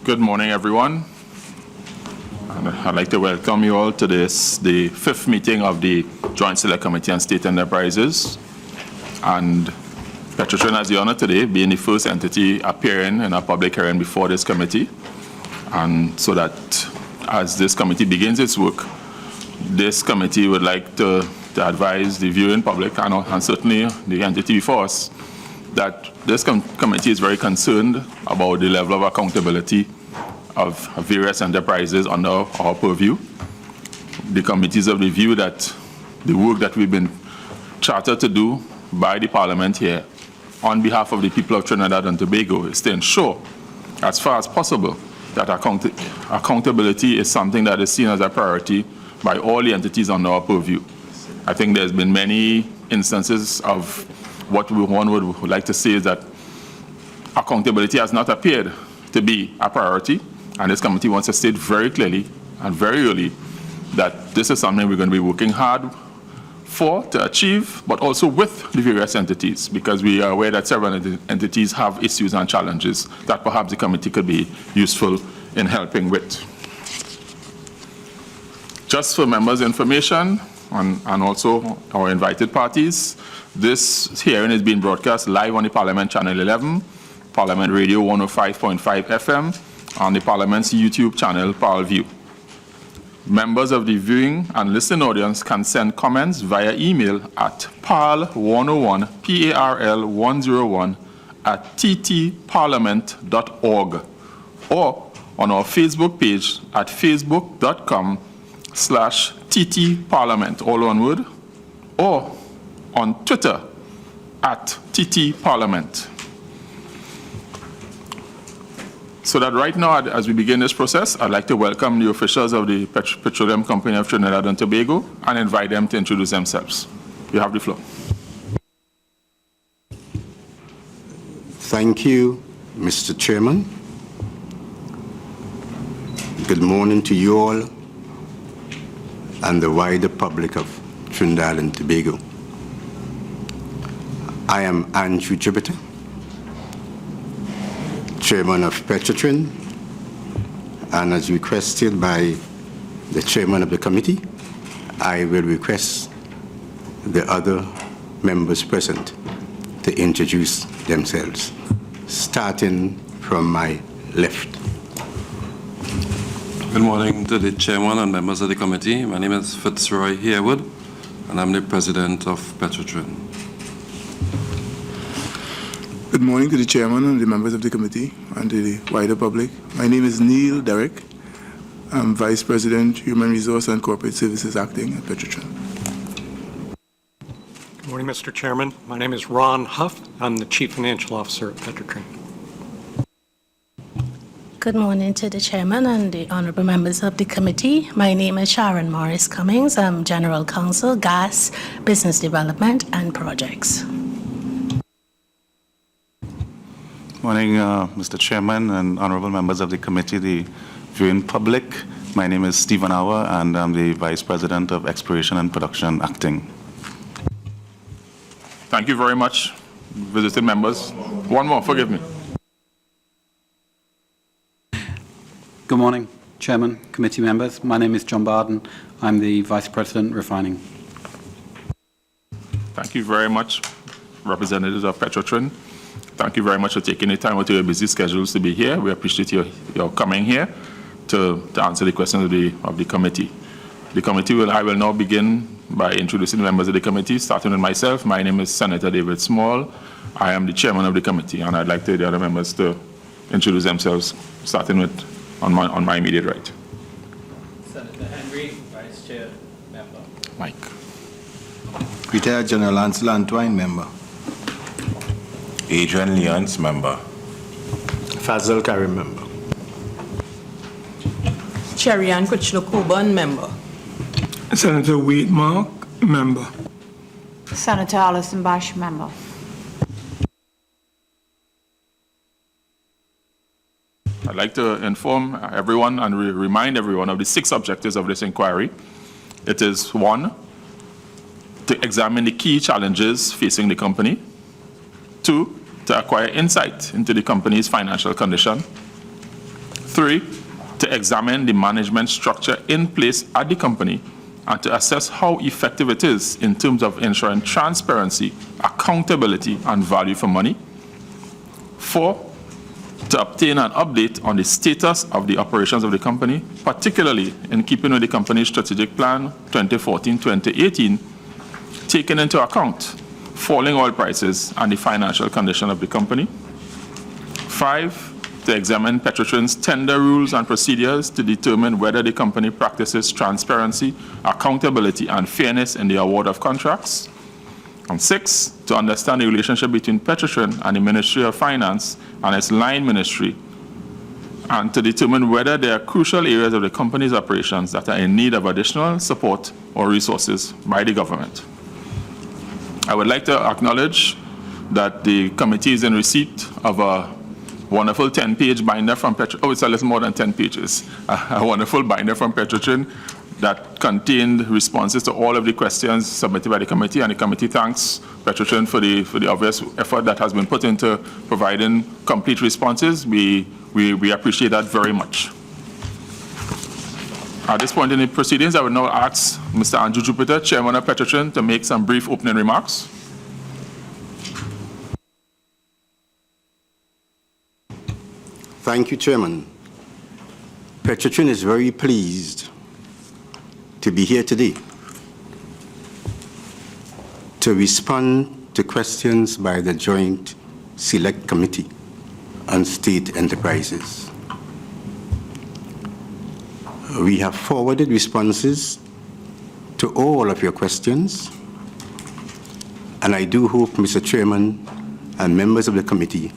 Good morning, everyone. And I'd like to welcome you all to this, the 5th meeting of the Joint Select Committee on State Enterprises. And Petrotrin has the honor today being the first entity appearing in a public hearing before this committee. And so that as this committee begins its work, this committee would like to advise the viewing public and certainly the entity before us that this committee is very concerned about the level of accountability of various enterprises under our purview. The committee is of the view that the work that we've been chartered to do by the Parliament here on behalf of the people of Trinidad and Tobago is to ensure, as far as possible, that accountability is something that is seen as a priority by all the entities under our purview. I think there's been many instances of what one would like to say is that accountability has not appeared to be a priority, and this committee wants to state very clearly and very early that this is something we're going to be working hard for to achieve, but also with the various entities, because we are aware that several entities have issues and challenges that perhaps the committee could be useful in helping with. Just for members' information, and also our invited parties, this hearing is being broadcast live on the Parliament Channel 11, Parliament Radio 105.5 FM, on the Parliament's YouTube channel, ParlView. Members of the viewing and listening audience can send comments via email at parl101, PARL101, at ttparliament.org, or on our Facebook page at facebook.com/ttparliament, all one word, or on Twitter at ttparliament. So that right now, as we begin this process, I'd like to welcome the officials of the Petroleum Company of Trinidad and Tobago and invite them to introduce themselves. You have the floor. Thank you, Mr. Chairman. Good morning to you all and the wider public of Trinidad and Tobago. I am Andrew Jupiter, Chairman of Petrotrin, and as requested by the Chairman of the committee, I will request the other members present to introduce themselves, starting from my left. Good morning to the Chairman and members of the committee. My name is Fitzroy Harewood, and I'm the President of Petrotrin. Good morning to the Chairman and the members of the committee and to the wider public. My name is Neil Derrick. I'm Vice President, Human Resource and Corporate Services Acting at Petrotrin. Good morning, Mr. Chairman. My name is Ron Huff. I'm the Chief Financial Officer at Petrotrin. Good morning to the Chairman and the honorable members of the committee. My name is Sharon Morris Cummings. I'm General Counsel, Gas, Business Development and Projects. Morning, Mr. Chairman and honorable members of the committee, the viewing public. My name is Stephen Auer, and I'm the Vice President of Exploration and Production Acting. Thank you very much, visiting members. One more, forgive me. Good morning, Chairman, committee members. My name is John Barden. I'm the Vice President, Refining. Thank you very much, representatives of Petrotrin. Thank you very much for taking the time out of your busy schedules to be here. We appreciate your coming here to answer the questions of the committee. I will now begin by introducing the members of the committee, starting with myself. My name is Senator David Small. I am the chairman of the committee, and I'd like the other members to introduce themselves, starting with on my immediate right. Senator Henry, Vice Chair, member. Mike. Retired General Ansel Antwine, member. Adrian Leons, member. Fazal Karim, member. Cherry-Ann Kuchlo-Kuban, member. Senator Wade Mark, member. Senator Alison Bash, member. I'd like to inform everyone and remind everyone of the 6 objectives of this inquiry. It is 1, to examine the key challenges facing the company. 2, to acquire insight into the company's financial condition. 3, to examine the management structure in place at the company and to assess how effective it is in terms of ensuring transparency, accountability, and value for money. 4, to obtain an update on the status of the operations of the company, particularly in keeping with the company's strategic plan 2014-2018, taking into account falling oil prices and the financial condition of the company. 5, to examine Petrotrin's tender rules and procedures to determine whether the company practices transparency, accountability, and fairness in the award of contracts. And 6, to understand the relationship between Petrotrin and the Ministry of Finance and its line ministry, and to determine whether there are crucial areas of the company's operations that are in need of additional support or resources by the government. I would like to acknowledge that the committee is in receipt of a wonderful 10-page binder from Petrotrin. Oh, it's a little more than 10 pages. A wonderful binder from Petrotrin that contained responses to all of the questions submitted by the committee, and the committee thanks Petrotrin for the obvious effort that has been put into providing complete responses. We appreciate that very much. At this point in the proceedings, I would now ask Mr. Andrew Jupiter, Chairman of Petrotrin, to make some brief opening remarks. Thank you, Chairman. Petrotrin is very pleased to be here today to respond to questions by the Joint Select Committee on State Enterprises. We have forwarded responses to all of your questions, and I do hope, Mr. Chairman and members of the committee,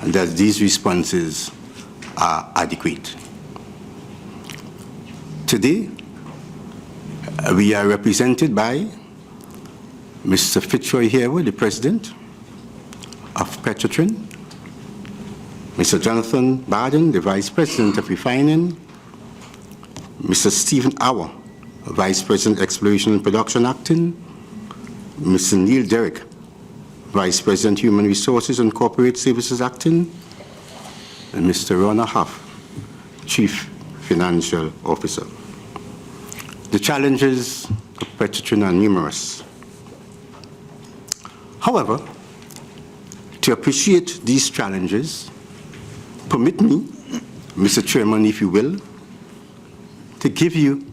that these responses are adequate. Today, we are represented by Mr. Fitzroy Harewood, the President of Petrotrin, Mr. Jonathan Barden, the Vice President of Refining, Mr. Stephen Auer, Vice President, Exploration and Production Acting, Mr. Neil Derrick, Vice President, Human Resources and Corporate Services Acting, and Mr. Ron Huff, Chief Financial Officer. The challenges of Petrotrin are numerous. However, to appreciate these challenges, permit me, Mr. Chairman, if you will, to give you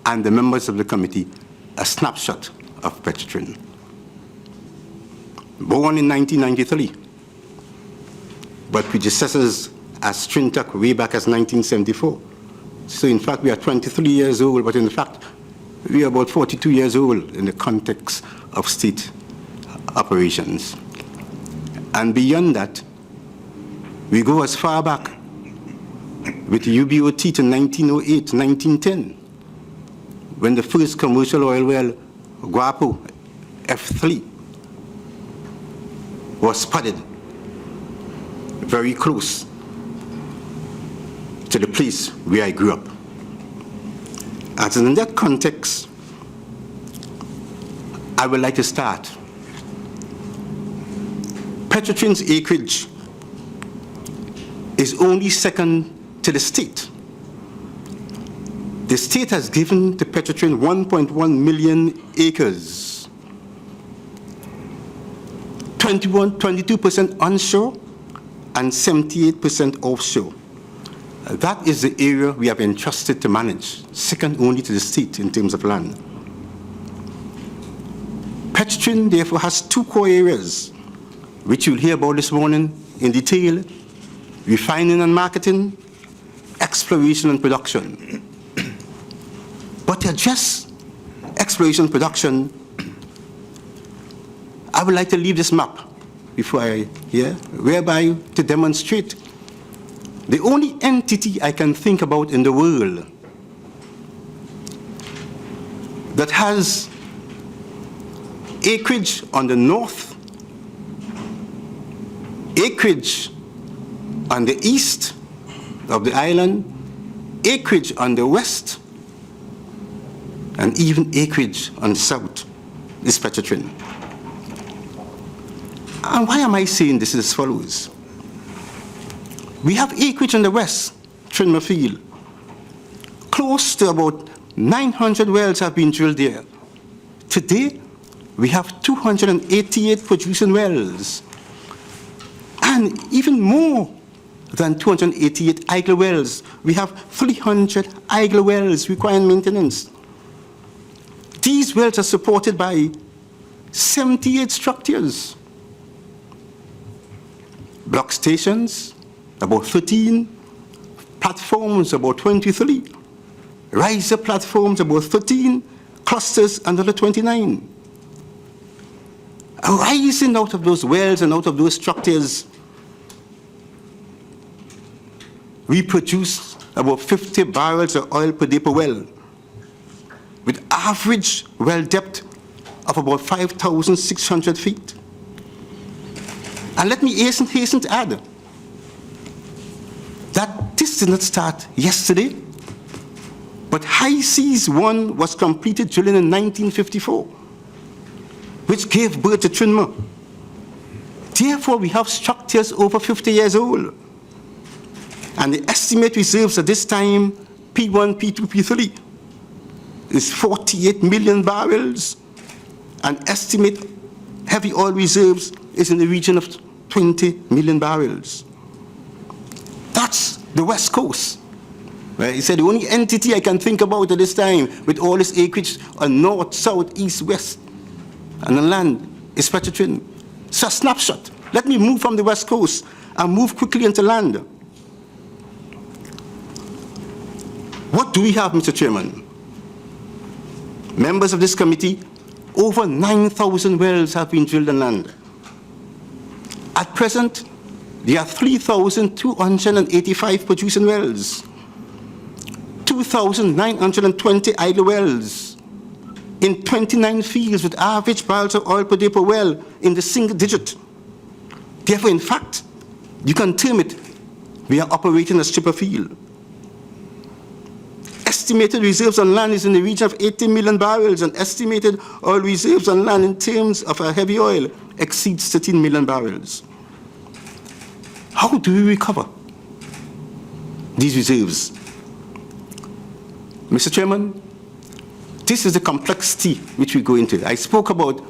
and the members of the committee a snapshot of Petrotrin. Born in 1993, but predecessors as Trintac way back as 1974. So in fact, we are 23 years old, but in fact, we are about 42 years old in the context of state operations. And beyond that, we go as far back with UBOT to 1908, 1910, when the first commercial oil well, Guapo F3, was spotted very close to the place where I grew up. And in that context, I would like to start. Petrotrin's acreage is only second to the state. The state has given to Petrotrin 1.1 million acres, 22% onshore and 78% offshore. That is the area we have entrusted to manage, second only to the state in terms of land. Petrotrin, therefore, has two core areas, which you'll hear about this morning in detail: refining and marketing, exploration and production. But to address exploration and production, I would like to leave this map before I here, whereby to demonstrate the only entity I can think about in the world that has acreage on the north, acreage on the east of the island, acreage on the west, and even acreage on the south is Petrotrin. And why am I saying this as follows? We have acreage in the west, Trinma Field. Close to about 900 wells have been drilled there. Today, we have 288 producing wells. And even more than 288 idle wells, we have 300 idle wells requiring maintenance. These wells are supported by 78 structures. Block stations, about 13. Platforms, about 23. Riser platforms, about 13. Clusters, another 29. Arising out of those wells and out of those structures, we produce about 50 barrels of oil per day per well, with average well depth of about 5,600 feet. And let me hasten to add that this did not start yesterday, but High Seas 1 was completed drilling in 1954, which gave birth to Trinma. Therefore, we have structures over 50 years old. And the estimate reserves at this time, P1, P2, P3, is 48 million barrels. And estimate heavy oil reserves is in the region of 20 million barrels. That's the West Coast. Right? He said the only entity I can think about at this time with all this acreage on north, south, east, west, and on land is Petrotrin. So a snapshot. Let me move from the West Coast and move quickly into land. What do we have, Mr. Chairman? Members of this committee, over 9,000 wells have been drilled on land. At present, there are 3,285 producing wells, 2,920 idle wells in 29 fields with average barrels of oil per day per well in the single digit. Therefore, in fact, you can term it, we are operating a stripper field. Estimated reserves on land is in the region of 80 million barrels, and estimated oil reserves on land in terms of a heavy oil exceeds 13 million barrels. How do we recover these reserves? Mr. Chairman, this is the complexity which we go into. I spoke about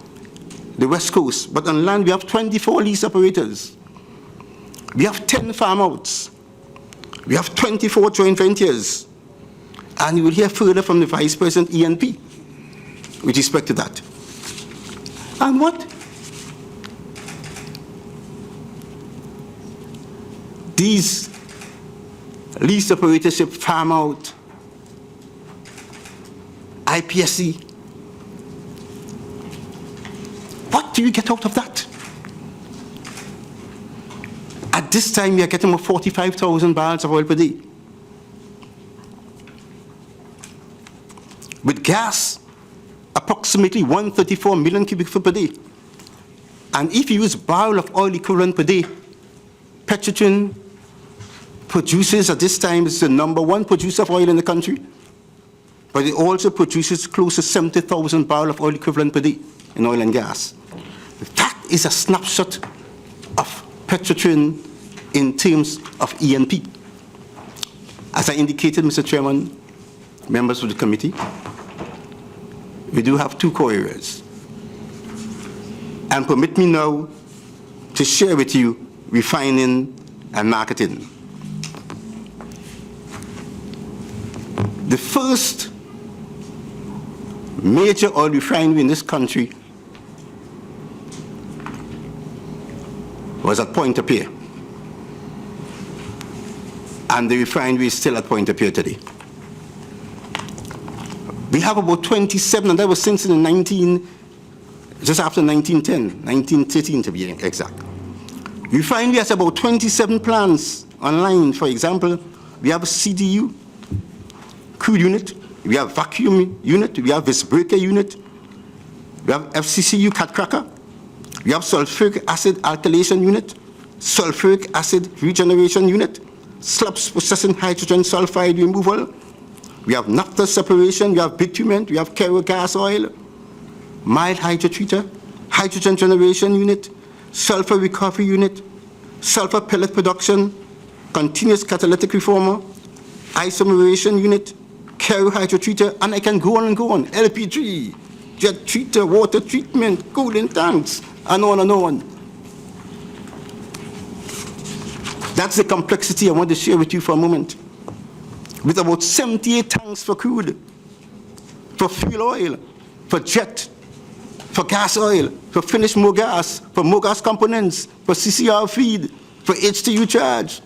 the West Coast, but on land we have 24 lease operators. We have 10 farm-outs. We have 24 joint ventures. And you will hear further from the Vice President ENP with respect to that. And what these lease operatorship, farm out, IPSC, what do you get out of that? At this time, we are getting about 45,000 barrels of oil per day. With gas, approximately 134 million cubic feet per day. And if you use barrel of oil equivalent per day, Petrotrin produces at this time is the #1 producer of oil in the country, but it also produces close to 70,000 barrels of oil equivalent per day in oil and gas. That is a snapshot of Petrotrin in terms of ENP. As I indicated, Mr. Chairman, members of the committee, we do have two core areas. And permit me now to share with you refining and marketing. The first major oil refinery in this country was at Pointe-à-Pierre. And the refinery is still at Pointe-à-Pierre today. We have about 27, and that was since just after 1910, 1913 to be exact. Refinery has about 27 plants online. For example, we have a CDU, crude unit, we have vacuum unit, we have visbreaker unit, we have FCCU cat cracker, we have sulfuric acid alkylation unit, sulfuric acid regeneration unit, slabs processing hydrogen sulfide removal, we have naphtha separation, we have bitumen, we have kerosene oil, mild hydrotreater, hydrogen generation unit, sulfur recovery unit, sulfur pellet production, continuous catalytic reformer, isomerization unit, Cairo hydrotreater, and I can go on and go on. LP3, jet treater, water treatment, cooling tanks, and on and on. That's the complexity I want to share with you for a moment. With about 78 tanks for crude, for fuel oil, for jet, for gas oil, for finished mogas, for mogas components, for CCR feed, for HTU charge.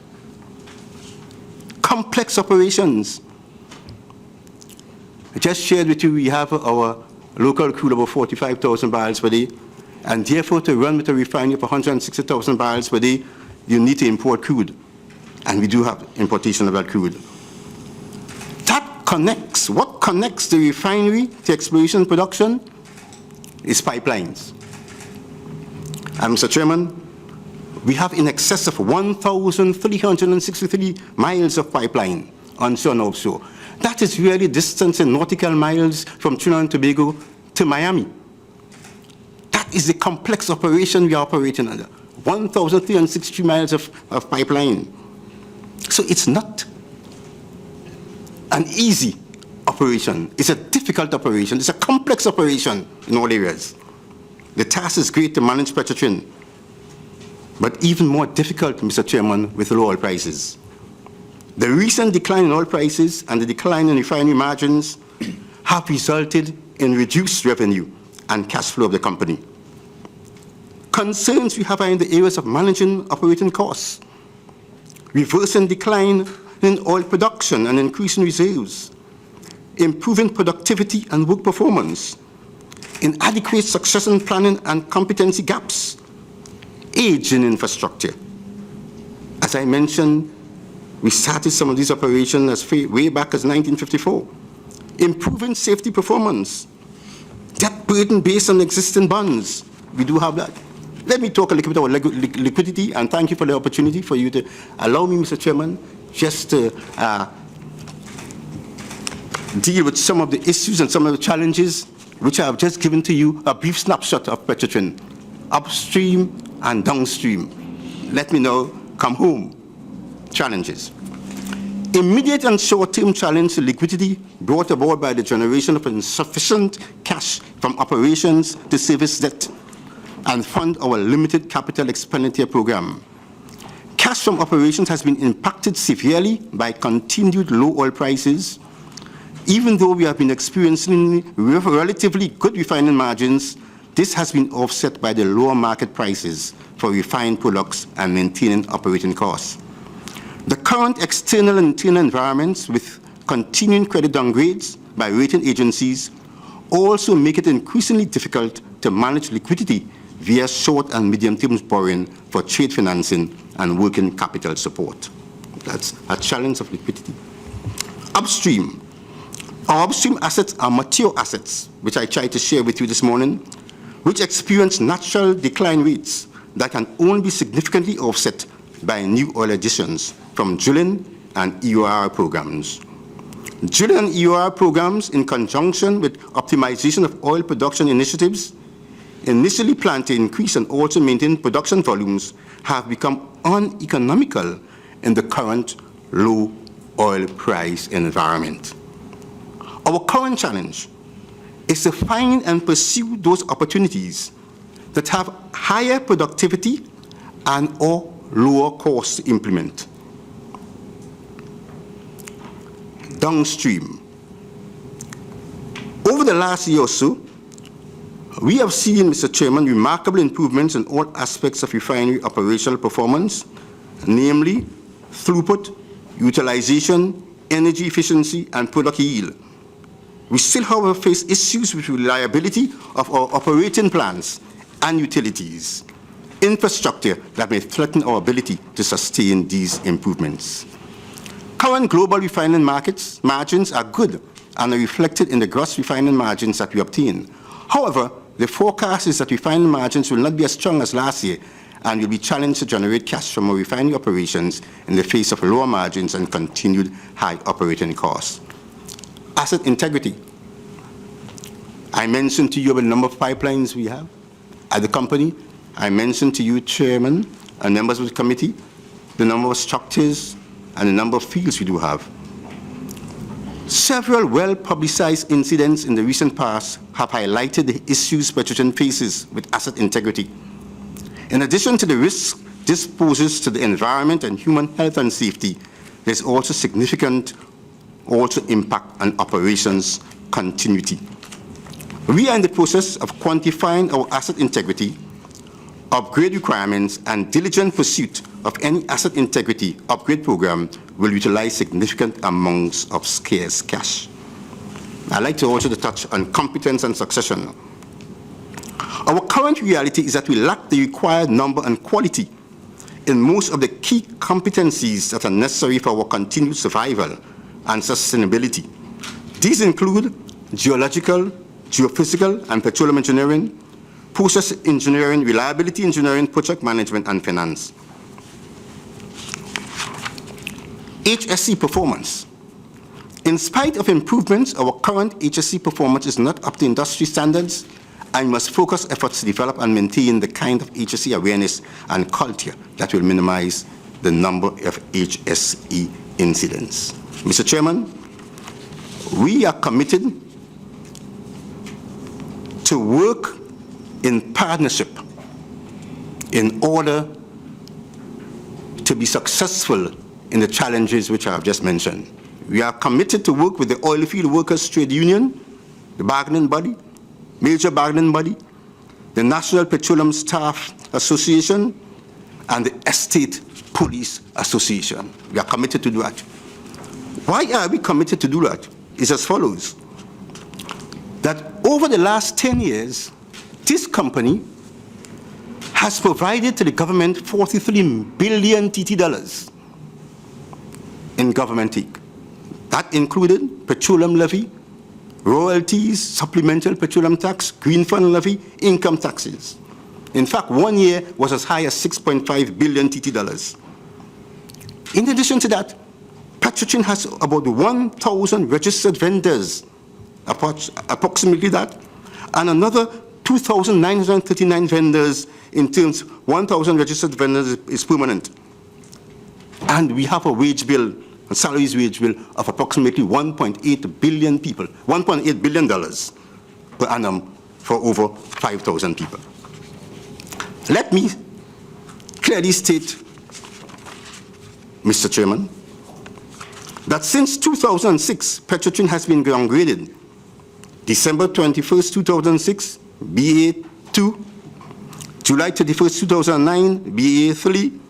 Complex operations. I just shared with you, we have our local crude about 45,000 barrels per day, and therefore to run with a refinery of 160,000 barrels per day, you need to import crude. And we do have importation of that crude. That connects, what connects the refinery to exploration and production is pipelines. And Mr. Chairman, we have in excess of 1,363 miles of pipeline onshore and offshore. That is really distance in nautical miles from Trinidad and Tobago to Miami. That is the complex operation we are operating under. 1,363 miles of pipeline. So it's not an easy operation. It's a difficult operation. It's a complex operation in all areas. The task is great to manage Petrotrin, but even more difficult, Mr. Chairman, with low oil prices. The recent decline in oil prices and the decline in refinery margins have resulted in reduced revenue and cash flow of the company. Concerns we have are in the areas of managing operating costs, reversing decline in oil production and increasing reserves, improving productivity and work performance, inadequate succession planning and competency gaps, aging infrastructure. As I mentioned, we started some of these operations as way back as 1954. Improving safety performance, debt burden based on existing bonds. We do have that. Let me talk a little bit about liquidity, and thank you for the opportunity for you to allow me, Mr. Chairman, just to deal with some of the issues and some of the challenges which I have just given to you a brief snapshot of Petrotrin, upstream and downstream. Let me now come home. Challenges. Immediate and short-term challenge to liquidity brought about by the generation of insufficient cash from operations to service debt and fund our limited capital expenditure program. Cash from operations has been impacted severely by continued low oil prices. Even though we have been experiencing relatively good refining margins, this has been offset by the lower market prices for refined products and maintaining operating costs. The current external and internal environments with continuing credit downgrades by rating agencies also make it increasingly difficult to manage liquidity via short and medium-term borrowing for trade financing and working capital support. That's a challenge of liquidity. Upstream. Our upstream assets are mature assets, which I tried to share with you this morning, which experience natural decline rates that can only be significantly offset by new oil additions from drilling and EOR programs. Drilling and EOR programs, in conjunction with optimization of oil production initiatives, initially planned to increase and also maintain production volumes, have become uneconomical in the current low oil price environment. Our current challenge is to find and pursue those opportunities that have higher productivity and or lower costs to implement. Downstream. Over the last year or so, we have seen, Mr. Chairman, remarkable improvements in all aspects of refinery operational performance, namely throughput, utilization, energy efficiency, and product yield. We still, however, face issues with reliability of our operating plants and utilities, infrastructure that may threaten our ability to sustain these improvements. Current global refining markets margins are good and are reflected in the gross refining margins that we obtain. However, the forecast is that refining margins will not be as strong as last year and will be challenged to generate cash from our refining operations in the face of lower margins and continued high operating costs. Asset integrity. I mentioned to you about the number of pipelines we have at the company. I mentioned to you, Chairman, and members of the committee, the number of structures and the number of fields we do have. Several well-publicized incidents in the recent past have highlighted the issues Petrotrin faces with asset integrity. In addition to the risks this poses to the environment and human health and safety, there's also significant impact on operations continuity. We are in the process of quantifying our asset integrity, upgrade requirements, and diligent pursuit of any asset integrity upgrade program will utilize significant amounts of scarce cash. I'd like to also touch on competence and succession. Our current reality is that we lack the required number and quality in most of the key competencies that are necessary for our continued survival and sustainability. These include geological, geophysical, and petroleum engineering, process engineering, reliability engineering, project management, and finance. HSE performance. In spite of improvements, our current HSE performance is not up to industry standards, and must focus efforts to develop and maintain the kind of HSE awareness and culture that will minimize the number of HSE incidents. Mr. Chairman, we are committed to work in partnership in order to be successful in the challenges which I have just mentioned. We are committed to work with the Oilfield Workers Trade Union, the bargaining body, major bargaining body, the National Petroleum Staff Association, and the Estate Police Association. We are committed to do that. Why are we committed to do that? It's as follows. That over the last 10 years, this company has provided to the government $43 billion TT in government take. That included petroleum levy, royalties, supplemental petroleum tax, green fund levy, income taxes. In fact, 1 year was as high as $6.5 billion TT. In addition to that, Petrotrin has about 1,000 registered vendors, approximately that, and another 2,939 vendors in terms 1,000 registered vendors is permanent. And we have a wage bill, a salaries wage bill of approximately 1.8 billion people, $1.8 billion per annum for over 5,000 people. Let me clearly state, Mr. Chairman, that since 2006, Petrotrin has been downgraded. December 21st, 2006, BA2, July 31st, 2009, BA3,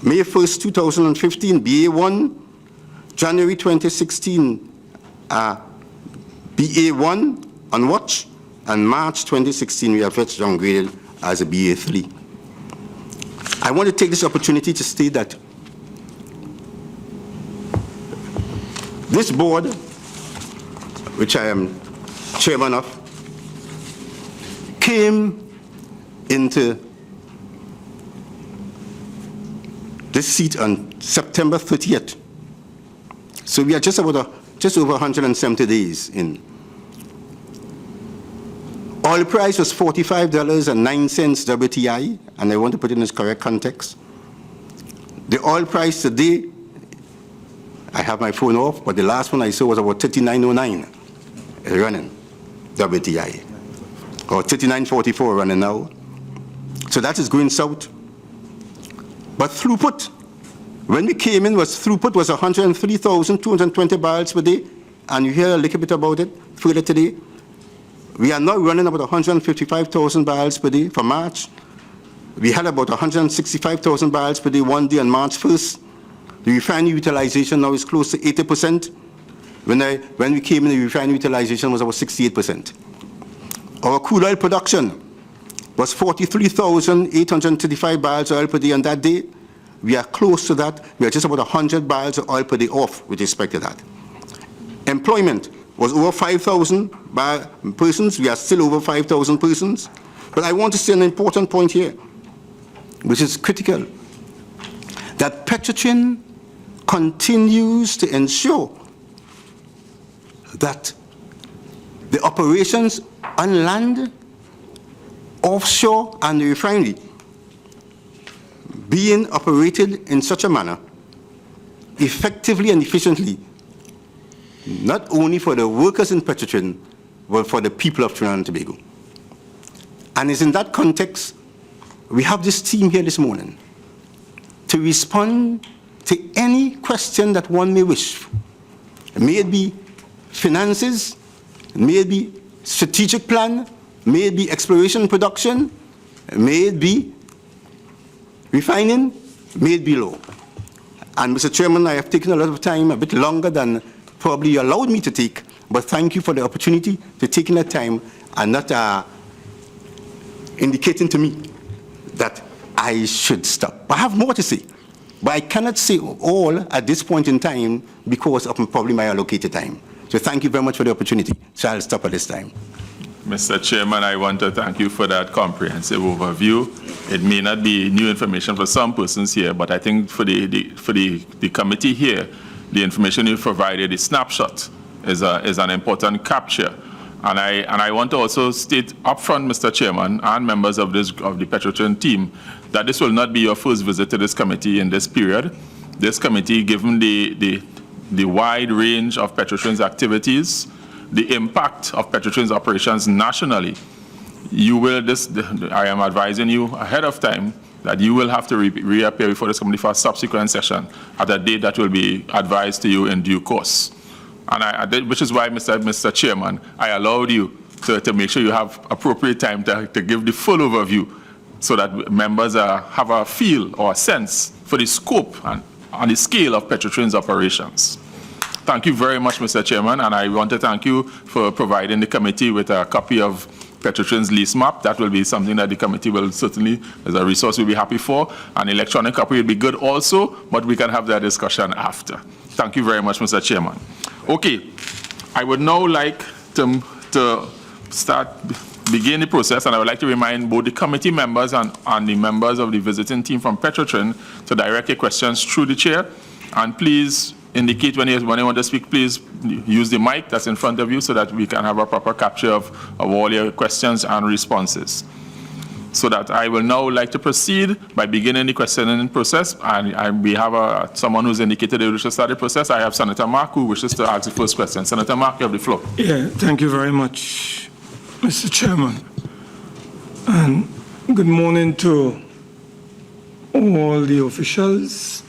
May 1st, 2015, BA1, January 2016, BA1 on watch, and March 2016, we have just downgraded as a BA3. I want to take this opportunity to state that this board, which I am chairman of, came into this seat on September 30th. So we are just over 170 days in. Oil price was $45.09 WTI, and I want to put it in its correct context. The oil price today, I have my phone off, but the last one I saw was about $39.09 running WTI, or $39.44 running now. So that is going south. But throughput, when we came in, throughput was 103,220 barrels per day, and you hear a little bit about it further today. We are now running about 155,000 barrels per day for March. We had about 165,000 barrels per day one day on March 1st. The refinery utilization now is close to 80%. When we came in, the refinery utilization was about 68%. Our crude oil production was 43,835 barrels of oil per day on that day. We are close to that. We are just about 100 barrels of oil per day off with respect to that. Employment was over 5,000 persons. We are still over 5,000 persons. But I want to say an important point here, which is critical, that Petrotrin continues to ensure that the operations on land, offshore, and the refinery being operated in such a manner, effectively and efficiently, not only for the workers in Petrotrin, but for the people of Trinidad and Tobago. And it's in that context, we have this team here this morning to respond to any question that one may wish. May it be finances, may it be strategic plan, may it be exploration and production, may it be refining, may it be law. And Mr. Chairman, I have taken a lot of time, a bit longer than probably you allowed me to take, but thank you for the opportunity to take in that time and not indicating to me that I should stop. I have more to say, but I cannot say all at this point in time because of probably my allocated time. So thank you very much for the opportunity. So I'll stop at this time. Mr. Chairman, I want to thank you for that comprehensive overview. It may not be new information for some persons here, but I think for the committee here, the information you provided, the snapshot, is an important capture. And I want to also state upfront, Mr. Chairman, and members of the Petrotrin team, that this will not be your first visit to this committee in this period. This committee, given the wide range of Petrotrin's activities, the impact of Petrotrin's operations nationally, I am advising you ahead of time that you will have to reappear before this committee for a subsequent session at a date that will be advised to you in due course. And which is why, Mr. Chairman, I allowed you to make sure you have appropriate time to give the full overview so that members have a feel or a sense for the scope and the scale of Petrotrin's operations. Thank you very much, Mr. Chairman, and I want to thank you for providing the committee with a copy of Petrotrin's lease map. That will be something that the committee will certainly, as a resource, will be happy for. An electronic copy will be good also, but we can have that discussion after. Thank you very much, Mr. Chairman. Okay, I would now like to begin the process, and I would like to remind both the committee members and the members of the visiting team from Petrotrin to direct your questions through the chair. And please indicate when you want to speak, please use the mic that's in front of you so that we can have a proper capture of all your questions and responses. So that I will now like to proceed by beginning the questioning process. And we have someone who's indicated they wish to start the process. I have Senator Mark who wishes to ask the first question. Senator Mark, you have the floor. Yeah, thank you very much, Mr. Chairman. And good morning to all the officials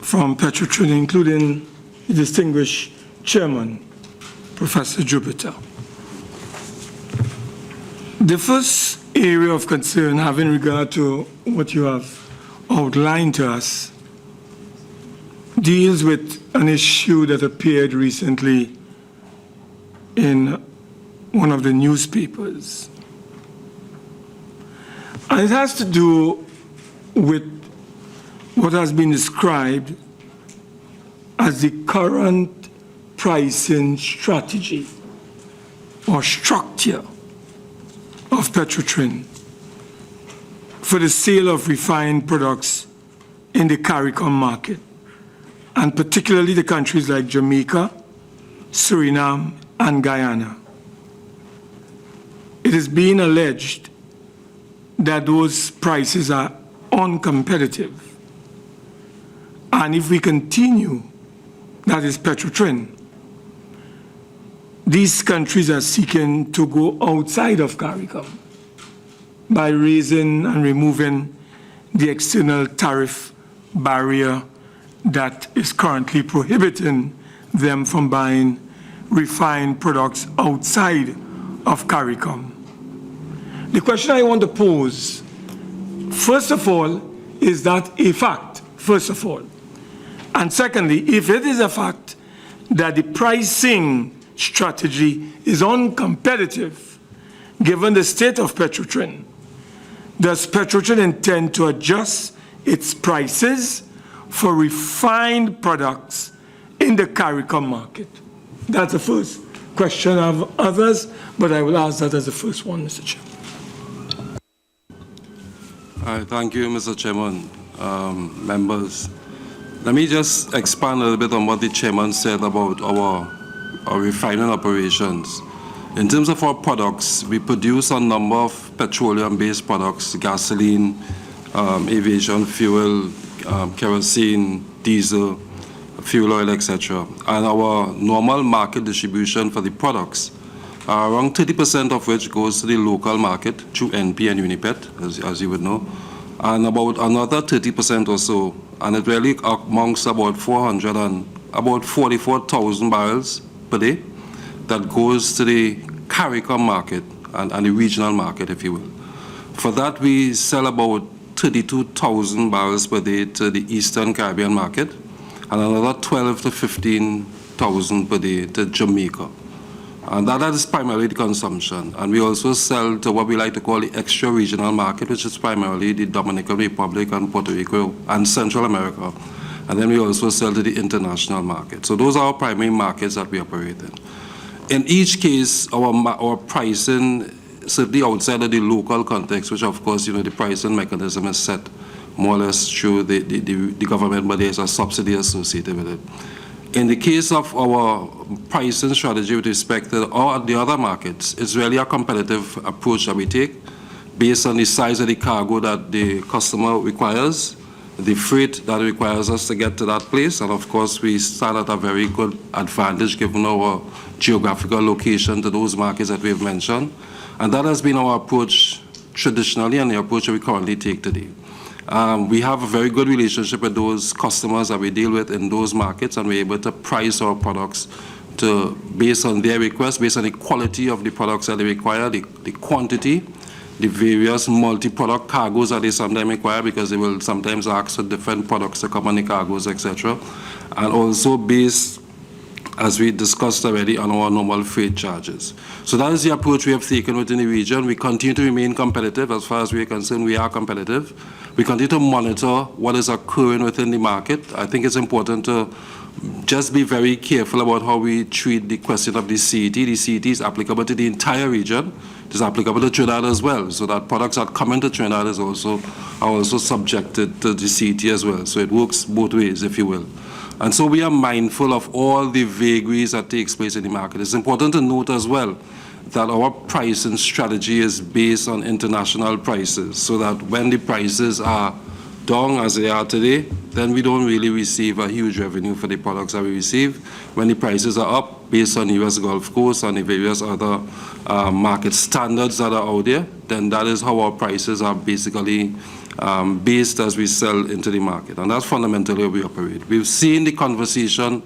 from Petrotrin, including the distinguished chairman, Professor Jupiter. The first area of concern, having regard to what you have outlined to us, deals with an issue that appeared recently in one of the newspapers. And it has to do with what has been described as the current pricing strategy or structure of Petrotrin for the sale of refined products in the CARICOM market, and particularly the countries like Jamaica, Suriname, and Guyana. It is being alleged that those prices are uncompetitive. And if we continue, that is Petrotrin, these countries are seeking to go outside of CARICOM by raising and removing the external tariff barrier that is currently prohibiting them from buying refined products outside of CARICOM. The question I want to pose, first of all, is that a fact, first of all? And secondly, if it is a fact that the pricing strategy is uncompetitive, given the state of Petrotrin, does Petrotrin intend to adjust its prices for refined products in the CARICOM market? That's the first question. I have others, but I will ask that as the first one, Mr. Chairman. Thank you, Mr. Chairman. Members, let me just expand a little bit on what the chairman said about our refining operations. In terms of our products, we produce a number of petroleum-based products, gasoline, aviation fuel, kerosene, diesel, fuel oil, etc. And our normal market distribution for the products, around 30% of which goes to the local market through NP and Unipet, as you would know, and about another 30% or so, and it really amounts about 44,000 barrels per day that goes to the CARICOM market and the regional market, if you will. For that, we sell about 32,000 barrels per day to the Eastern Caribbean market, and another 12 to 15,000 per day to Jamaica. And that is primarily the consumption. And we also sell to what we like to call the extra-regional market, which is primarily the Dominican Republic and Puerto Rico and Central America. And then we also sell to the international market. So those are our primary markets that we operate in. In each case, our pricing, certainly outside of the local context, which of course, the pricing mechanism is set more or less through the government, but there's a subsidy associated with it. In the case of our pricing strategy with respect to all the other markets, it's really a competitive approach that we take based on the size of the cargo that the customer requires, the freight that requires us to get to that place, and of course we stand at a very good advantage given our geographical location to those markets that we've mentioned. And that has been our approach traditionally and the approach that we currently take today. We have a very good relationship with those customers that we deal with in those markets, and we're able to price our products based on their request, based on the quality of the products that they require, the quantity, the various multi-product cargoes that they sometimes require, because they will sometimes ask for different products to come on the cargoes, etc. And also based, as we discussed already, on our normal freight charges. So that is the approach we have taken within the region. We continue to remain competitive. As far as we are concerned, we are competitive. We continue to monitor what is occurring within the market. I think it's important to just be very careful about how we treat the question of the CET. The CET is applicable to the entire region. It is applicable to Trinidad as well, so that products that come into Trinidad are also subjected to the CET as well. So it works both ways, if you will. And so we are mindful of all the vagaries that takes place in the market. It's important to note as well that our pricing strategy is based on international prices, so that when the prices are down as they are today, then we don't really receive a huge revenue for the products that we receive. When the prices are up, based on US Gulf Coast and the various other market standards that are out there, then that is how our prices are basically based as we sell into the market. And that's fundamentally how we operate. We've seen the conversation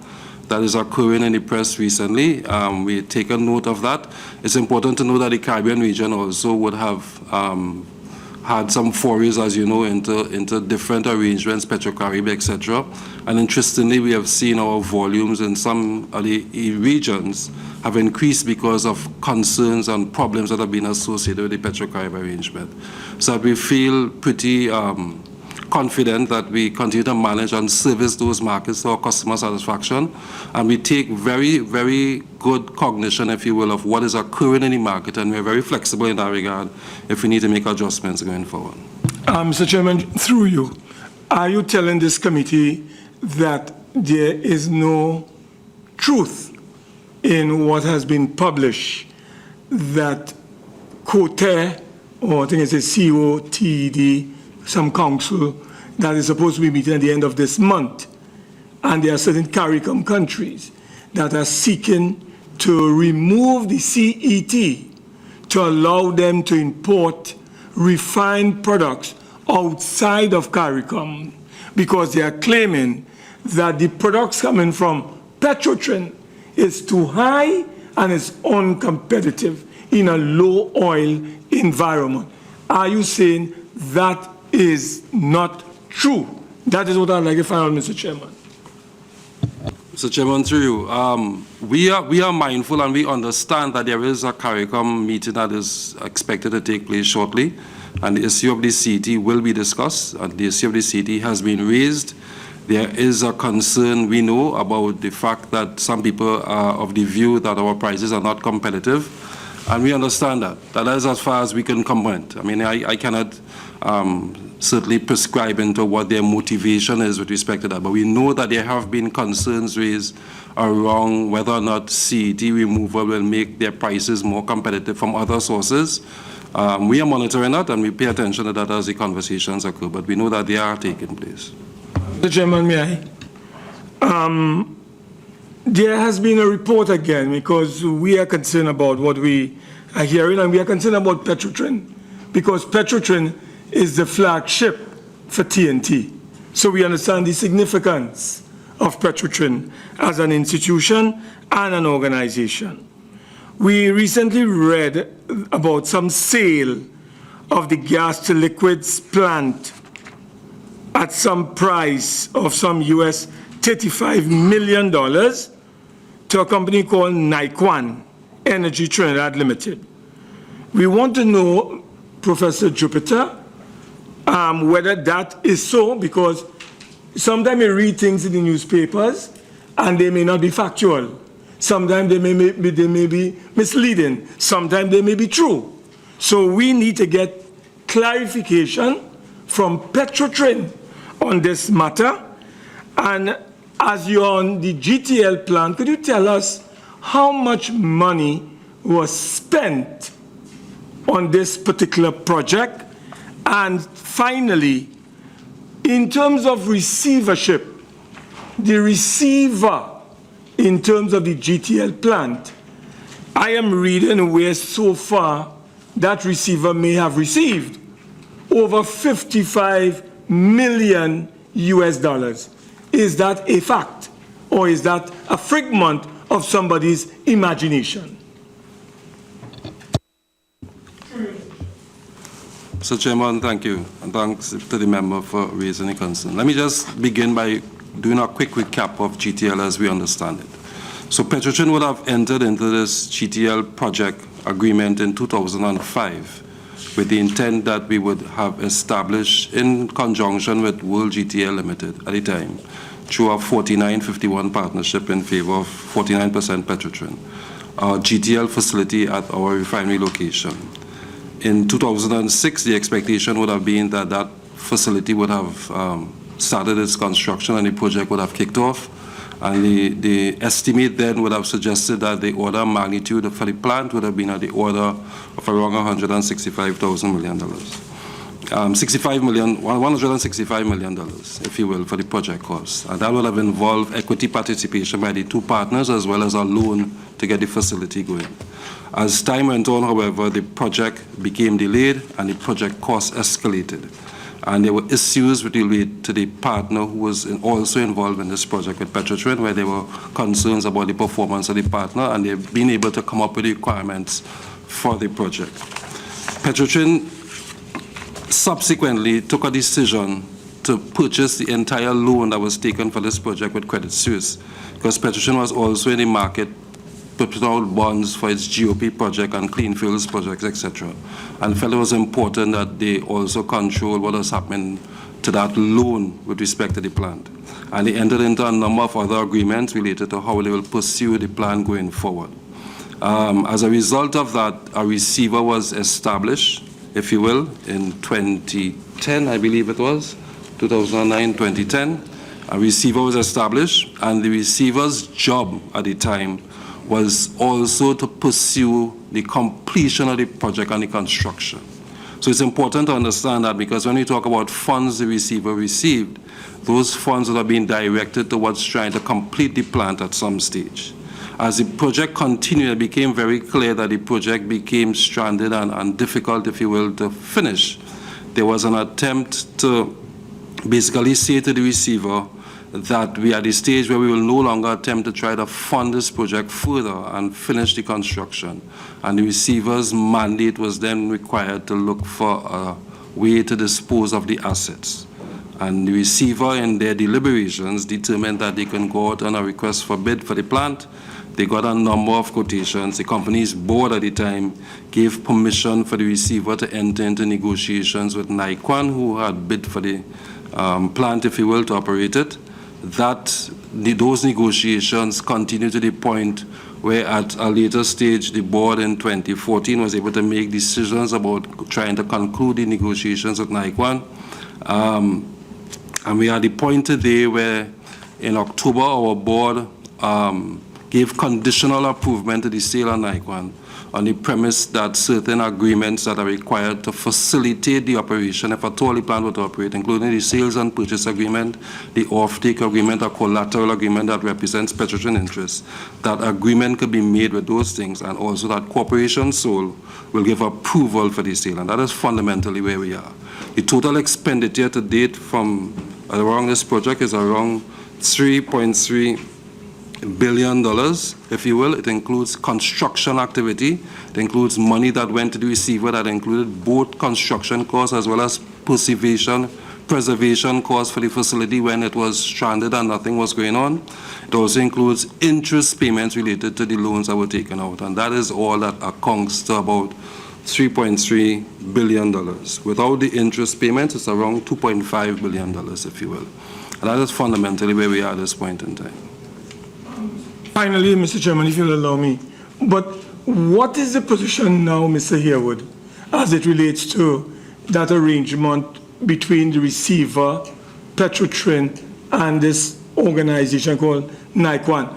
that is occurring in the press recently. We take a note of that. It's important to know that the Caribbean region also would have had some forays, as you know, into different arrangements, Petrocaribe, etc. And interestingly, we have seen our volumes in some of the regions have increased because of concerns and problems that have been associated with the Petrocaribe arrangement. So we feel pretty confident that we continue to manage and service those markets to our customer satisfaction. And we take very, very good cognition, if you will, of what is occurring in the market. And we're very flexible in that regard if we need to make adjustments going forward. Mr. Chairman, through you, are you telling this committee that there is no truth in what has been published that COTED, or I think it's a COTED, some council that is supposed to be meeting at the end of this month, and there are certain CARICOM countries that are seeking to remove the CET to allow them to import refined products outside of CARICOM, because they are claiming that the products coming from Petrotrin is too high and is uncompetitive in a low oil environment. Are you saying that is not true? That is what I'd like to find out, Mr. Chairman. Mr. Chairman, through you, we are mindful and we understand that there is a CARICOM meeting that is expected to take place shortly, and the issue of the CET will be discussed, and the issue of the CET has been raised. There is a concern, we know, about the fact that some people are of the view that our prices are not competitive, and we understand that. That is as far as we can comment. I mean, I cannot certainly prescribe into what their motivation is with respect to that, but we know that there have been concerns raised around whether or not CET removal will make their prices more competitive from other sources. We are monitoring that, and we pay attention to that as the conversations occur, but we know that they are taking place. Mr. Chairman, may I? There has been a report again, because we are concerned about what we are hearing, and we are concerned about Petrotrin, because Petrotrin is the flagship for TNT. So we understand the significance of Petrotrin as an institution and an organization. We recently read about some sale of the gas to liquids plant at some price of some US $35 million to a company called Naikwan Energy Trinidad Limited. We want to know, Professor Jupiter, whether that is so, because sometimes you read things in the newspapers and they may not be factual. Sometimes they may be misleading. Sometimes they may be true. So we need to get clarification from Petrotrin on this matter. And as you're on the GTL plan, could you tell us how much money was spent on this particular project? And finally, in terms of receivership, the receiver in terms of the GTL plant, I am reading where so far that receiver may have received over $55 million US. Is that a fact, or is that a figment of somebody's imagination? Mr. Chairman, thank you, and thanks to the member for raising the concern. Let me just begin by doing a quick recap of GTL as we understand it. So Petrotrin would have entered into this GTL project agreement in 2005 with the intent that we would have established, in conjunction with World GTL Limited at the time, through a 49-51 partnership in favor of 49% Petrotrin, our GTL facility at our refinery location. In 2006, the expectation would have been that that facility would have started its construction and the project would have kicked off. And the estimate then would have suggested that the order magnitude for the plant would have been at the order of around $165 million. $165 million, if you will, for the project cost. And that would have involved equity participation by the two partners as well as a loan to get the facility going. As time went on, however, the project became delayed and the project cost escalated. And there were issues related to the partner who was also involved in this project with Petrotrin, where there were concerns about the performance of the partner, and they've been able to come up with the requirements for the project. Petrotrin subsequently took a decision to purchase the entire loan that was taken for this project with Credit Suisse, because Petrotrin was also in the market put out bonds for its GOP project and clean fuels projects, etc. And felt it was important that they also control what was happening to that loan with respect to the plant. And they entered into a number of other agreements related to how they will pursue the plan going forward. As a result of that, a receiver was established, if you will, in 2010, I believe it was, 2009, 2010. A receiver was established, and the receiver's job at the time was also to pursue the completion of the project and the construction. So it's important to understand that, because when we talk about funds the receiver received, those funds would have been directed towards trying to complete the plant at some stage. As the project continued, it became very clear that the project became stranded and difficult, if you will, to finish. There was an attempt to basically say to the receiver that we are at the stage where we will no longer attempt to try to fund this project further and finish the construction. And the receiver's mandate was then required to look for a way to dispose of the assets. And the receiver, in their deliberations, determined that they can go out on a request for bid for the plant. They got a number of quotations. The company's board at the time gave permission for the receiver to enter into negotiations with Naikwan, who had bid for the plant, if you will, to operate it. Those negotiations continued to the point where at a later stage the board in 2014 was able to make decisions about trying to conclude the negotiations with Naikwan. And we are at the point today where in October our board gave conditional approval to the sale of Nikon on the premise that certain agreements that are required to facilitate the operation, if at all the plant were to operate, including the sales and purchase agreement, the off-take agreement, or collateral agreement that represents Petrotrin interests, that agreement could be made with those things, and also that Corporation Sole will give approval for the sale, and that is fundamentally where we are. The total expenditure to date from around this project is around $3.3 billion, if you will. It includes construction activity. It includes money that went to the receiver that included both construction costs as well as preservation costs for the facility when it was stranded and nothing was going on. It also includes interest payments related to the loans that were taken out, and that is all that accounts to about $3.3 billion. Without the interest payments, it's around $2.5 billion, if you will. And that is fundamentally where we are at this point in time. Finally, Mr. Chairman, if you'll allow me, but what is the position now, Mr. Harewood, as it relates to that arrangement between the receiver, Petrotrin, and this organization called Nikon?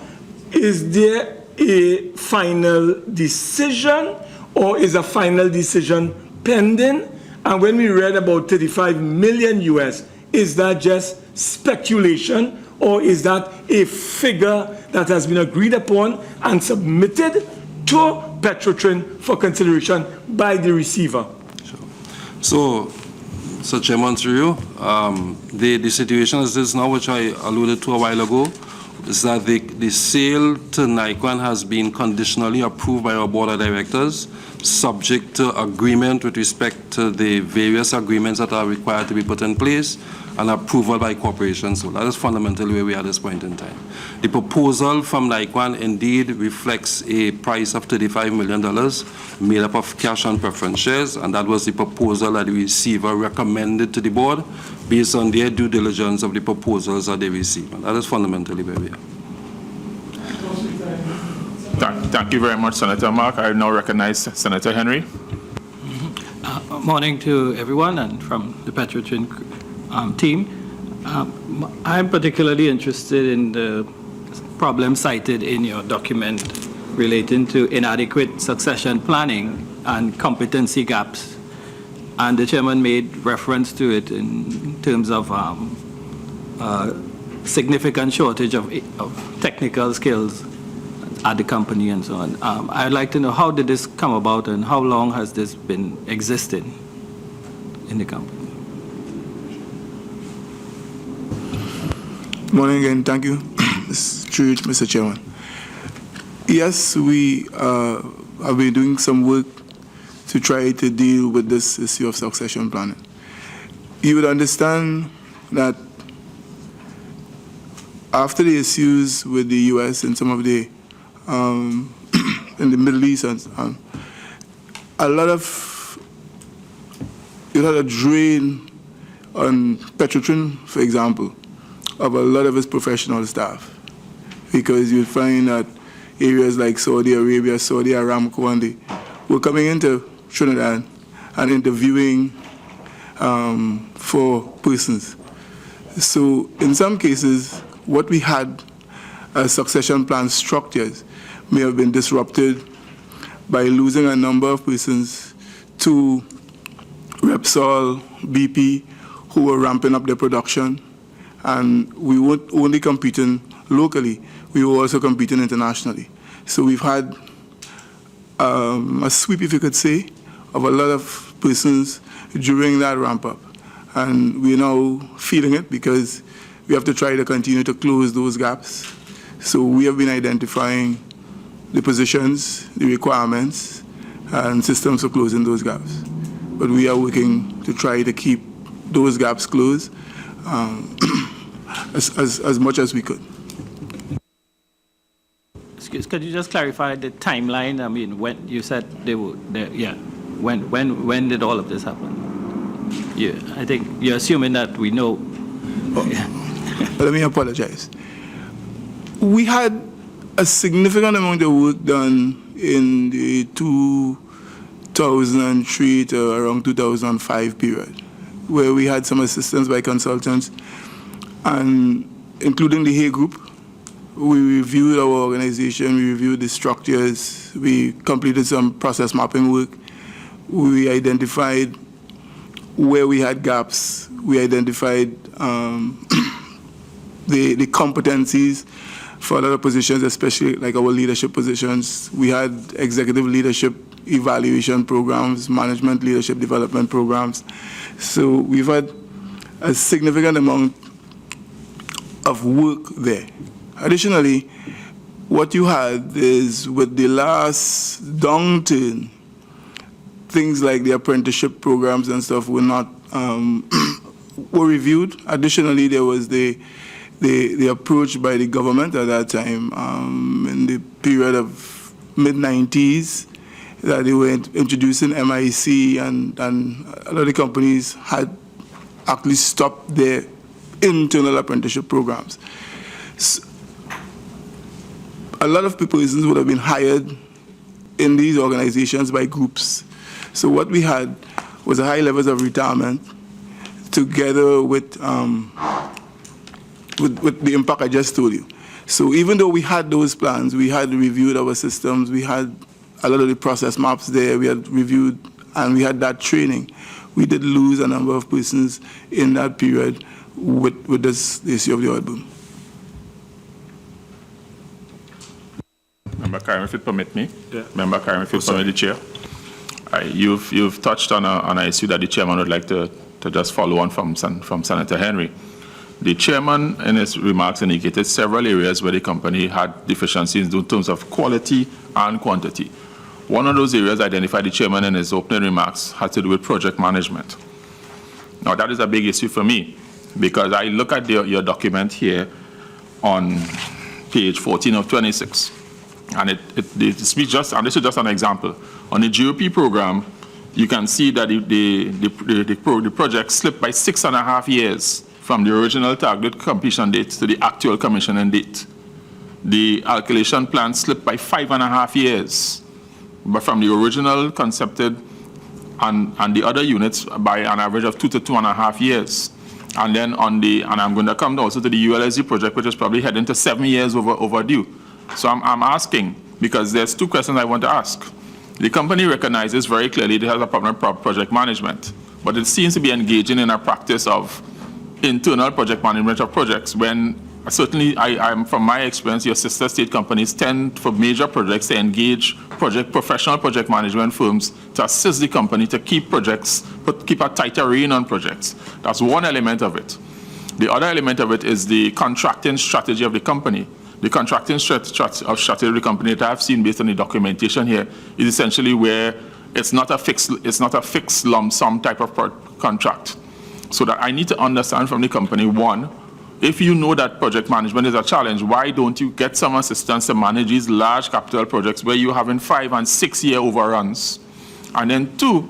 Is there a final decision, or is a final decision pending? And when we read about 35 million US, is that just speculation, or is that a figure that has been agreed upon and submitted to Petrotrin for consideration by the receiver? So Chairman, through you, the situation is this now, which I alluded to a while ago, is that the sale to Nikon has been conditionally approved by our board of directors, subject to agreement with respect to the various agreements that are required to be put in place, and approval by corporations. So that is fundamentally where we are at this point in time. The proposal from Nikon indeed reflects a price of $35 million made up of cash and preference shares, and that was the proposal that the receiver recommended to the board based on their due diligence of the proposals that they received. And that is fundamentally where we are. Thank you very much, Senator Mark. I now recognize Senator Henry. Morning to everyone and from the Petrotrin team. I'm particularly interested in the problem cited in your document relating to inadequate succession planning and competency gaps. And the chairman made reference to it in terms of significant shortage of technical skills at the company and so on. I'd like to know, how did this come about and how long has this been existing in the company? Morning again. Thank you, Mr. Chairman. Yes, we have been doing some work to try to deal with this issue of succession planning. You would understand that after the issues with the U.S. and some of the in the Middle East, and a lot of drain on Petrotrin, for example, of a lot of its professional staff, because you find that areas like Saudi Arabia, Saudi Aramco, and they were coming into Trinidad and interviewing for persons. So in some cases, what we had as succession plan structures may have been disrupted by losing a number of persons to Repsol, BP, who were ramping up their production. And we weren't only competing locally, we were also competing internationally. So we've had a sweep, if you could say, of a lot of persons during that ramp up. And we're now feeling it because we have to try to continue to close those gaps. So we have been identifying the positions, the requirements, and systems for closing those gaps. But we are working to try to keep those gaps closed as much as we could. Excuse, could you just clarify the timeline? I mean, when you said they were there, yeah. When did all of this happen? Yeah, I think you're assuming that we know. Oh, let me apologize. We had a significant amount of work done in the 2003 to around 2005 period, where we had some assistance by consultants, and including the Hay Group, we reviewed our organization, we reviewed the structures, we completed some process mapping work, we identified where we had gaps, we identified the competencies for a lot of positions, especially like our leadership positions. We had executive leadership evaluation programs, management leadership development programs. So we've had a significant amount of work there. Additionally, what you had is with the last downturn, things like the apprenticeship programs and stuff were not were reviewed. Additionally, there was the approach by the government at that time in the period of mid-90s that they were introducing MIC and a lot of the companies had actually stopped their internal apprenticeship programs. So, a lot of persons would have been hired in these organizations by groups. So what we had was a high levels of retirement together with the impact I just told you. So even though we had those plans, we had reviewed our systems, we had a lot of the process maps there, we had reviewed, and we had that training. We did lose a number of persons in that period with this issue of the oil boom. Member Karim, if you permit me. Yeah. Member Karim, if you permit the chair. You've touched on an issue that the chairman would like to just follow on from Senator Henry. The chairman, in his remarks, indicated several areas where the company had deficiencies in terms of quality and quantity. One of those areas identified the chairman in his opening remarks had to do with project management. Now, that is a big issue for me because I look at your document here on page 14 of 26, and it speaks just, and this is just an example. On the GOP program, you can see that the project slipped by 6.5 years from the original target completion date to the actual commissioning date. The alkylation plant slipped by 5.5 years, but from the original concepted and the other units by an average of 2 to 2.5 years. And then and I'm going to come also to the ULSD project, which is probably heading to 7 years overdue. So I'm asking, because there's two questions I want to ask. The company recognizes very clearly it has a problem with project management, but it seems to be engaging in a practice of internal project management of projects when certainly I'm from my experience, your sister state companies tend for major projects to engage professional project management firms to assist the company to keep a tighter rein on projects. That's one element of it. The other element of it is the contracting strategy of the company. The contracting strategy of the company that I've seen based on the documentation here is essentially where it's not a fixed lump sum type of contract. So that I need to understand from the company, one, if you know that project management is a challenge, why don't you get some assistance to manage these large capital projects where you're having 5 and 6 year overruns? And then two,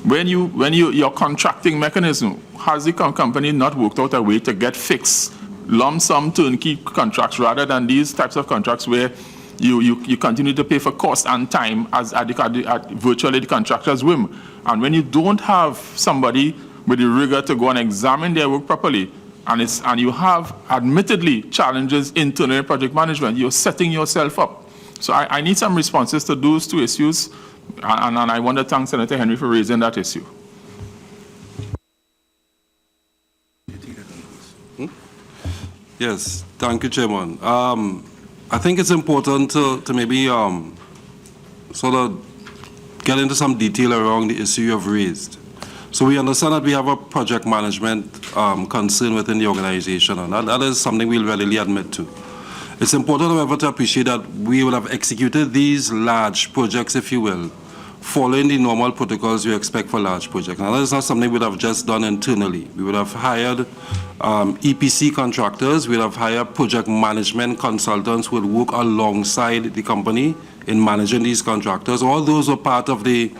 when your contracting mechanism, has the company not worked out a way to get fixed lump sum turnkey contracts rather than these types of contracts where you continue to pay for cost and time at virtually the contractor's whim? And when you don't have somebody with the rigor to go and examine their work properly, and you have admittedly challenges internally in project management, you're setting yourself up. So I need some responses to those two issues, and I want to thank Senator Henry for raising that issue. Yes, thank you, Chairman. I think it's important to maybe sort of get into some detail around the issue you've raised. So we understand that we have a project management concern within the organization, and that is something we'll readily admit to. It's important, however, to appreciate that we will have executed these large projects, if you will, following the normal protocols we expect for large projects. Now, that is not something we would have just done internally. We would have hired EPC contractors, we would have hired project management consultants who would work alongside the company in managing these contractors. All those were part of the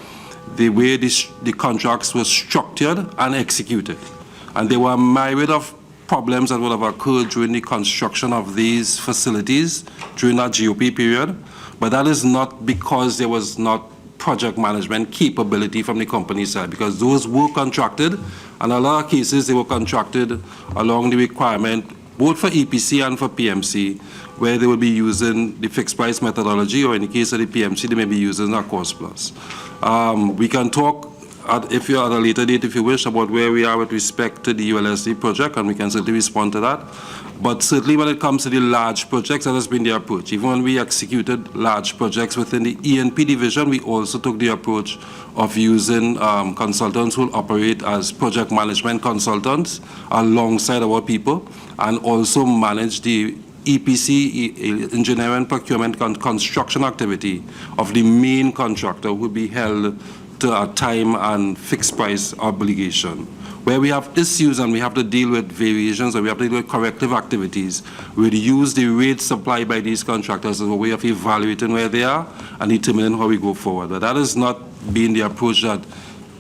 way the contracts were structured and executed. And there were a myriad of problems that would have occurred during the construction of these facilities during that GOP period. But that is not because there was not project management capability from the company side, because those were contracted, and in a lot of cases they were contracted along the requirement both for EPC and for PMC, where they will be using the fixed price methodology, or in the case of the PMC, they may be using a cost plus. We can talk, if you're at a later date, if you wish, about where we are with respect to the ULSD project, and we can certainly respond to that. But certainly when it comes to the large projects, that has been the approach. Even when we executed large projects within the E&P division, we also took the approach of using consultants who will operate as project management consultants alongside our people, and also manage the EPC, engineering, procurement, construction activity of the main contractor, who will be held to a time and fixed price obligation. Where we have issues and we have to deal with variations, or we have to deal with corrective activities, we use the rates supplied by these contractors as a way of evaluating where they are and determining how we go forward. But that has not been the approach that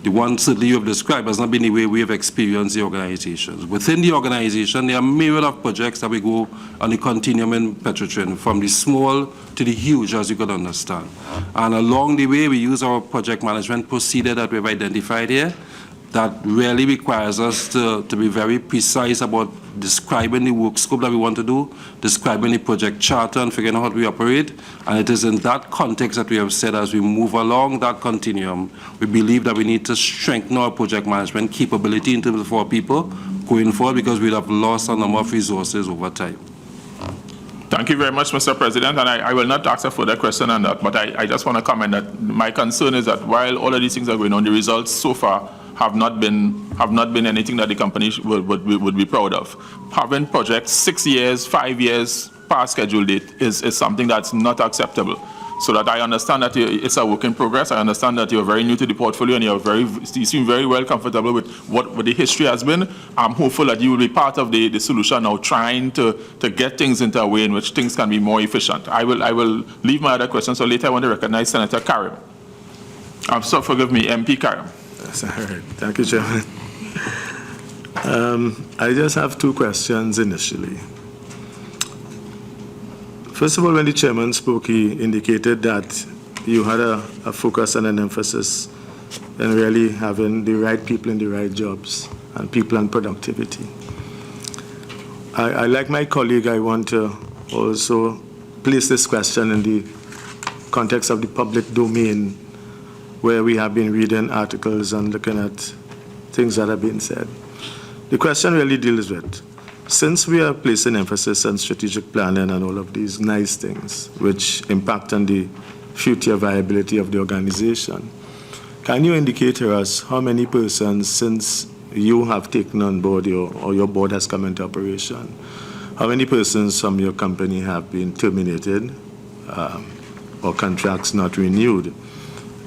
the one certainly you have described has not been the way we have experienced the organizations. Within the organization, there are myriad of projects that we go on the continuum in Petrotrin, from the small to the huge, as you could understand. And along the way, we use our project management procedure that we've identified here, that really requires us to be very precise about describing the work scope that we want to do, describing the project charter, and figuring out how we operate. And it is in that context that we have said, as we move along that continuum, we believe that we need to strengthen our project management capability in terms of our people going forward, because we'll have lost a number of resources over time. Thank you very much, Mr. President, and I will not ask a further question on that, but I just want to comment that my concern is that while all of these things are going on, the results so far have not been anything that the company would be proud of. Having projects 6 years, 5 years past schedule date is something that's not acceptable. So that I understand that it's a work in progress. I understand that you're very new to the portfolio and you seem very well comfortable with what the history has been. I'm hopeful that you will be part of the solution now, trying to get things into a way in which things can be more efficient. I will leave my other questions, so later I want to recognize Senator Karim. Forgive me, MP Karim. All right. Thank you, Chairman. I just have two questions initially. First of all, when the Chairman spoke, he indicated that you had a focus and an emphasis in really having the right people in the right jobs, and people and productivity. I like my colleague, I want to also place this question in the context of the public domain, where we have been reading articles and looking at things that have been said. The question really deals with, since we are placing emphasis on strategic planning and all of these nice things which impact on the future viability of the organization, can you indicate to us how many persons, since you have taken on board or your board has come into operation, how many persons from your company have been terminated or contracts not renewed?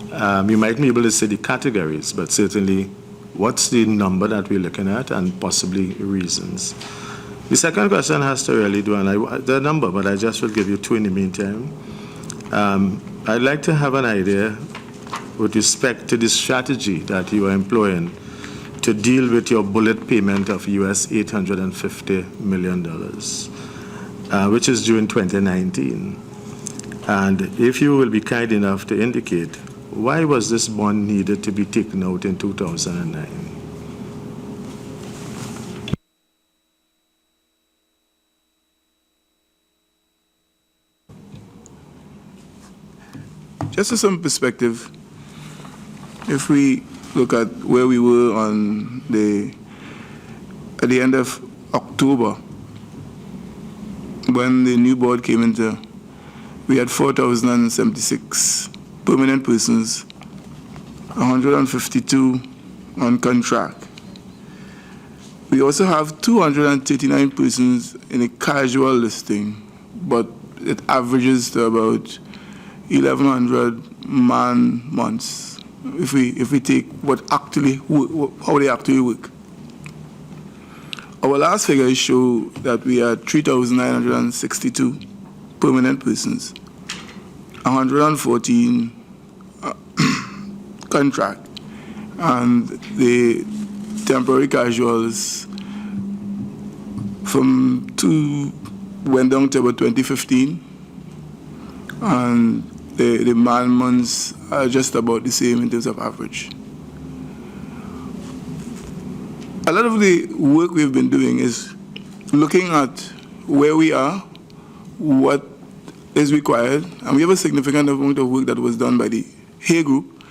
You might be able to say the categories, but certainly what's the number that we're looking at, and possibly reasons. The second question has to really do, and the number, but I just will give you two in the meantime. I'd like to have an idea with respect to the strategy that you are employing to deal with your bullet payment of US $850 million, which is due in 2019. And if you will be kind enough to indicate, why was this bond needed to be taken out in 2009? Just for some perspective, if we look at where we were at the end of October, when the new board came into, we had 4,076 permanent persons, 152 on contract. We also have 239 persons in a casual listing, but it averages to about 1,100 man months if we take how they actually work. Our last figures show that we are 3,962 permanent persons, 114 contract, and the temporary casuals from 2 went down to about 2015, and the man months are just about the same in terms of average. A lot of the work we've been doing is looking at where we are, what is required, and we have a significant amount of work that was done by the Hay Group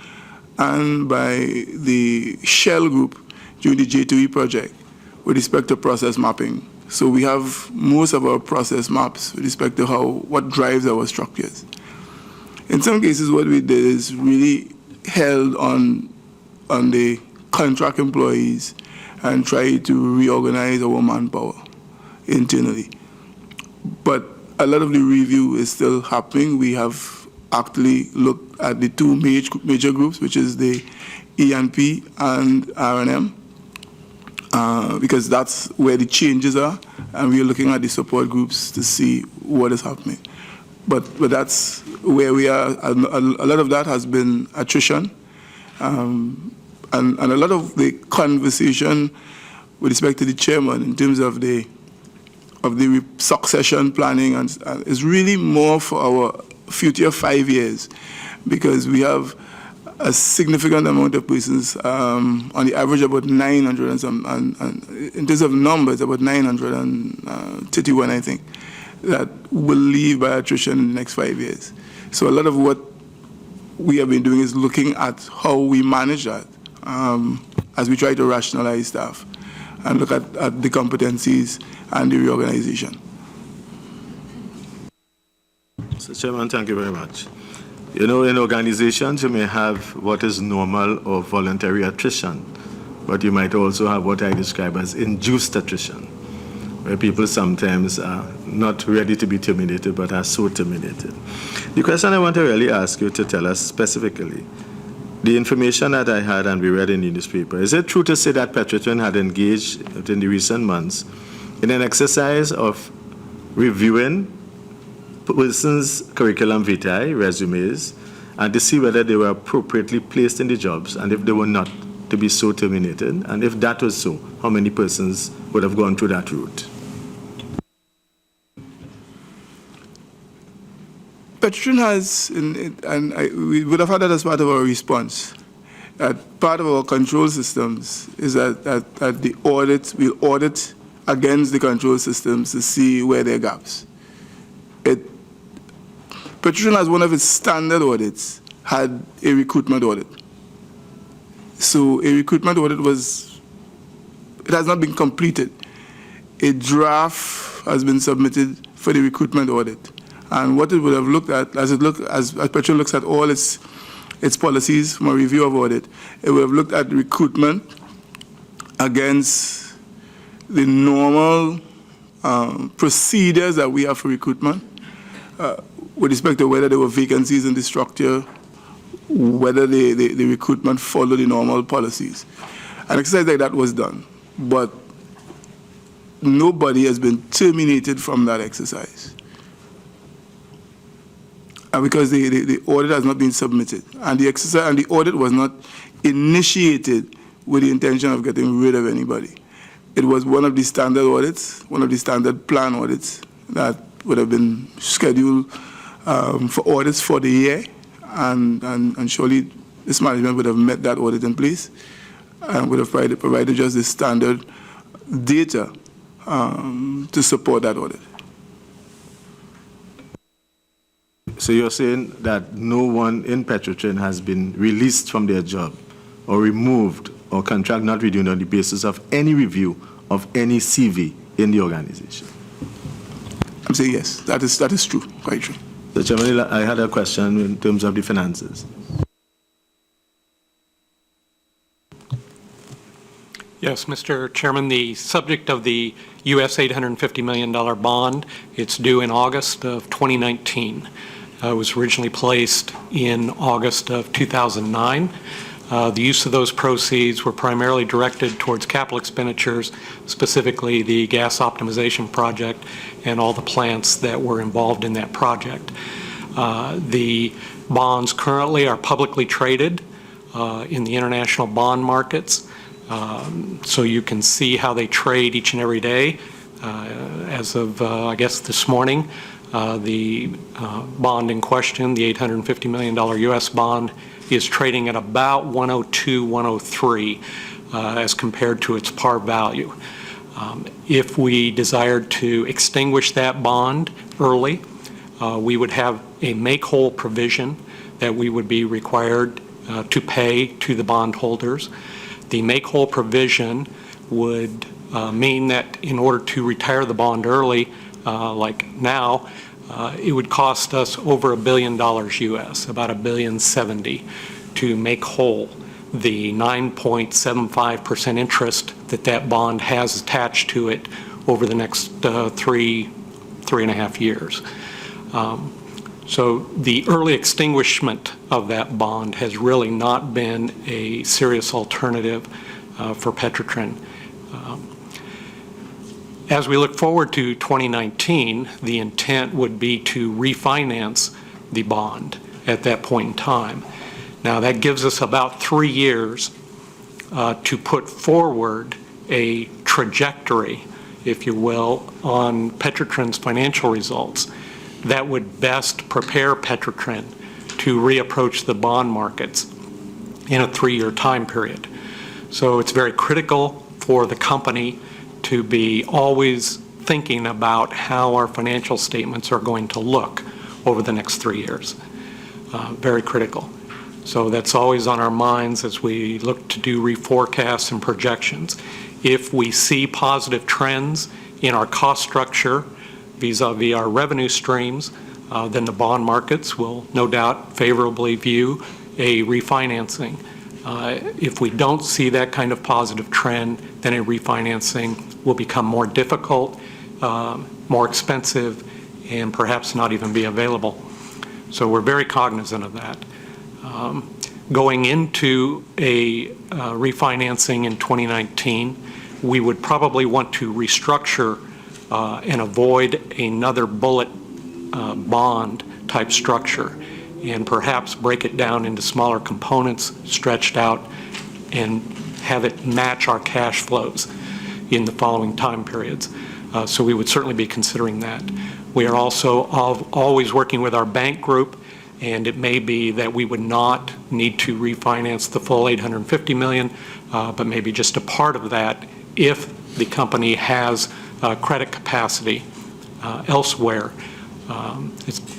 and by the Shell Group during the J2E project with respect to process mapping. So we have most of our process maps with respect to what drives our structures. In some cases, what we did is really held on the contract employees and tried to reorganize our manpower internally. But a lot of the review is still happening. We have actually looked at the two major groups, which is the E&P and R&M, because that's where the changes are, and we are looking at the support groups to see what is happening. But that's where we are. A lot of that has been attrition, and a lot of the conversation with respect to the chairman in terms of the succession planning is really more for our future 5 years, because we have a significant amount of persons, on the average about 900 and some, and in terms of numbers, about 931, I think, that will leave by attrition in the next 5 years. So a lot of what we have been doing is looking at how we manage that as we try to rationalize staff and look at the competencies and the reorganization. Mr. Chairman, thank you very much. You know, in organizations, you may have what is normal or voluntary attrition, but you might also have what I describe as induced attrition, where people sometimes are not ready to be terminated, but are so terminated. The question I want to really ask you to tell us specifically, the information that I had and we read in the newspaper, is it true to say that Petrotrin had engaged in the recent months in an exercise of reviewing persons' curriculum vitae, resumes, and to see whether they were appropriately placed in the jobs, and if they were not, to be so terminated? And if that was so, how many persons would have gone through that route? Petrotrin has, we would have had that as part of our response. Part of our control systems is that the audit, we'll audit against the control systems to see where there are gaps. Petrotrin, as one of its standard audits, had a recruitment audit. So a recruitment audit it has not been completed. A draft has been submitted for the recruitment audit. And what it would have looked at, as Petrotrin looks at all its policies from a review of audit, it would have looked at recruitment against the normal procedures that we have for recruitment, with respect to whether there were vacancies in the structure, whether the recruitment followed the normal policies. An exercise like that was done, but nobody has been terminated from that exercise. Because the audit has not been submitted, and the exercise and the audit was not initiated with the intention of getting rid of anybody. It was one of the standard audits, one of the standard plan audits that would have been scheduled for audits for the year, and surely this management would have met that audit in place and would have provided just the standard data to support that audit. So you're saying that no one in Petrotrin has been released from their job or removed or contract not renewed on the basis of any review of any CV in the organization? I'm saying yes, that is true, quite true. So Chairman, I had a question in terms of the finances. Yes, Mr. Chairman, the subject of the U.S. $850 million bond, it's due in August of 2019. It was originally placed in August of 2009. The use of those proceeds were primarily directed towards capital expenditures, specifically the gas optimization project and all the plants that were involved in that project. The bonds currently are publicly traded in the international bond markets, so you can see how they trade each and every day. As of, I guess, this morning, the bond in question, the $850 million U.S. bond, is trading at about 102, 103 as compared to its par value. If we desired to extinguish that bond early, we would have a make-whole provision that we would be required to pay to the bondholders. The make-whole provision would mean that in order to retire the bond early, like now, it would cost us over $1 billion US, about $1.07 billion, to make whole the 9.75% interest that bond has attached to it over the next three and a half years. So the early extinguishment of that bond has really not been a serious alternative for Petrotrin. As we look forward to 2019, the intent would be to refinance the bond at that point in time. Now, that gives us about 3 years to put forward a trajectory, if you will, on Petrotrin's financial results that would best prepare Petrotrin to reapproach the bond markets in a 3-year time period. So it's very critical for the company to be always thinking about how our financial statements are going to look over the next 3 years. Very critical. So that's always on our minds as we look to do reforecasts and projections. If we see positive trends in our cost structure vis-a-vis our revenue streams, then the bond markets will no doubt favorably view a refinancing. If we don't see that kind of positive trend, then a refinancing will become more difficult, more expensive, and perhaps not even be available. So we're very cognizant of that. Going into a refinancing in 2019, we would probably want to restructure and avoid another bullet bond type structure, and perhaps break it down into smaller components, stretched out, and have it match our cash flows in the following time periods. So we would certainly be considering that. We are also always working with our bank group, and it may be that we would not need to refinance the full $850 million, but maybe just a part of that if the company has credit capacity elsewhere.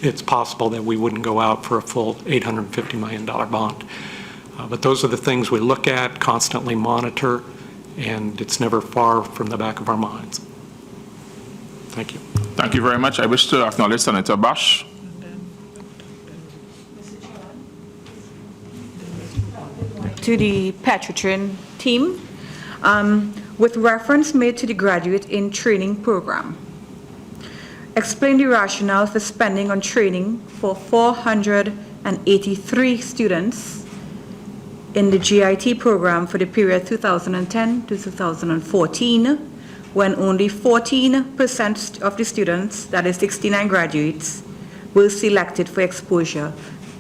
It's possible that we wouldn't go out for a full $850 million bond. But those are the things we look at, constantly monitor, and it's never far from the back of our minds. Thank you. Thank you very much. I wish to acknowledge Senator Bash. To the Petrotrin team, with reference made to the Graduate in Training program, explain the rationale for spending on training for 483 students in the GIT program for the period 2010 to 2014, when only 14% of the students, that is 69 graduates, were selected for exposure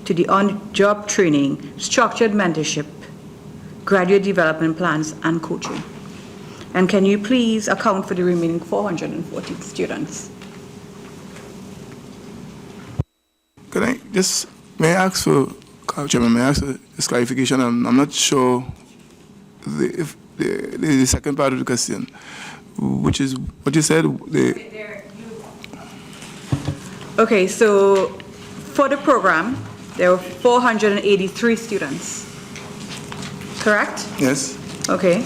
to the on-job training, structured mentorship, graduate development plans, and coaching. And can you please account for the remaining 440 students? Can I just, may I ask for, Chairman, may I ask for this clarification? I'm not sure if the second part of the question, which is what you said. Okay, so for the program, there were 483 students, correct? Yes. Okay,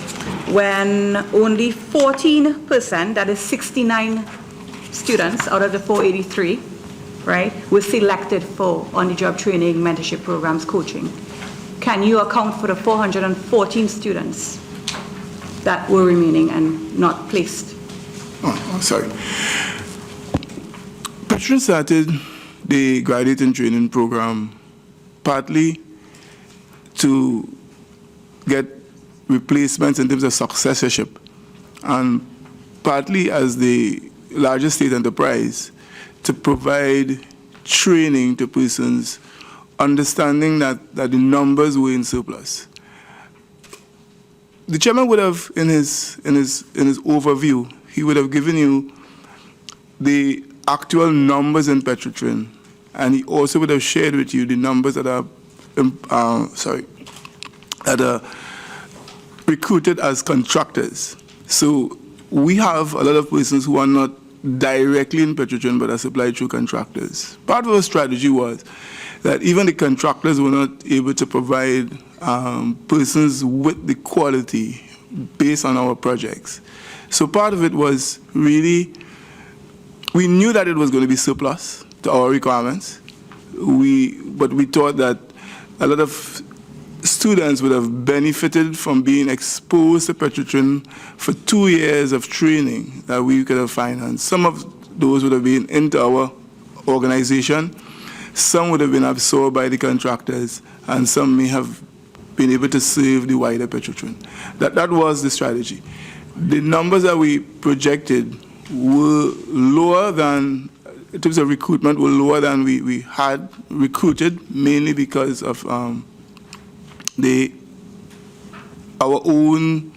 when only 14%, that is 69 students out of the 483, right, were selected for on-the-job training, mentorship programs, coaching. Can you account for the 414 students that were remaining and not placed? Oh, sorry. Petrotrin started the Graduate in Training program partly to get replacements in terms of successorship, and partly as the largest state enterprise to provide training to persons, understanding that the numbers were in surplus. The chairman would have, in his overview, he would have given you the actual numbers in Petrotrin, and he also would have shared with you the numbers that are recruited as contractors. So we have a lot of persons who are not directly in Petrotrin but are supplied through contractors. Part of our strategy was that even the contractors were not able to provide persons with the quality based on our projects. So part of it was really, we knew that it was going to be surplus to our requirements, but we thought that a lot of students would have benefited from being exposed to Petrotrin for 2 years of training that we could have financed. Some of those would have been into our organization, some would have been absorbed by the contractors, and some may have been able to serve the wider Petrotrin. That was the strategy. The numbers that we projected were lower than, in terms of recruitment, were lower than we had recruited, mainly because of our own,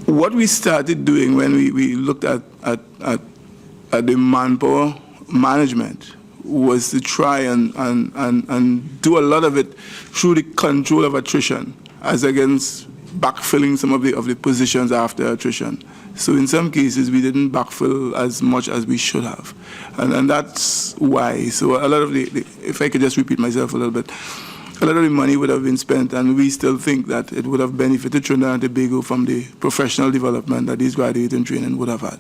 what we started doing when we looked at the manpower management was to try and do a lot of it through the control of attrition, as against backfilling some of the positions after attrition. So in some cases, we didn't backfill as much as we should have. And that's why. So a lot of if I could just repeat myself a little bit, a lot of the money would have been spent, and we still think that it would have benefited Trinidad and Tobago from the professional development that these graduates in training would have had.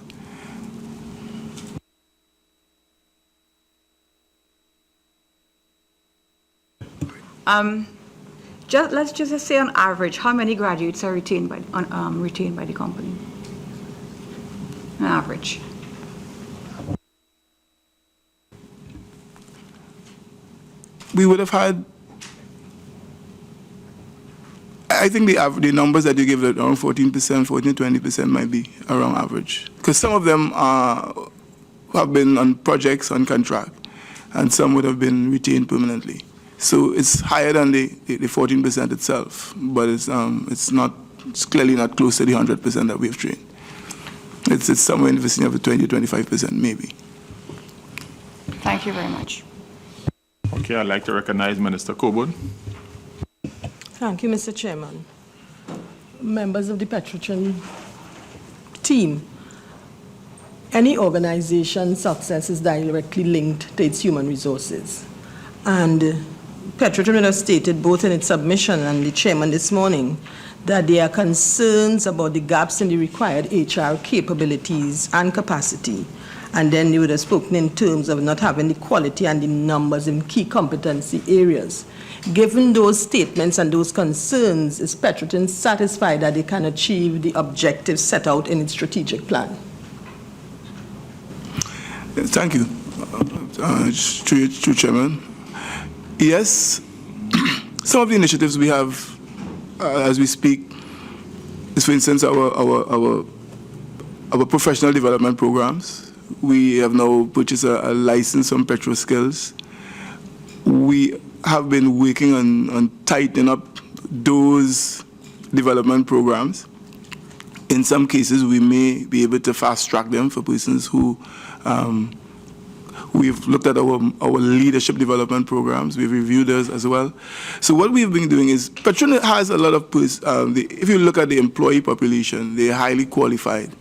Let's just say on average, how many graduates are retained by the company? On average. We would have had, I think the numbers that you give, around 14%, 14 to 20% might be around average. Because some of them have been on projects on contract, and some would have been retained permanently. So it's higher than the 14% itself, but it's clearly not close to the 100% that we have trained. It's somewhere in the vicinity of the 20 to 25% maybe. Thank you very much. Okay, I'd like to recognize Minister Coburn. Thank you, Mr. Chairman. Members of the Petrotrin team, any organization's success is directly linked to its human resources. And Petrotrin has stated both in its submission and the chairman this morning that there are concerns about the gaps in the required HR capabilities and capacity. And then they would have spoken in terms of not having the quality and the numbers in key competency areas. Given those statements and those concerns, is Petrotrin satisfied that they can achieve the objectives set out in its strategic plan? Thank you, Chairman. Yes, some of the initiatives we have as we speak is, for instance, our professional development programs. We have now purchased a license from PetroSkills. We have been working on tightening up those development programs. In some cases, we may be able to fast-track them for persons who we've looked at our leadership development programs. We've reviewed those as well. So what we've been doing is, Petrotrin has a lot of, if you look at the employee population, they're highly qualified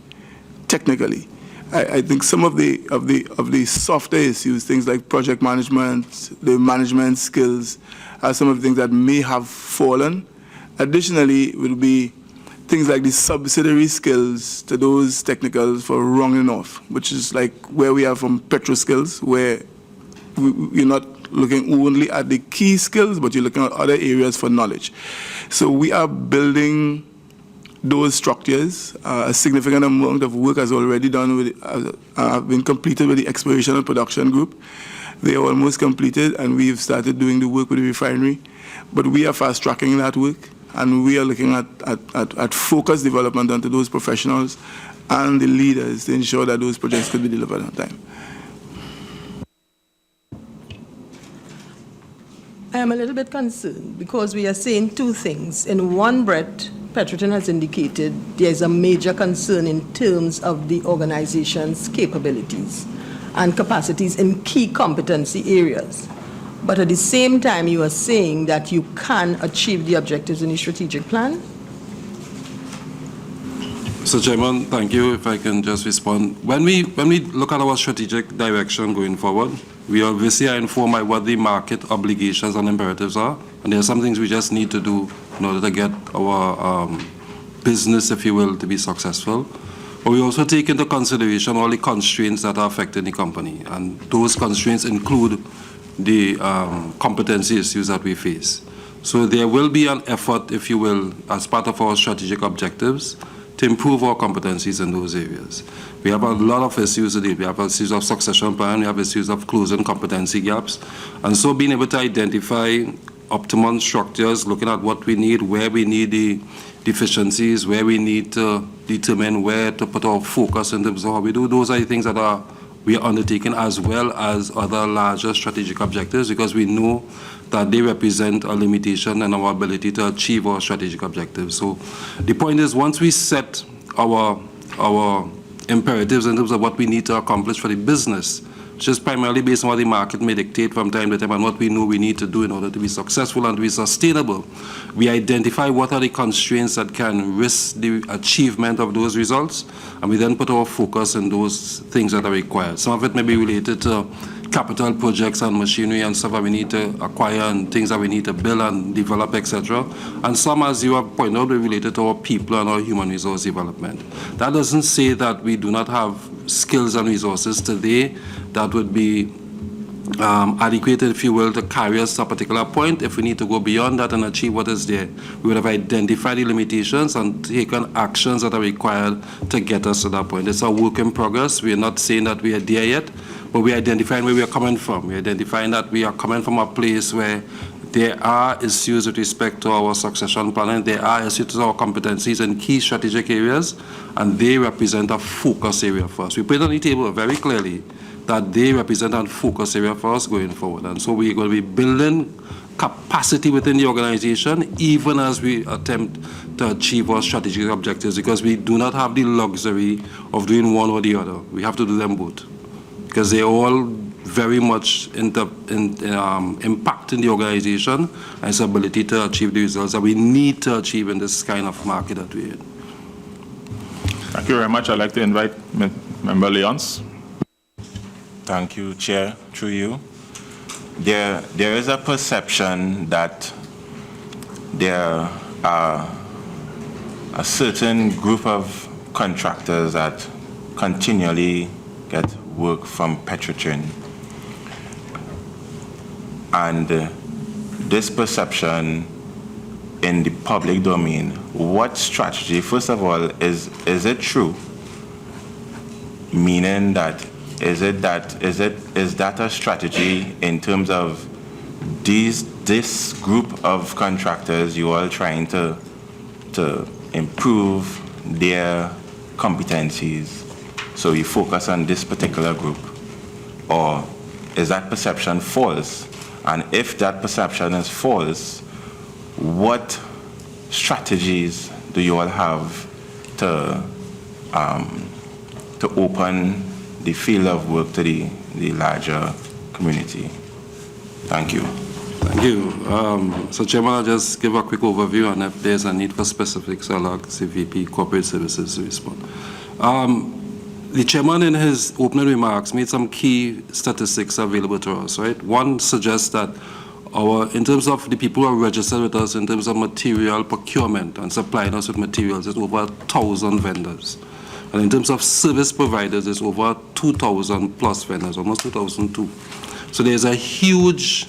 technically. I think some of the softer issues, things like project management, the management skills, are some of the things that may have fallen. Additionally, will be things like the subsidiary skills to those technicals for rounding off, which is like where we are from PetroSkills, where you're not looking only at the key skills, but you're looking at other areas for knowledge. So we are building those structures. A significant amount of work has already been completed with the exploration and production group. They are almost completed, and we've started doing the work with the refinery. But we are fast-tracking that work, and we are looking at focused development onto those professionals and the leaders to ensure that those projects could be delivered on time. I am a little bit concerned because we are saying two things. In one breath, Petrotrin has indicated there is a major concern in terms of the organization's capabilities and capacities in key competency areas. But at the same time, you are saying that you can achieve the objectives in the strategic plan? Mr. Chairman, thank you. If I can just respond. When we look at our strategic direction going forward, we obviously are informed by what the market obligations and imperatives are, and there are some things we just need to do in order to get our business, if you will, to be successful. But we also take into consideration all the constraints that are affecting the company, and those constraints include the competency issues that we face. So there will be an effort, if you will, as part of our strategic objectives, to improve our competencies in those areas. We have a lot of issues today. We have issues of succession plan, we have issues of closing competency gaps, and so being able to identify optimum structures, looking at what we need, where we need the deficiencies, where we need to determine where to put our focus in terms of how we do. Those are the things that we are undertaking, as well as other larger strategic objectives, because we know that they represent a limitation in our ability to achieve our strategic objectives. So the point is, once we set our imperatives in terms of what we need to accomplish for the business, which is primarily based on what the market may dictate from time to time and what we know we need to do in order to be successful and to be sustainable, we identify what are the constraints that can risk the achievement of those results, and we then put our focus on those things that are required. Some of it may be related to capital projects and machinery and stuff that we need to acquire and things that we need to build and develop, etc. And some, as you have pointed out, are related to our people and our human resource development. That doesn't say that we do not have skills and resources today that would be adequate, if you will, to carry us to a particular point. If we need to go beyond that and achieve what is there, we would have identified the limitations and taken actions that are required to get us to that point. It's a work in progress. We are not saying that we are there yet, but we are identifying where we are coming from. We are identifying that we are coming from a place where there are issues with respect to our succession planning, there are issues to our competencies in key strategic areas, and they represent a focus area for us. We put it on the table very clearly that they represent a focus area for us going forward. And so we're going to be building capacity within the organization, even as we attempt to achieve our strategic objectives, because we do not have the luxury of doing one or the other. We have to do them both, because they're all very much impacting the organization and its ability to achieve the results that we need to achieve in this kind of market that we're in. Thank you very much. I'd like to invite Member Leons. Thank you, Chair, through you. There is a perception that there are a certain group of contractors that continually get work from Petrotrin. And this perception in the public domain, what strategy, first of all, is it true? Meaning that, is that a strategy in terms of this group of contractors, you all trying to improve their competencies, so you focus on this particular group? Or is that perception false? And if that perception is false, what strategies do you all have to open the field of work to the larger community? Thank you. Thank you. So, Chairman, I'll just give a quick overview, and if there's a need for specifics, I'll ask the VP Corporate Services to respond. The Chairman, in his opening remarks, made some key statistics available to us, right? One suggests that in terms of the people who are registered with us, in terms of material procurement and supplying us with materials, it's over 1,000 vendors. And in terms of service providers, it's over 2,000 plus vendors, almost 2,002. So there's a huge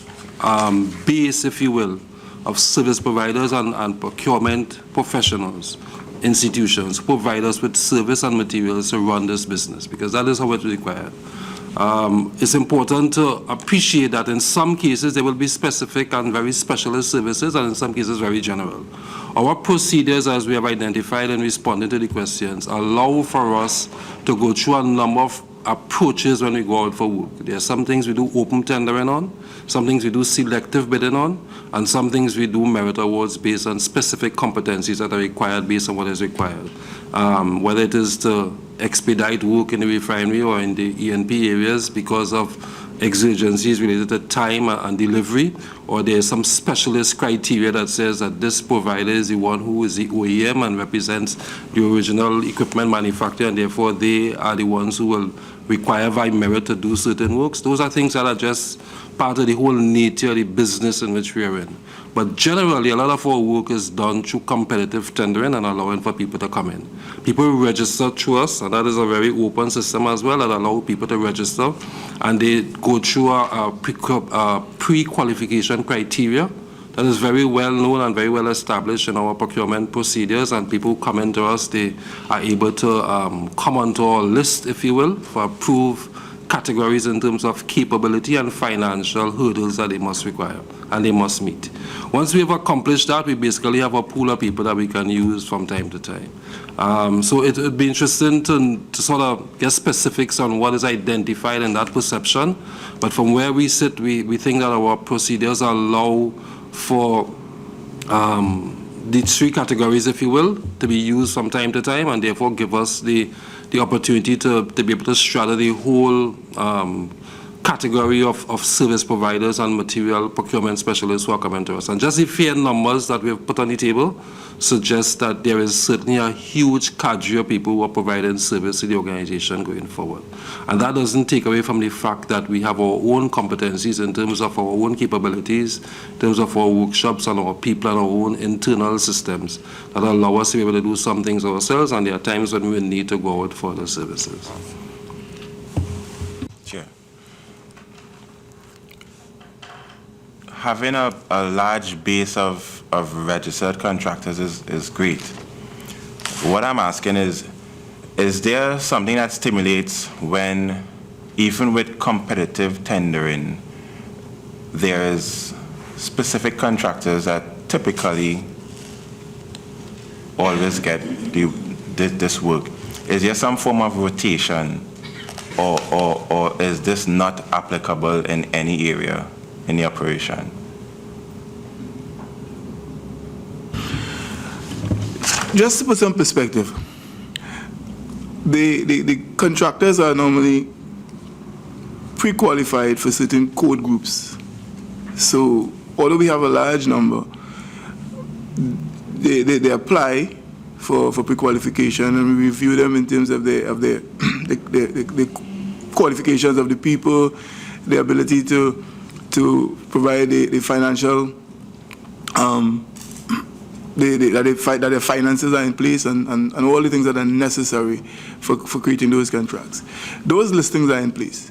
base, if you will, of service providers and procurement professionals, institutions, who provide us with service and materials to run this business, because that is how it's required. It's important to appreciate that in some cases there will be specific and very specialist services, and in some cases very general. Our procedures, as we have identified in responding to the questions, allow for us to go through a number of approaches when we go out for work. There are some things we do open tendering on, some things we do selective bidding on, and some things we do merit awards based on specific competencies that are required based on what is required. whether it is to expedite work in the refinery or in the E&P areas because of exigencies related to time and delivery, or there's some specialist criteria that says that this provider is the one who is the OEM and represents the original equipment manufacturer, and therefore they are the ones who will require by merit to do certain works. Those are things that are just part of the whole nature of the business in which we are in. But generally, a lot of our work is done through competitive tendering and allowing for people to come in. People register through us, and that is a very open system as well that allows people to register, and they go through a pre-qualification criteria that is very well known and very well established in our procurement procedures, and people who come into us, they are able to come onto our list, if you will, for approved categories in terms of capability and financial hurdles that they must require and they must meet. Once we have accomplished that, we basically have a pool of people that we can use from time to time. So it would be interesting to sort of get specifics on what is identified in that perception, but from where we sit, we think that our procedures allow for the three categories, if you will, to be used from time to time, and therefore give us the opportunity to be able to straddle the whole category of service providers and material procurement specialists who are coming to us. And just the fair numbers that we've put on the table suggest that there is certainly a huge cadre of people who are providing service to the organization going forward. And that doesn't take away from the fact that we have our own competencies in terms of our own capabilities, in terms of our workshops and our people and our own internal systems that allow us to be able to do some things ourselves, and there are times when we need to go out for other services. Sure. Having a large base of registered contractors is great. What I'm asking is there something that stimulates when, even with competitive tendering, there's specific contractors that typically always get this work? Is there some form of rotation, or is this not applicable in any area in the operation? Just to put some perspective, the contractors are normally pre-qualified for certain code groups. So although we have a large number, they apply for pre-qualification, and we review them in terms of the qualifications of the people, the ability to provide the financial, that their finances are in place, and all the things that are necessary for creating those contracts. Those listings are in place.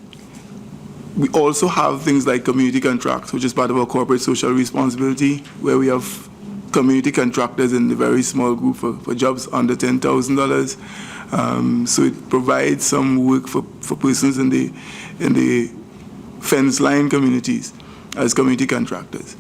We also have things like community contracts, which is part of our corporate social responsibility, where we have community contractors in the very small group for jobs under $10,000. So it provides some work for persons in the fence line communities as community contractors.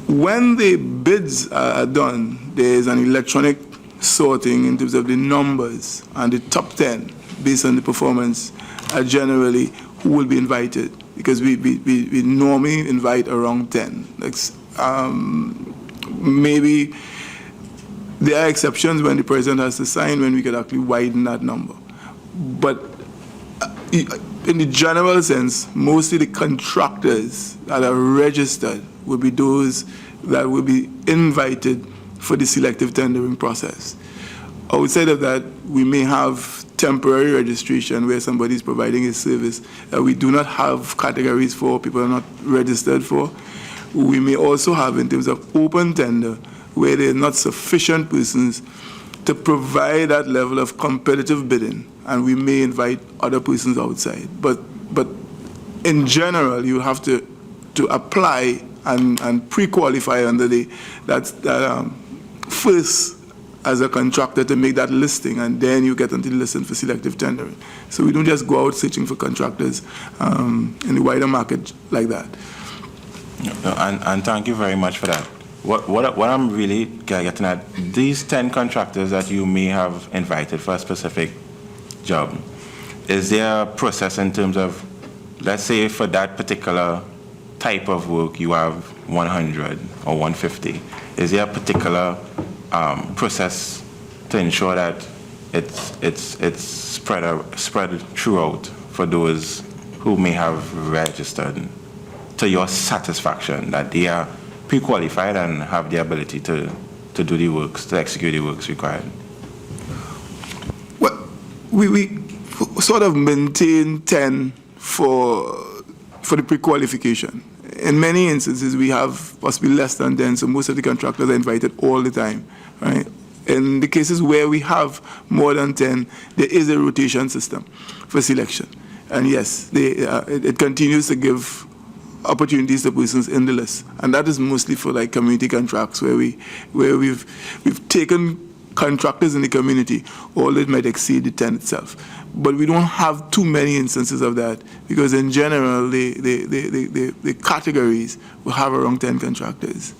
When the bids are done, there's an electronic sorting in terms of the numbers, and the top 10, based on the performance, are generally who will be invited, because we normally invite around 10. Maybe there are exceptions when the president has to sign, when we could actually widen that number. But in the general sense, mostly the contractors that are registered will be those that will be invited for the selective tendering process. Outside of that, we may have temporary registration where somebody is providing a service that we do not have categories for, people are not registered for. We may also have, in terms of open tender, where there are not sufficient persons to provide that level of competitive bidding, and we may invite other persons outside. But in general, you have to apply and pre-qualify under that first as a contractor to make that listing, and then you get onto the listing for selective tendering. So we don't just go out searching for contractors in the wider market like that. No, and thank you very much for that. What I'm really getting at, these 10 contractors that you may have invited for a specific job, is there a process in terms of, let's say for that particular type of work you have 100 or 150, is there a particular process to ensure that it's spread throughout for those who may have registered to your satisfaction, that they are pre-qualified and have the ability to do the works, to execute the works required? Well, we sort of maintain 10 for the pre-qualification. In many instances, we have possibly less than 10, so most of the contractors are invited all the time, right? In the cases where we have more than 10, there is a rotation system for selection. And yes, it continues to give opportunities to persons in the list. And that is mostly for like community contracts where we've taken contractors in the community, although it might exceed the 10 itself. But we don't have too many instances of that because in general, the categories will have around 10 contractors.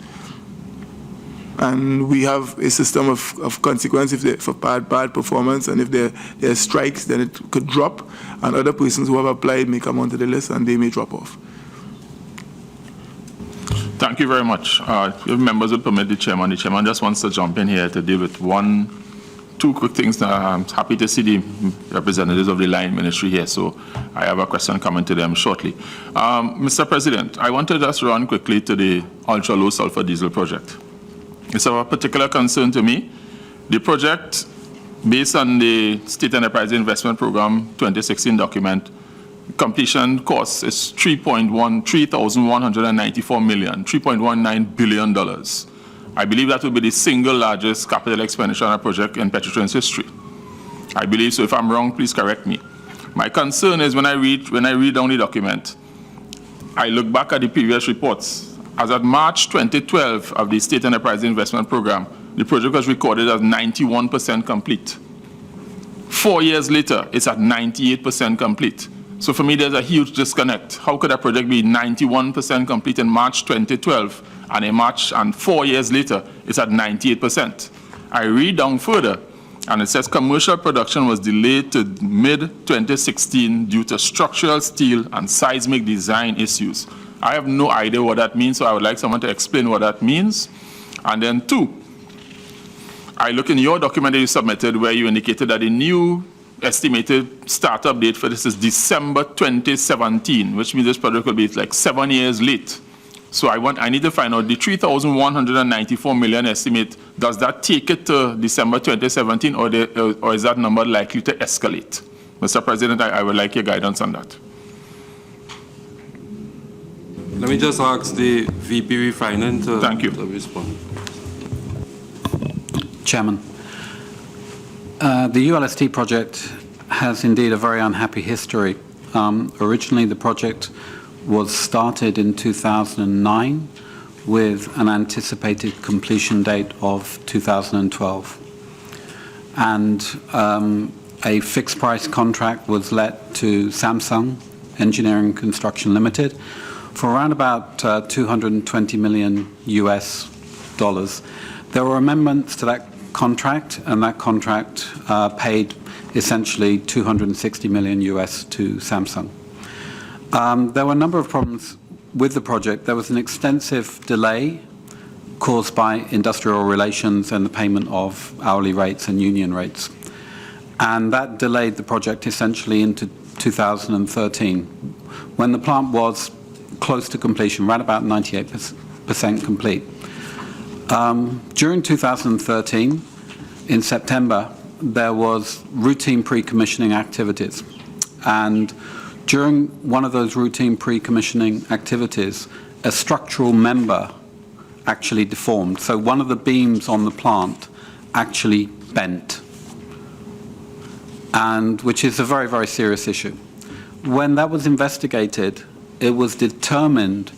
And we have a system of consequence for bad performance, and if there are strikes, then it could drop, and other persons who have applied may come onto the list and they may drop off. Thank you very much. If members would permit the chairman just wants to jump in here to deal with two quick things. I'm happy to see the representatives of the line ministry here, so I have a question coming to them shortly. Mr. President, I want to just run quickly to the ultra-low sulfur diesel project. It's of a particular concern to me. The project, based on the State Enterprise Investment Program 2016 document, completion cost is $3,194 million, $3.19 billion. I believe that will be the single largest capital expenditure on a project in Petrotrin's history. I believe so. If I'm wrong, please correct me. My concern is when I read down the document, I look back at the previous reports. As of March 2012 of the State Enterprise Investment Program, the project was recorded as 91% complete. 4 years later, it's at 98% complete. So for me, there's a huge disconnect. How could a project be 91% complete in March 2012 and 4 years later, it's at 98%? I read down further, and it says commercial production was delayed to mid-2016 due to structural steel and seismic design issues. I have no idea what that means, so I would like someone to explain what that means. And then two, I look in your document that you submitted where you indicated that the new estimated startup date for this is December 2017, which means this project will be like 7 years late. So I need to find out the $3,194 million estimate, does that take it to December 2017 or is that number likely to escalate? Mr. President, I would like your guidance on that. Let me just ask the VP Refining to respond. Chairman, the ULST project has indeed a very unhappy history. Originally, the project was started in 2009 with an anticipated completion date of 2012. And a fixed price contract was let to Samsung Engineering Construction Limited for around about $220 million US. There were amendments to that contract, and that contract paid essentially $260 million US to Samsung. There were a number of problems with the project. There was an extensive delay caused by industrial relations and the payment of hourly rates and union rates. And that delayed the project essentially into 2013, when the plant was close to completion, right about 98% complete. During 2013, in September, there was routine pre-commissioning activities. And during one of those routine pre-commissioning activities, a structural member actually deformed. So one of the beams on the plant actually bent, and which is a very, very serious issue. When that was investigated, it was determined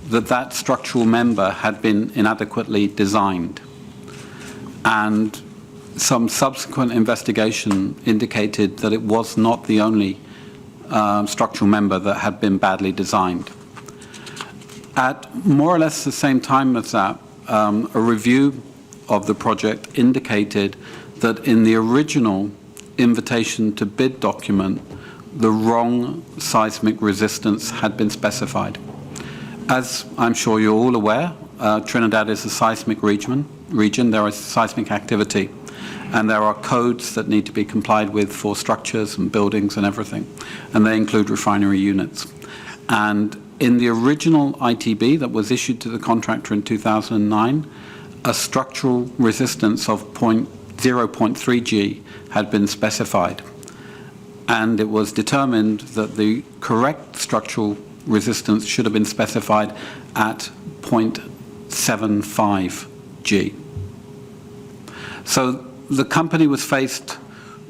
that that structural member had been inadequately designed. And some subsequent investigation indicated that it was not the only structural member that had been badly designed. At more or less the same time as that, a review of the project indicated that in the original invitation to bid document, the wrong seismic resistance had been specified. As I'm sure you're all aware, Trinidad is a seismic region. There is seismic activity. And there are codes that need to be complied with for structures and buildings and everything. And they include refinery units. And in the original ITB that was issued to the contractor in 2009, a structural resistance of 0.3 G had been specified. And it was determined that the correct structural resistance should have been specified at 0.75 G. So the company was faced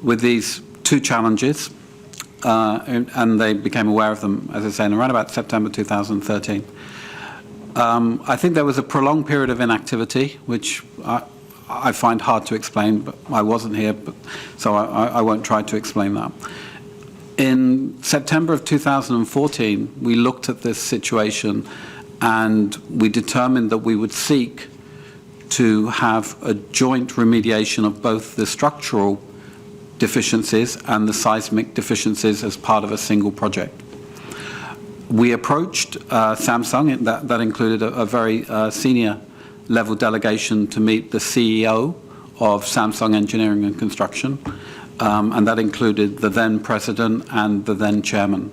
with these two challenges, and they became aware of them, as I say, in around about September 2013. I think there was a prolonged period of inactivity, which I find hard to explain, but I wasn't here, so I won't try to explain that. In September of 2014, we looked at this situation and we determined that we would seek to have a joint remediation of both the structural deficiencies and the seismic deficiencies as part of a single project. We approached Samsung, that included a very senior level delegation to meet the CEO of Samsung Engineering and Construction, and that included the then president and the then chairman.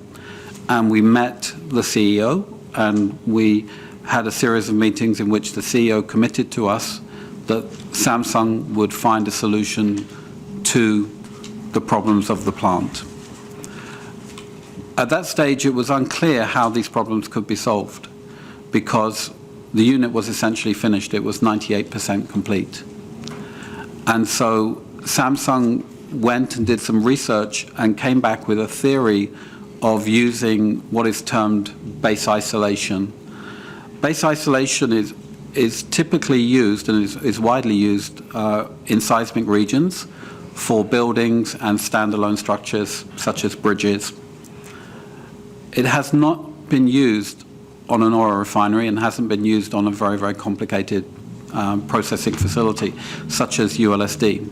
And we met the CEO, and we had a series of meetings in which the CEO committed to us that Samsung would find a solution to the problems of the plant. At that stage, it was unclear how these problems could be solved because the unit was essentially finished. It was 98% complete. And so Samsung went and did some research and came back with a theory of using what is termed base isolation. Base isolation is typically used and is widely used in seismic regions for buildings and standalone structures such as bridges. It has not been used on an oil refinery and hasn't been used on a very, very complicated processing facility such as ULSD.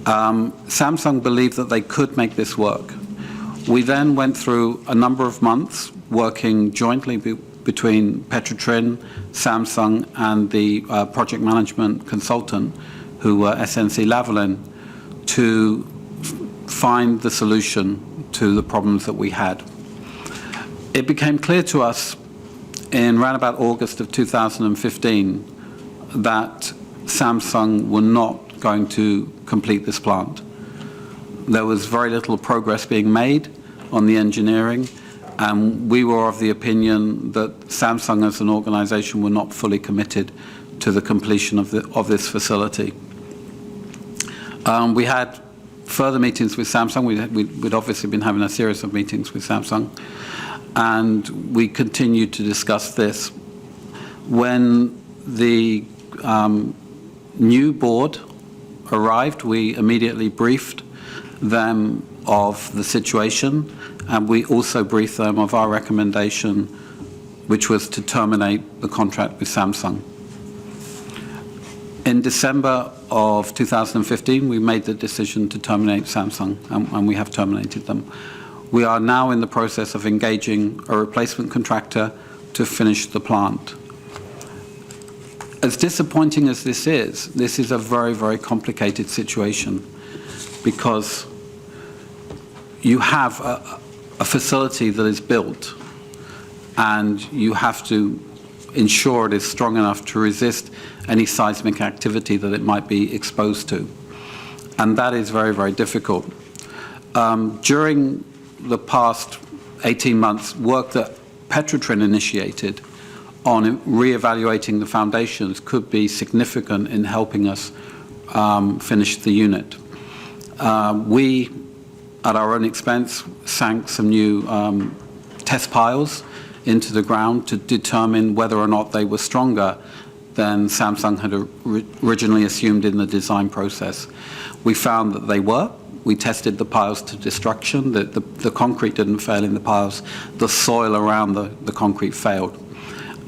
Samsung believed that they could make this work. We then went through a number of months working jointly between Petrotrin, Samsung, and the project management consultant, who were SNC-Lavalin, to find the solution to the problems that we had. It became clear to us in around about August of 2015 that Samsung were not going to complete this plant. There was very little progress being made on the engineering, and we were of the opinion that Samsung as an organization were not fully committed to the completion of this facility. We had further meetings with Samsung. We'd obviously been having a series of meetings with Samsung, and we continued to discuss this. When the new board arrived, we immediately briefed them of the situation, and we also briefed them of our recommendation, which was to terminate the contract with Samsung. In December of 2015, we made the decision to terminate Samsung, and we have terminated them. We are now in the process of engaging a replacement contractor to finish the plant. As disappointing as this is a very, very complicated situation because you have a facility that is built and you have to ensure it is strong enough to resist any seismic activity that it might be exposed to. And that is very, very difficult. During the past 18 months, work that Petrotrin initiated on re-evaluating the foundations could be significant in helping us finish the unit. We, at our own expense, sank some new test piles into the ground to determine whether or not they were stronger than Samsung had originally assumed in the design process. We found that they were. We tested the piles to destruction. The concrete didn't fail in the piles. The soil around the concrete failed.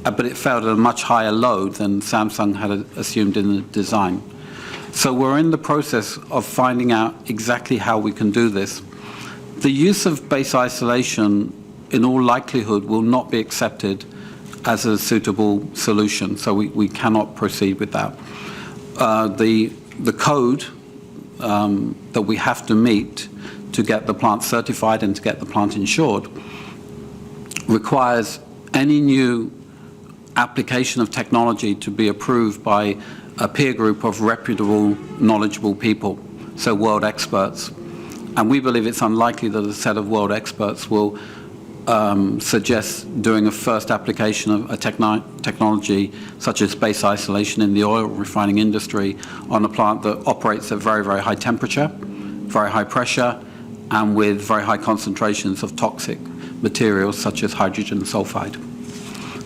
But it failed at a much higher load than Samsung had assumed in the design. So we're in the process of finding out exactly how we can do this. The use of base isolation, in all likelihood, will not be accepted as a suitable solution, so we cannot proceed with that. The code that we have to meet to get the plant certified and to get the plant insured requires any new application of technology to be approved by a peer group of reputable, knowledgeable people, so world experts. And we believe it's unlikely that a set of world experts will suggest doing a first application of a technology such as space isolation in the oil refining industry on a plant that operates at very, very high temperature, very high pressure, and with very high concentrations of toxic materials such as hydrogen sulfide.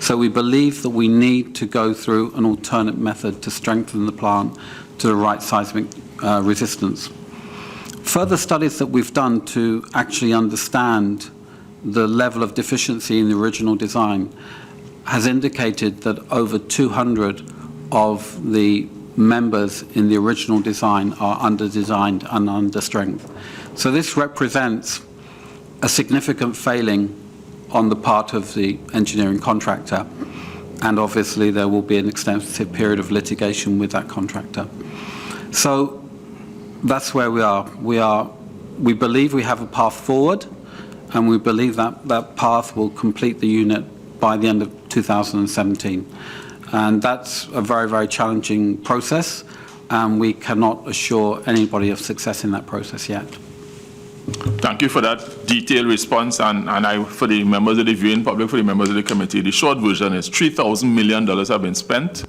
So we believe that we need to go through an alternate method to strengthen the plant to the right seismic resistance. Further studies that we've done to actually understand the level of deficiency in the original design has indicated that over 200 of the members in the original design are under-designed and under-strength. So this represents a significant failing on the part of the engineering contractor, and obviously there will be an extensive period of litigation with that contractor. So that's where we are. We believe we have a path forward, and we believe that that path will complete the unit by the end of 2017. And that's a very, very challenging process, and we cannot assure anybody of success in that process yet. Thank you for that detailed response, and for the members of the viewing public, for the members of the committee, the short version is $3,000 million have been spent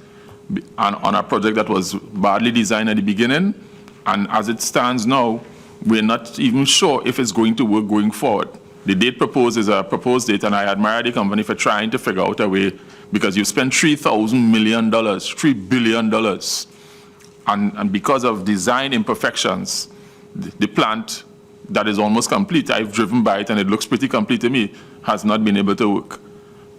on a project that was badly designed at the beginning, and as it stands now, we're not even sure if it's going to work going forward. The date proposed is a proposed date, and I admire the company for trying to figure out a way, because you've spent $3,000 million, $3 billion, and because of design imperfections, the plant that is almost complete, I've driven by it and it looks pretty complete to me, has not been able to work.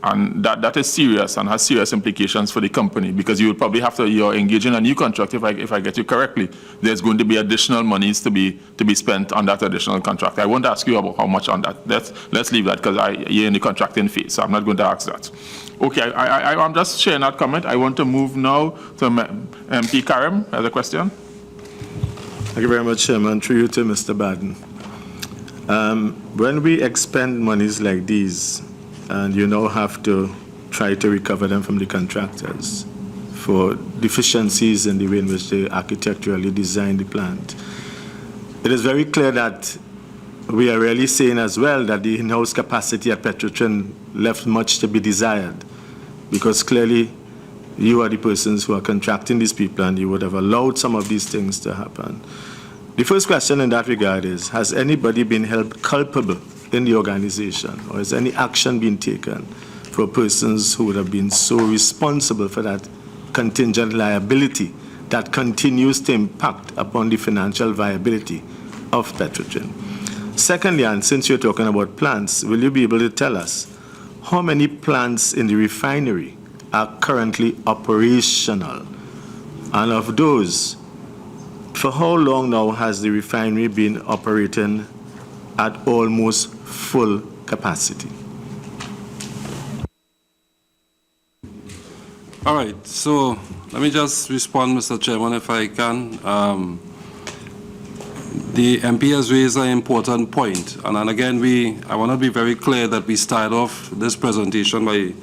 And that is serious and has serious implications for the company, because you will probably have to, you're engaging a new contract, if I get you correctly, there's going to be additional monies to be spent on that additional contract. I won't ask you about how much on that. Let's leave that, because you're in the contracting phase, so I'm not going to ask that. Okay, I'm just sharing that comment. I want to move now to MP Karim as a question. Thank you very much, Chairman. Through you to Mr. Baden. When we expend monies like these, and you now have to try to recover them from the contractors for deficiencies in the way in which they architecturally designed the plant, it is very clear that we are really saying as well that the in-house capacity at Petrotrin left much to be desired, because clearly you are the persons who are contracting these people and you would have allowed some of these things to happen. The first question in that regard is, has anybody been held culpable in the organization, or has any action been taken for persons who would have been so responsible for that contingent liability that continues to impact upon the financial viability of Petrotrin? Secondly, and since you're talking about plants, will you be able to tell us how many plants in the refinery are currently operational? And of those, for how long now has the refinery been operating at almost full capacity? All right, so let me just respond, Mr. Chairman, if I can. The MP has raised an important point, and again, I want to be very clear that we start off this presentation by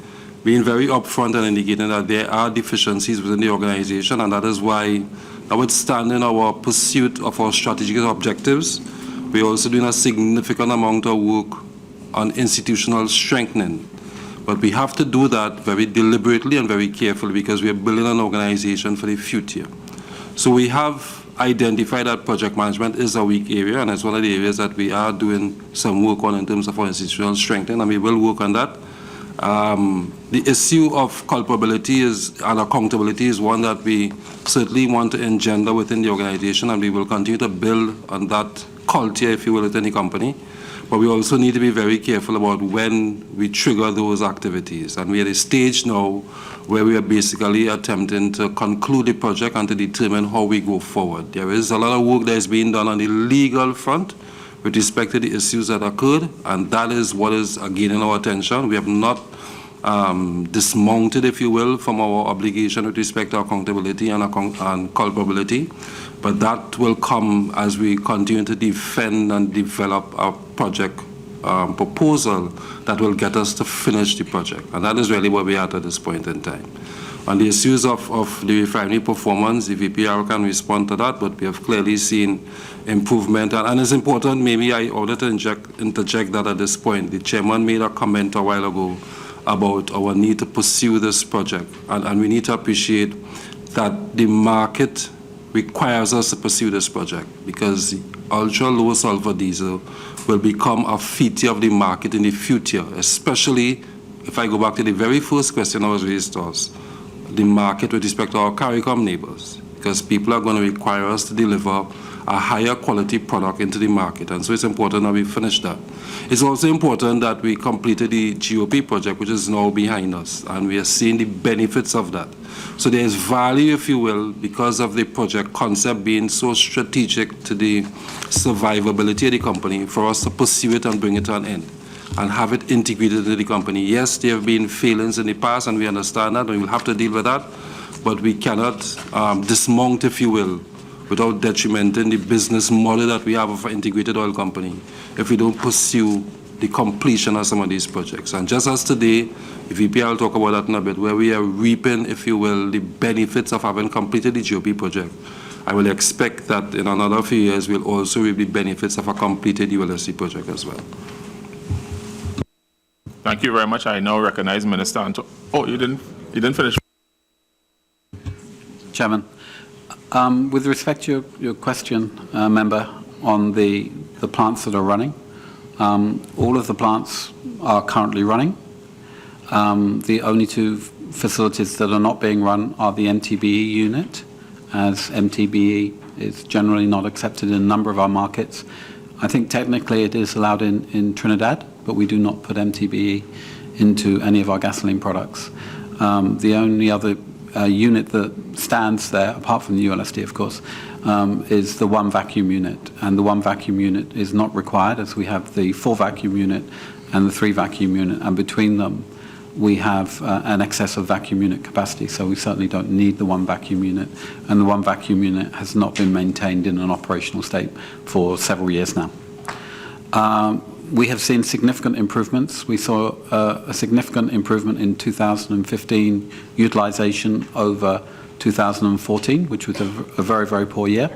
being very upfront and indicating that there are deficiencies within the organization, and that is why, notwithstanding our pursuit of our strategic objectives, we're also doing a significant amount of work on institutional strengthening. But we have to do that very deliberately and very carefully, because we are building an organization for the future. So we have identified that project management is a weak area, and it's one of the areas that we are doing some work on in terms of our institutional strengthening, and we will work on that. The issue of culpability and accountability is one that we certainly want to engender within the organization, and we will continue to build on that culture, if you will, within the company. But we also need to be very careful about when we trigger those activities. And we're at a stage now where we are basically attempting to conclude the project and to determine how we go forward. There is a lot of work that is being done on the legal front with respect to the issues that occurred, and that is what is gaining our attention. We have not dismounted, if you will, from our obligation with respect to accountability and culpability. But that will come as we continue to defend and develop our project proposal that will get us to finish the project. And that is really where we are at this point in time. On the issues of the refinery performance, the VPR can respond to that, but we have clearly seen improvement. And it's important, maybe I ordered to interject that at this point. The chairman made a comment a while ago about our need to pursue this project. And we need to appreciate that the market requires us to pursue this project, because ultra-low sulfur diesel will become a feature of the market in the future, especially if I go back to the very first question I was raised to us, the market with respect to our CARICOM neighbors, because people are going to require us to deliver a higher quality product into the market, and so it's important that we finish that. It's also important that we completed the GOP project, which is now behind us, and we are seeing the benefits of that. So there is value, if you will, because of the project concept being so strategic to the survivability of the company, for us to pursue it and bring it to an end and have it integrated into the company. Yes, there have been failings in the past, and we understand that, and we'll have to deal with that, but we cannot dismount, if you will, without detrimenting the business model that we have of an integrated oil company if we don't pursue the completion of some of these projects. And just as today, VPR will talk about that in a bit, where we are reaping, if you will, the benefits of having completed the GOP project, I will expect that in another few years we'll also reap the benefits of a completed ULSC project as well. Thank you very much. I now recognize Minister Anto. Oh, you didn't finish. Chairman, with respect to your question, member, on the plants that are running, all of the plants are currently running. The only two facilities that are not being run are the MTBE unit, as MTBE is generally not accepted in a number of our markets. I think technically it is allowed in Trinidad, but we do not put MTBE into any of our gasoline products. The only other unit that stands there, apart from the ULSD, of course, is the one vacuum unit. And the one vacuum unit is not required, as we have the 4 vacuum unit and the 3 vacuum unit. And between them, we have an excess of vacuum unit capacity. So we certainly don't need the one vacuum unit. And the one vacuum unit has not been maintained in an operational state for several years now. We have seen significant improvements. We saw a significant improvement in 2015 utilization over 2014, which was a very, very poor year.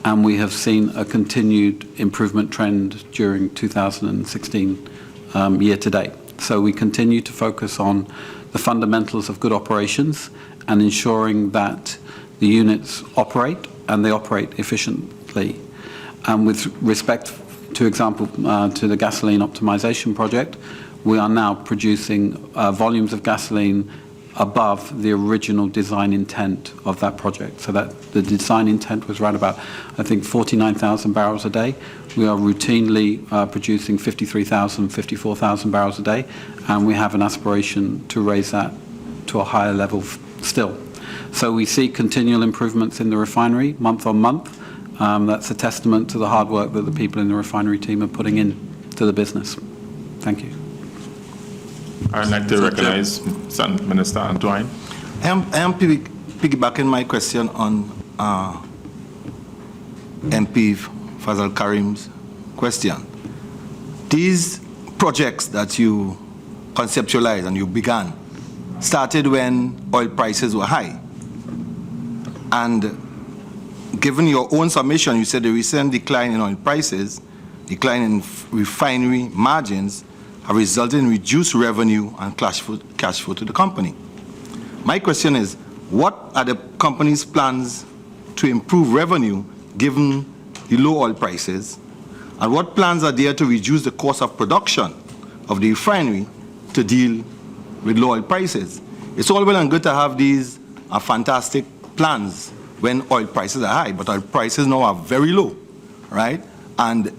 And we have seen a continued improvement trend during 2016 year to date. So we continue to focus on the fundamentals of good operations and ensuring that the units operate and they operate efficiently. And with respect, to example, to the gasoline optimization project, we are now producing volumes of gasoline above the original design intent of that project. So that the design intent was right about, I think, 49,000 barrels a day. We are routinely producing 53,000, 54,000 barrels a day, and we have an aspiration to raise that to a higher level still. So we see continual improvements in the refinery month on month. That's a testament to the hard work that the people in the refinery team are putting in to the business. Thank you. I'd like to recognize Minister Antoine. I am piggybacking my question on MP Fazal Karim's question. These projects that you conceptualized and you began started when oil prices were high. And given your own submission, you said the recent decline in oil prices, decline in refinery margins, have resulted in reduced revenue and cash flow to the company. My question is, what are the company's plans to improve revenue given the low oil prices, and what plans are there to reduce the cost of production of the refinery to deal with low oil prices? It's all well and good to have these fantastic plans when oil prices are high, but oil prices now are very low, right? And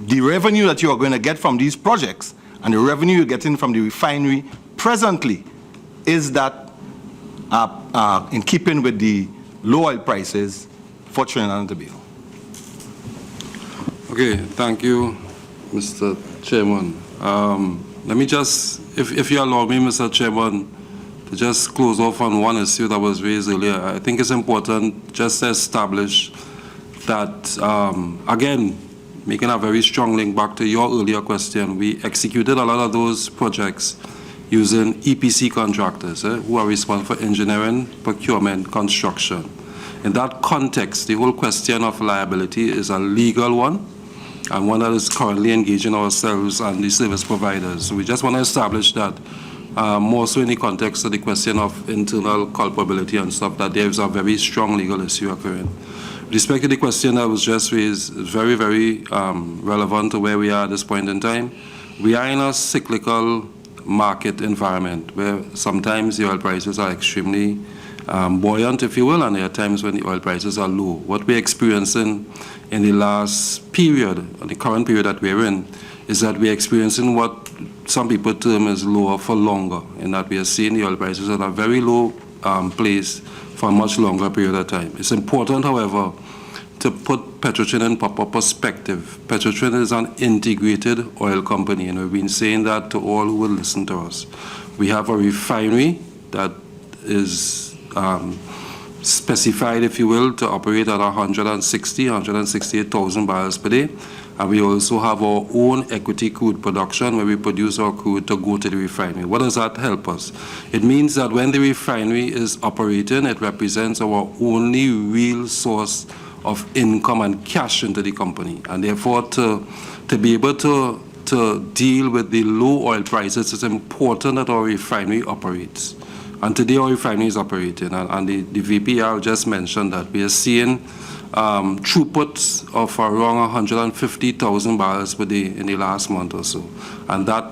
the revenue that you are going to get from these projects and the revenue you're getting from the refinery presently, is that in keeping with the low oil prices for Trinidad and Tobago? Okay, thank you, Mr. Chairman. Let me just, if you allow me, Mr. Chairman, to just close off on one issue that was raised earlier. I think it's important just to establish that, again, making a very strong link back to your earlier question, we executed a lot of those projects using EPC contractors who are responsible for engineering, procurement, construction. In that context, the whole question of liability is a legal one, and one that is currently engaging ourselves and the service providers. So we just want to establish that, more so in the context of the question of internal culpability and stuff, that there is a very strong legal issue occurring. With respect to the question that was just raised, it's very, very relevant to where we are at this point in time. We are in a cyclical market environment where sometimes the oil prices are extremely buoyant, if you will, and there are times when the oil prices are low. What we're experiencing in the last period, or the current period that we're in, is that we're experiencing what some people term as lower for longer, in that we are seeing the oil prices at a very low place for a much longer period of time. It's important, however, to put Petrotrin in proper perspective. Petrotrin is an integrated oil company, and we've been saying that to all who will listen to us. We have a refinery that is specified, if you will, to operate at 168,000 barrels per day. And we also have our own equity crude production where we produce our crude to go to the refinery. What does that help us? It means that when the refinery is operating, it represents our only real source of income and cash into the company. And therefore, to be able to deal with the low oil prices, it's important that our refinery operates. And today our refinery is operating. And the VPR just mentioned that we are seeing throughputs of around 150,000 barrels per day in the last month or so. And that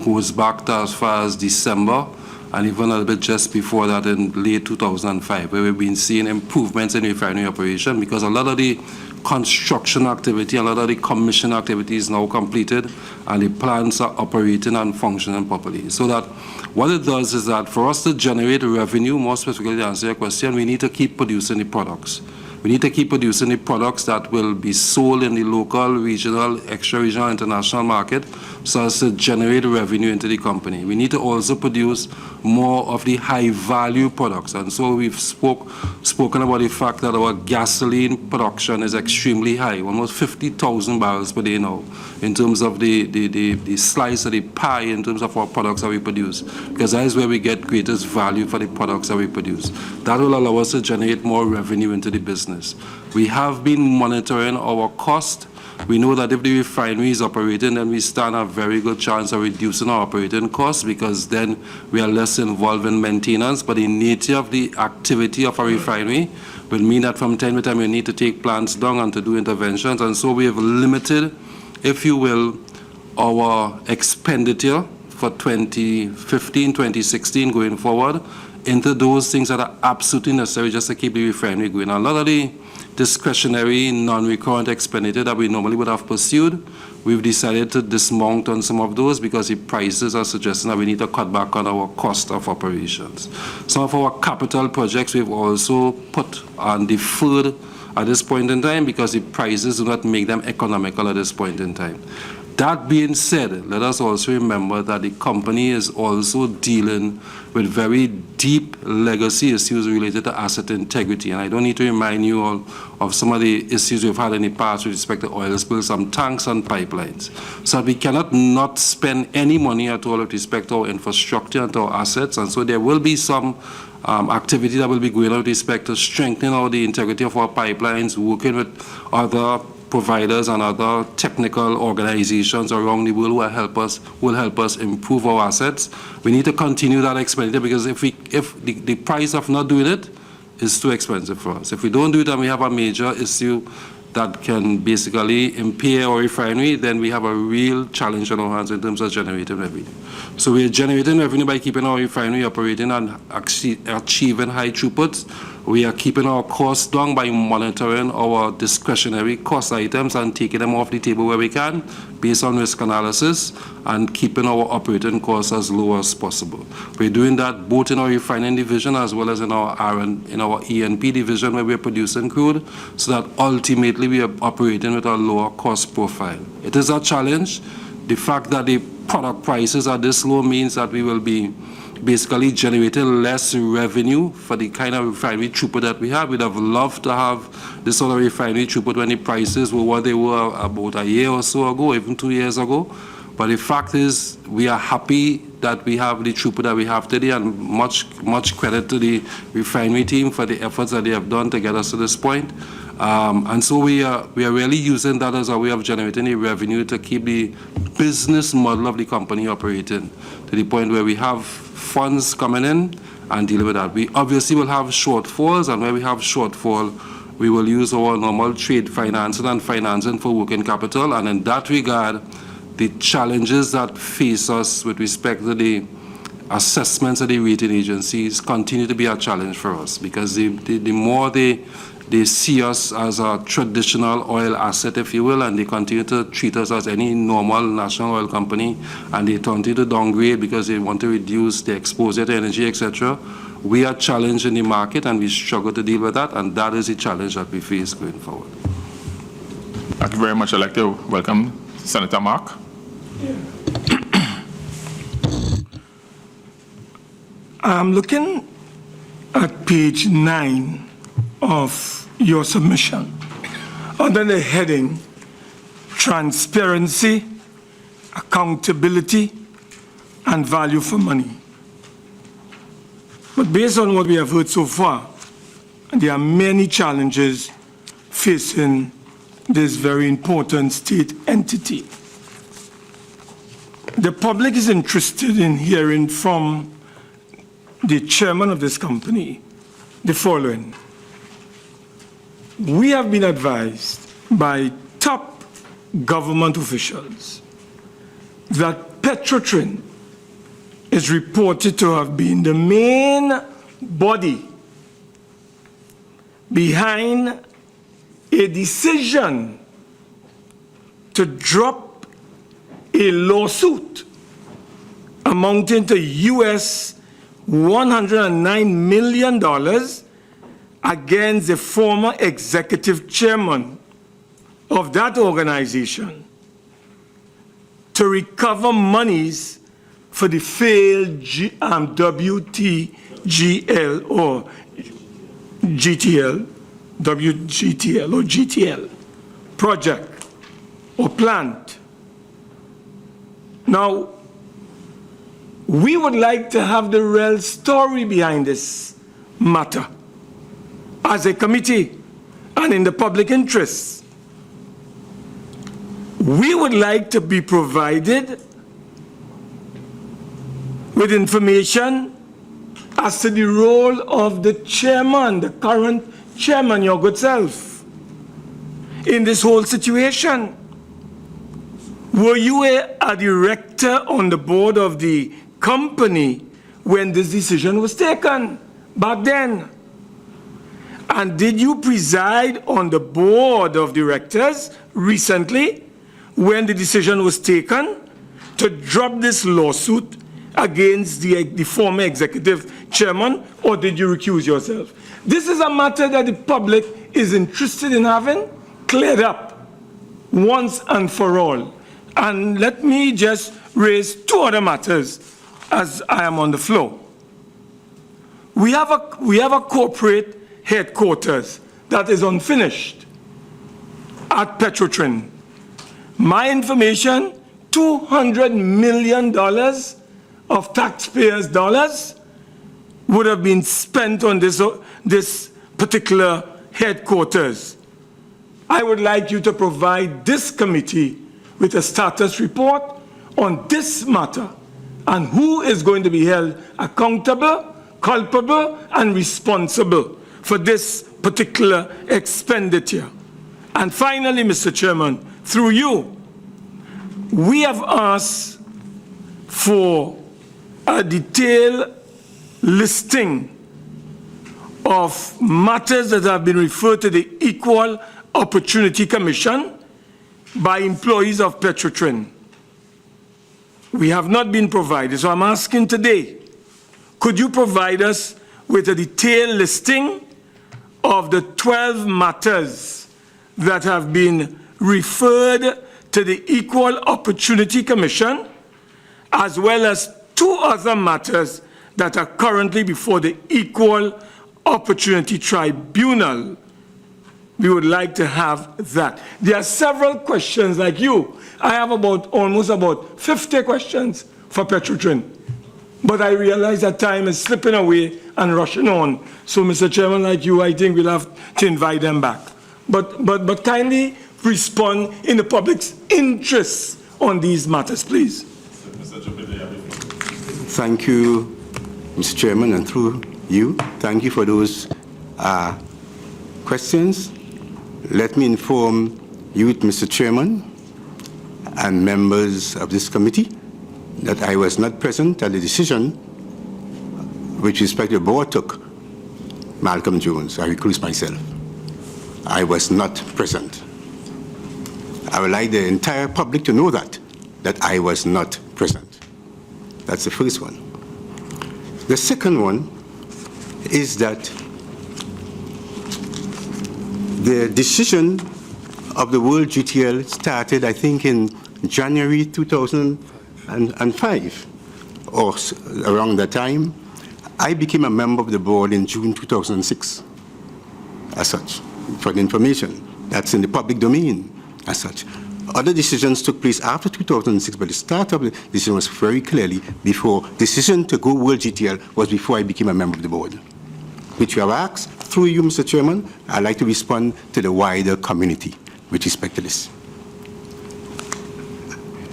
goes back to as far as December, and even a little bit just before that in late 2005, where we've been seeing improvements in refinery operation because a lot of the construction activity, a lot of the commission activity is now completed, and the plants are operating and functioning properly. So that what it does is that for us to generate revenue, more specifically to answer your question, we need to keep producing the products. We need to keep producing the products that will be sold in the local, regional, extra-regional, international market so as to generate revenue into the company. We need to also produce more of the high-value products. And so we've spoken about the fact that our gasoline production is extremely high, almost 50,000 barrels per day now, in terms of the slice of the pie in terms of our products that we produce, because that is where we get greatest value for the products that we produce. That will allow us to generate more revenue into the business. We have been monitoring our cost. We know that if the refinery is operating, then we stand a very good chance of reducing our operating costs, because then we are less involved in maintenance. But the nature of the activity of a refinery will mean that from time to time we need to take plants down and to do interventions. And so we have limited, if you will, our expenditure for 2015, 2016 going forward into those things that are absolutely necessary just to keep the refinery going. A lot of the discretionary, non-recurrent expenditure that we normally would have pursued, we've decided to dismount on some of those because the prices are suggesting that we need to cut back on our cost of operations. Some of our capital projects we've also put on deferred at this point in time because the prices do not make them economical at this point in time. That being said, let us also remember that the company is also dealing with very deep legacy issues related to asset integrity. And I don't need to remind you all of some of the issues we've had in the past with respect to oil spills, some tanks and pipelines. So we cannot not spend any money at all with respect to our infrastructure and to our assets. And so there will be some activity that will be going on with respect to strengthening the integrity of our pipelines, working with other providers and other technical organizations around the world will help us improve our assets. We need to continue that expenditure because if the price of not doing it is too expensive for us. If we don't do it and we have a major issue that can basically impair our refinery, then we have a real challenge on our hands in terms of generating revenue. So we are generating revenue by keeping our refinery operating and achieving high throughputs. We are keeping our costs down by monitoring our discretionary cost items and taking them off the table where we can based on risk analysis and keeping our operating costs as low as possible. We're doing that both in our refining division as well as in our E&P division where we're producing crude, so that ultimately we are operating with a lower cost profile. It is a challenge. The fact that the product prices at this low means that we will be basically generating less revenue for the kind of refinery throughput that we have. We'd have loved to have this sort of refinery throughput when the prices were what they were about a year or so ago, even 2 years ago. But the fact is, we are happy that we have the throughput that we have today, and much credit to the refinery team for the efforts that they have done to get us to this point. And so we are really using that as a way of generating a revenue to keep the business model of the company operating to the point where we have funds coming in and dealing with that. We obviously will have shortfalls, and where we have shortfall, we will use our normal trade financing and financing for working capital. And in that regard, the challenges that face us with respect to the assessments of the rating agencies continue to be a challenge for us, because the more they see us as a traditional oil asset, if you will, and they continue to treat us as any normal national oil company, and they continue to downgrade because they want to reduce the exposure to energy, etc. We are challenged in the market, and we struggle to deal with that, and that is the challenge that we face going forward. Thank you very much. I'd like to welcome Senator Mark. I'm looking at page 9 of your submission under the heading Transparency, Accountability, and Value for Money. But based on what we have heard so far, there are many challenges facing this very important state entity. The public is interested in hearing from the chairman of this company the following. We have been advised by top government officials that Petrotrin is reported to have been the main body behind a decision to drop a lawsuit amounting to US $109 million against the former executive chairman of that organization to recover monies for the failed WTGL or GTL, WGTL or GTL project or plant. Now, we would like to have the real story behind this matter as a committee and in the public interest. We would like to be provided with information as to the role of the chairman, the current chairman, your good self, in this whole situation. Were you a director on the board of the company when this decision was taken back then? And did you preside on the board of directors recently when the decision was taken to drop this lawsuit against the former executive chairman, or did you recuse yourself? This is a matter that the public is interested in having cleared up once and for all. And let me just raise two other matters as I am on the floor. We have a corporate headquarters that is unfinished at Petrotrin. My information, $200 million of taxpayers' dollars would have been spent on this particular headquarters. I would like you to provide this committee with a status report on this matter and who is going to be held accountable, culpable, and responsible for this particular expenditure. And finally, Mr. Chairman, through you, we have asked for a detailed listing of matters that have been referred to the Equal Opportunity Commission by employees of Petrotrin. We have not been provided, so I'm asking today, could you provide us with a detailed listing of the 12 matters that have been referred to the Equal Opportunity Commission as well as 2 other matters that are currently before the Equal Opportunity Tribunal. We would like to have that. There are several questions like you. I have almost about 50 questions for Petrotrin. But I realize that time is slipping away and rushing on. So, Mr. Chairman, like you, I think we'll have to invite them back. But kindly respond in the public's interest on these matters, please. Thank you, Mr. Chairman, and through you, thank you for those questions. Let me inform you, Mr. Chairman, and members of this committee that I was not present at the decision which respect the board took Malcolm Jones. I recuse myself. I was not present. I would like the entire public to know that I was not present. That's the first one. The second one is that the decision of the World GTL started, I think, in January 2005, or around that time. I became a member of the board in June 2006, as such, for the information. That's in the public domain, as such. Other decisions took place after 2006, but the start of the decision was very clearly before. Decision to go World GTL was before I became a member of the board. Which you have asked, through you, Mr. Chairman, I'd like to respond to the wider community with respect to this.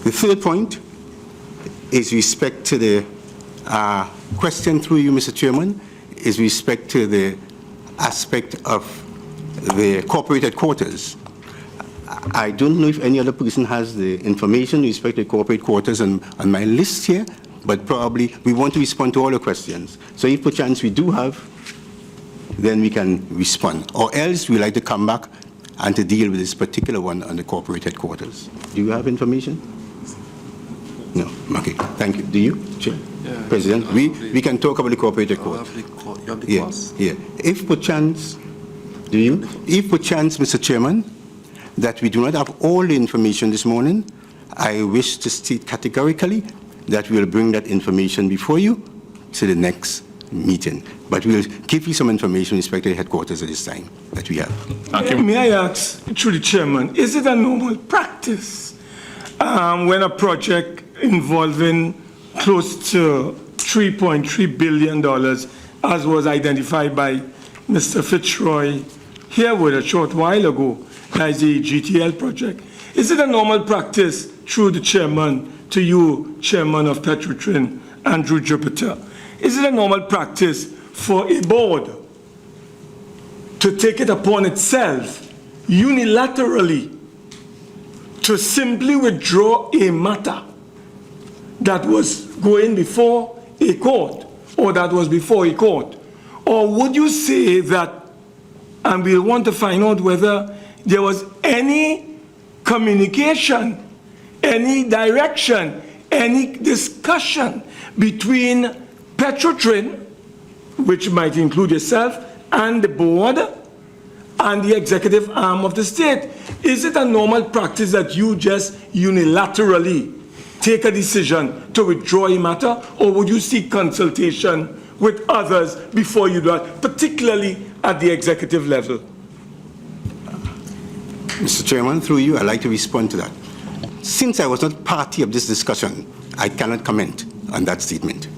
The third point is respect to the question through you, Mr. Chairman, is respect to the aspect of the corporate headquarters. I don't know if any other person has the information with respect to corporate quarters on my list here, but probably we want to respond to all the questions. So if perchance we do have, then we can respond. Or else we'd like to come back and to deal with this particular one on the corporate headquarters. Do you have information? No. Okay. Thank you. Do you, Chair? Yeah, President? We can talk about the corporate headquarters. Yeah. If perchance, do you? If perchance, Mr. Chairman, that we do not have all the information this morning, I wish to state categorically that we will bring that information before you to the next meeting. But we'll give you some information with respect to the headquarters at this time that we have. Thank you. May I ask, through the chairman, is it a normal practice when a project involving close to $3.3 billion, as was identified by Mr. Fitzroy Harewood a short while ago, as the GTL project, is it a normal practice through the chairman to you, Chairman of Petrotrin, Andrew Jupiter? Is it a normal practice for a board to take it upon itself unilaterally to simply withdraw a matter that was going before a court or that was before a court? Or would you say that, and we'll want to find out whether there was any communication, any direction, any discussion between Petrotrin, which might include yourself, and the board, and the executive arm of the state? Is it a normal practice that you just unilaterally take a decision to withdraw a matter, or would you seek consultation with others before you do that, particularly at the executive level? Mr. Chairman, through you, I'd like to respond to that. Since I was not party of this discussion, I cannot comment on that statement.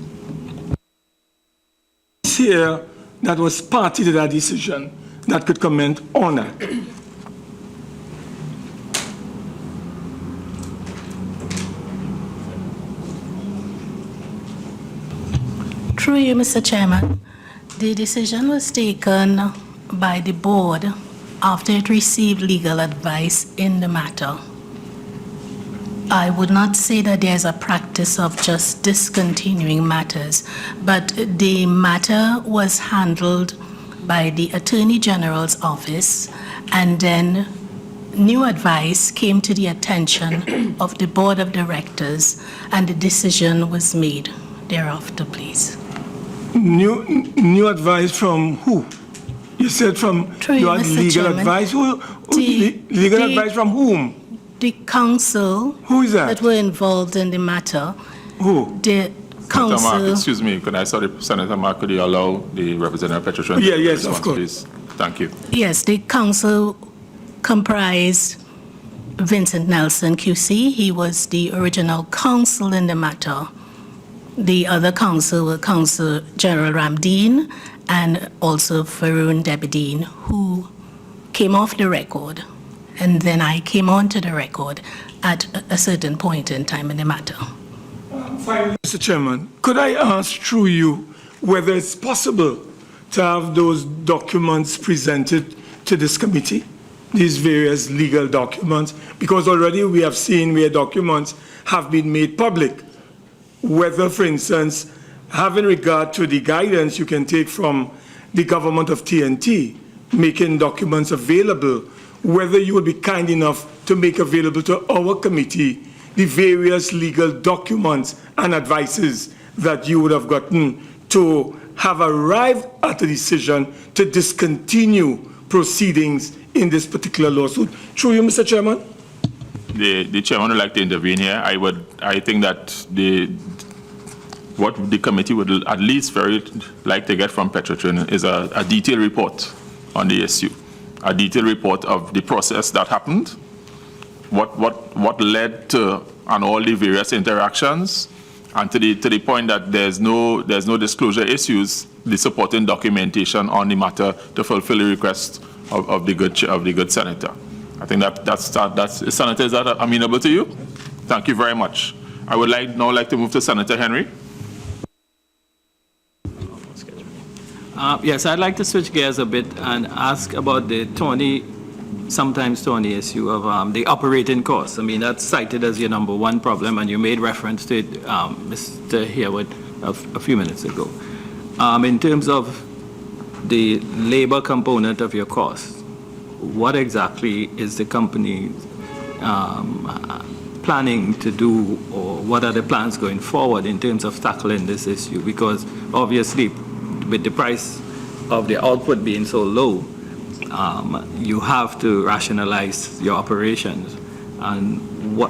Here that was party to that decision that could comment on that. Through you, Mr. Chairman, the decision was taken by the board after it received legal advice in the matter. I would not say that there's a practice of just discontinuing matters, but the matter was handled by the Attorney General's office, and then new advice came to the attention of the Board of Directors, and the decision was made thereafter, please. New advice from who? You said from your legal advice? Legal advice from whom? The counsel who is that? Were involved in the matter Who? The Senator Mark, council, excuse me, could I, sorry, Senator Mark, could you allow the representative of Petrotrin? Yeah, yes, to of respond, course. please? Thank you. yes, the council comprised Vincent Nelson QC. He was the original counsel in the matter. The other counsel were Counsel Gerald Ramdeen and also Faroon Debedine, who came off the record, and then I came onto the record at a certain point in time in the matter. Finally, Mr. Chairman, could I ask through you whether it's possible to have those documents presented to this committee, these various legal documents? Because already we have seen where documents have been made public. Whether, for instance, having regard to the guidance you can take from the government of TNT, making documents available, whether you would be kind enough to make available to our committee the various legal documents and advices that you would have gotten to have arrived at a decision to discontinue proceedings in this particular lawsuit. Through you, Mr. Chairman. The chairman would like to intervene here. I think that what the committee would at least very like to get from Petrotrin is a detailed report on the issue, a detailed report of the process that happened, what led to, and all the various interactions, and to the point that there's no disclosure issues, the supporting documentation on the matter to fulfill the request of the good senator. I think that's Senator, is that amenable to you? Thank you very much. I would now like to move to Senator Henry. Yes, I'd like to switch gears a bit and ask about the sometimes thorny issue of the operating costs. I mean, that's cited as your number one problem, and you made reference to it, Mr. Harewood, a few minutes ago. In terms of the labor component of your costs, what exactly is the company planning to do, or what are the plans going forward in terms of tackling this issue? Because obviously, with the price of the output being so low, you have to rationalize your operations. And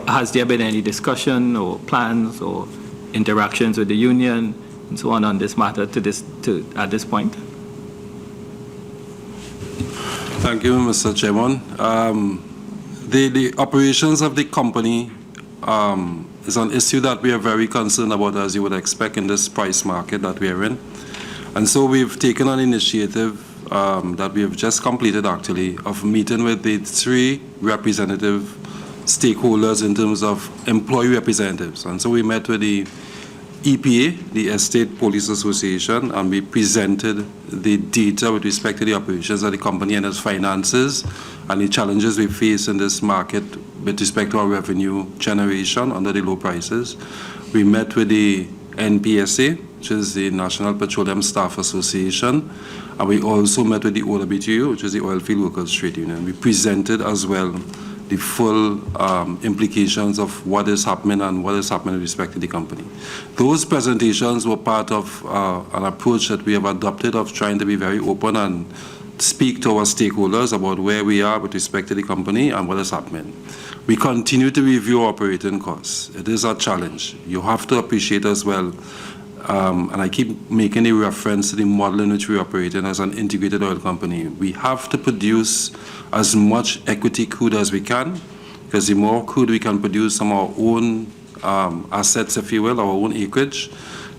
has there been any discussion or plans or interactions with the union and so on this matter at this point? Thank you, Mr. Chairman. The operations of the company is an issue that we are very concerned about, as you would expect, in this price market that we are in. And so we've taken an initiative that we have just completed, actually, of meeting with the 3 representative stakeholders in terms of employee representatives. And so we met with the EPA, the Estate Police Association, and we presented the data with respect to the operations of the company and its finances and the challenges we face in this market with respect to our revenue generation under the low prices. We met with the NPSA, which is the National Petroleum Staff Association, and we also met with the OWTU, which is the Oilfield Workers Trade Union. We presented as well the full implications of what is happening and what is happening with respect to the company. Those presentations were part of an approach that we have adopted of trying to be very open and speak to our stakeholders about where we are with respect to the company and what is happening. We continue to review operating costs. It is a challenge. You have to appreciate as well, and I keep making a reference to the model in which we operate in as an integrated oil company. We have to produce as much equity crude as we can, because the more crude we can produce from our own assets, if you will, our own acreage,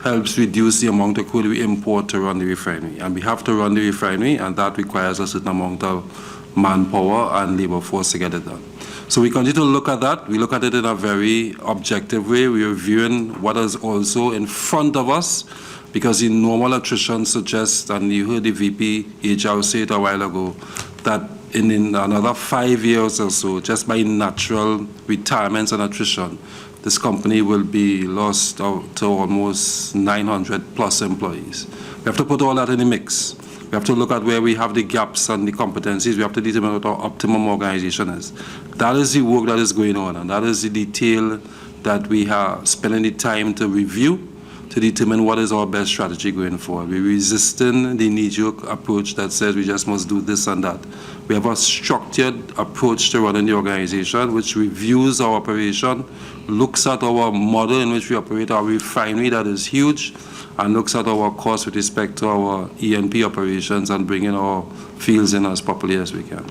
helps reduce the amount of crude we import to run the refinery. And we have to run the refinery, and that requires a certain amount of manpower and labor force to get it done. So we continue to look at that. We look at it in a very objective way. We are viewing what is also in front of us, because the normal attrition suggests, and you heard the VP HR say it a while ago, that in another 5 years or so, just by natural retirements and attrition, this company will be lost out to almost 900 plus employees. We have to put all that in the mix. We have to look at where we have the gaps and the competencies. We have to determine what our optimum organization is. That is the work that is going on, and that is the detail that we are spending the time to review to determine what is our best strategy going forward. We're resisting the knee-jerk approach that says we just must do this and that. We have a structured approach to running the organization, which reviews our operation, looks at our model in which we operate our refinery that is huge, and looks at our costs with respect to our E&P operations and bringing our fields in as properly as we can.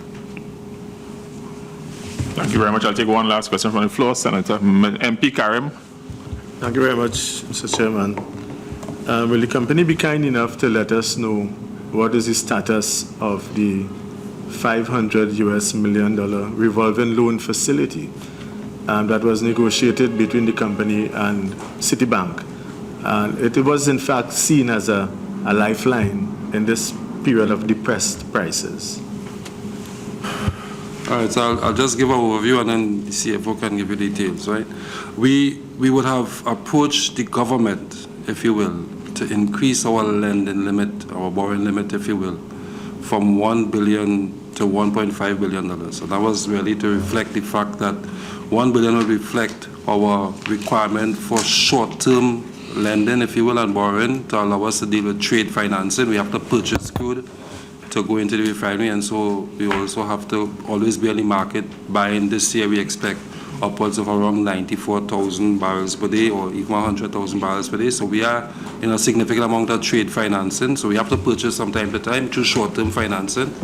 Thank you very much. I'll take one last question from the floor. Senator MP Karim. Thank you very much, Mr. Chairman. Will the company be kind enough to let us know what is the status of the $500 million revolving loan facility that was negotiated between the company and Citibank? And it was in fact seen as a lifeline in this period of depressed prices. All right, so I'll just give an overview and then the CFO can give you details, right? We would have approached the government, if you will, to increase our lending limit, our borrowing limit, if you will, from $1 billion to $1.5 billion. So that was really to reflect the fact that $1 billion would reflect our requirement for short-term lending, if you will, and borrowing to allow us to deal with trade financing. We have to purchase crude to go into the refinery, and so we also have to always be on the market buying. This year we expect upwards of around 94,000 barrels per day or even 100,000 barrels per day. So we are in a significant amount of trade financing. So we have to purchase from time to time through short-term financing.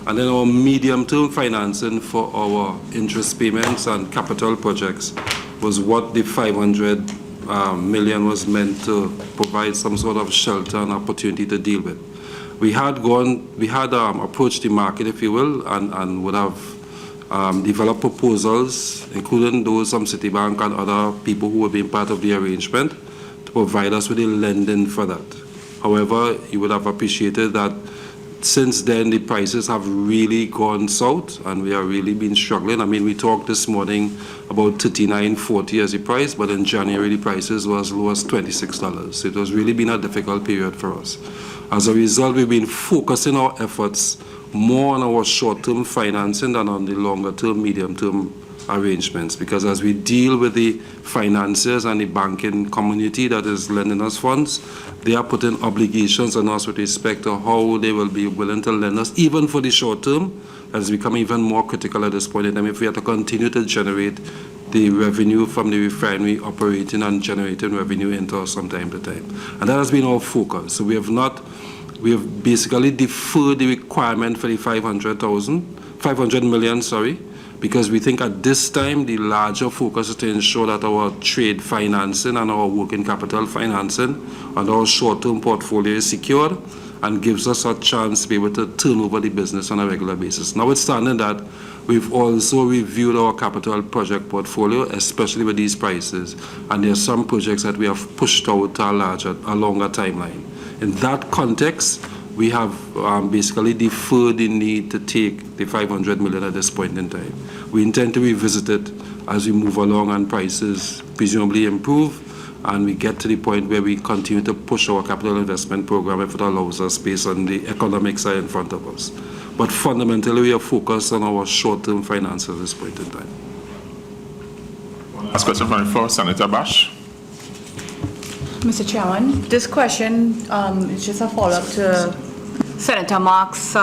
And then our medium-term financing for our interest payments and capital projects was what the $500 million was meant to provide some sort of shelter and opportunity to deal with. We had approached the market, if you will, and would have developed proposals, including those from Citibank and other people who were being part of the arrangement, to provide us with the lending for that. However, you would have appreciated that since then the prices have really gone south and we have really been struggling. I mean, we talked this morning about $39.40 as the price, but in January the prices were as low as $26. So it was really been a difficult period for us. As a result, we've been focusing our efforts more on our short-term financing than on the longer-term, medium-term arrangements, because as we deal with the financiers and the banking community that is lending us funds, they are putting obligations on us with respect to how they will be willing to lend us, even for the short term. That has become even more critical at this point in time if we have to continue to generate the revenue from the refinery operating and generating revenue into us from time to time. And that has been our focus. So we have basically deferred the requirement for the 500 million, because we think at this time the larger focus is to ensure that our trade financing and our working capital financing and our short-term portfolio is secured and gives us a chance to be able to turn over the business on a regular basis. Notwithstanding that, we've also reviewed our capital project portfolio, especially with these prices, and there are some projects that we have pushed out to a longer timeline. In that context, we have basically deferred the need to take the 500 million at this point in time. We intend to revisit it as we move along and prices presumably improve, and we get to the point where we continue to push our capital investment program if it allows us based on the economics are in front of us. But fundamentally, we are focused on our short-term finances at this point in time. Last question from the floor, Senator Bash. Mr. Chairman, this question is just a follow-up to Senator Mark's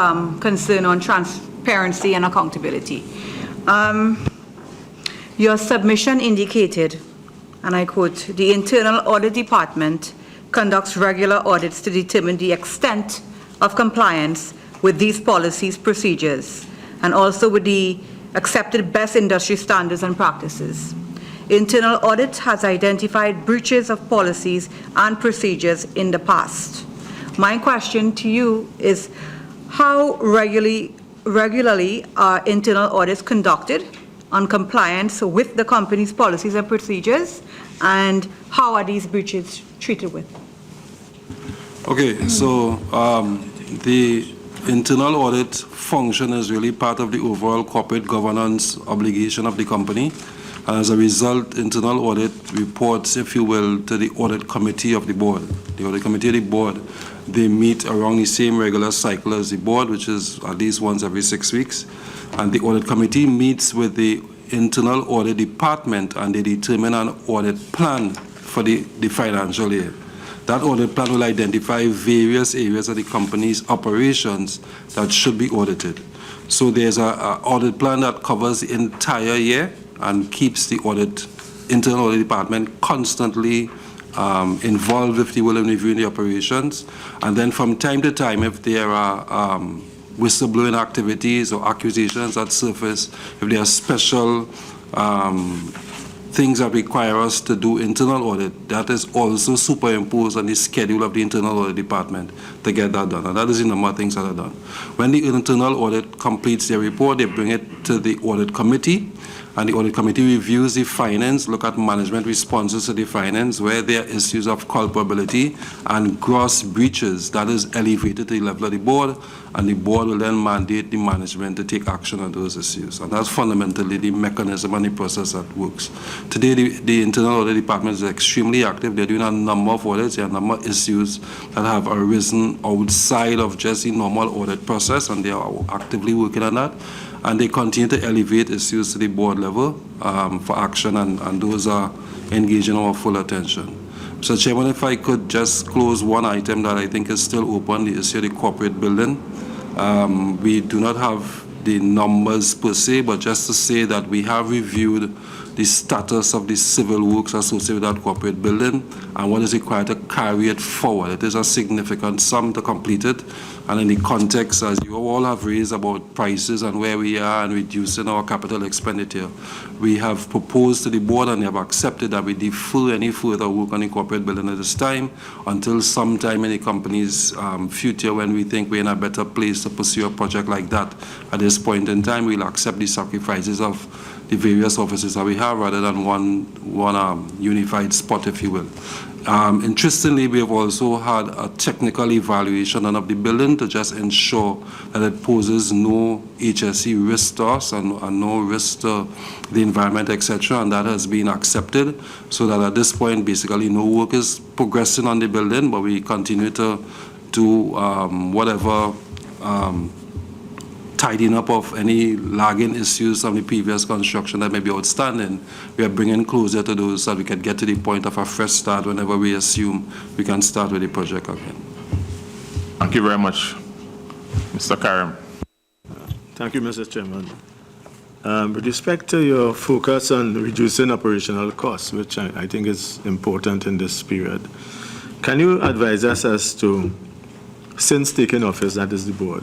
concern on transparency and accountability. Your submission indicated, and I quote, "The Internal Audit Department conducts regular audits to determine the extent of compliance with these policies, procedures, and also with the accepted best industry standards and practices. Internal audit has identified breaches of policies and procedures in the past." My question to you is, how regularly are internal audits conducted on compliance with the company's policies and procedures, and how are these breaches treated with? Okay, so the internal audit function is really part of the overall corporate governance obligation of the company. And as a result, internal audit reports, if you will, to the audit committee of the board. The audit committee of the board, they meet around the same regular cycle as the board, which is at least once every 6 weeks. And the audit committee meets with the internal audit department and they determine an audit plan for the financial year. That audit plan will identify various areas of the company's operations that should be audited. So there's an audit plan that covers the entire year and keeps the internal audit department constantly involved, if you will, in reviewing the operations. And then from time to time, if there are whistleblowing activities or accusations that surface, if there are special things that require us to do internal audit, that is also superimposed on the schedule of the internal audit department to get that done. And that is the number of things that are done. When the internal audit completes their report, they bring it to the audit committee, and the audit committee reviews the findings, look at management responses to the findings, where there are issues of culpability and gross breaches. That is elevated to the level of the board, and the board will then mandate the management to take action on those issues. And that's fundamentally the mechanism and the process that works. Today, the internal audit department is extremely active. They're doing a number of audits. There are a number of issues that have arisen outside of just the normal audit process, and they are actively working on that. And they continue to elevate issues to the board level for action, and those are engaging our full attention. Mr. Chairman, if I could just close one item that I think is still open, the issue of the corporate building. We do not have the numbers per se, but just to say that we have reviewed the status of the civil works associated with that corporate building and what is required to carry it forward. It is a significant sum to complete it, and in the context, as you all have raised about prices and where we are and reducing our capital expenditure, we have proposed to the board and they have accepted that we defer any further work on the corporate building at this time until sometime in the company's future, when we think we're in a better place to pursue a project like that. At this point in time, we'll accept the sacrifices of the various offices that we have rather than one unified spot, if you will. Interestingly, we have also had a technical evaluation of the building to just ensure that it poses no HSE risk to us and no risk to the environment, etc., and that has been accepted, so that at this point, basically, no work is progressing on the building, but we continue to do whatever tidying up of any lagging issues of the previous construction that may be outstanding. We are bringing closer to those so that we can get to the point of a fresh start whenever we assume we can start with the project again. Thank you very much, Mr. Karim. Thank you, Mr. Chairman. With respect to your focus on reducing operational costs, which I think is important in this period, can you advise us as to, since taking office, that is the board,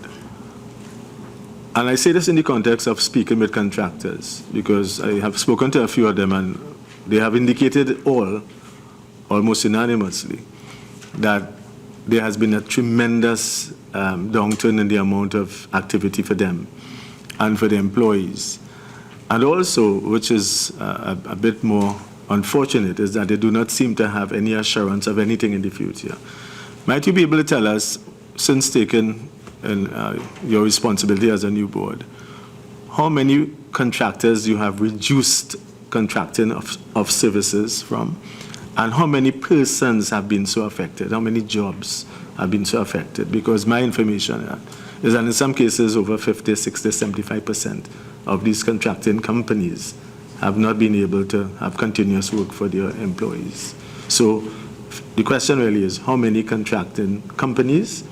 and I say this in the context of speaking with contractors, because I have spoken to a few of them and they have indicated almost unanimously, that there has been a tremendous downturn in the amount of activity for them and for the employees. And also, which is a bit more unfortunate, is that they do not seem to have any assurance of anything in the future. Might you be able to tell us, since taking your responsibility as a new board, how many contractors you have reduced contracting of services from, and how many persons have been so affected, how many jobs have been so affected? Because my information is that in some cases over 50, 60, 75% of these contracting companies have not been able to have continuous work for their employees. So the question really is, how many contracting companies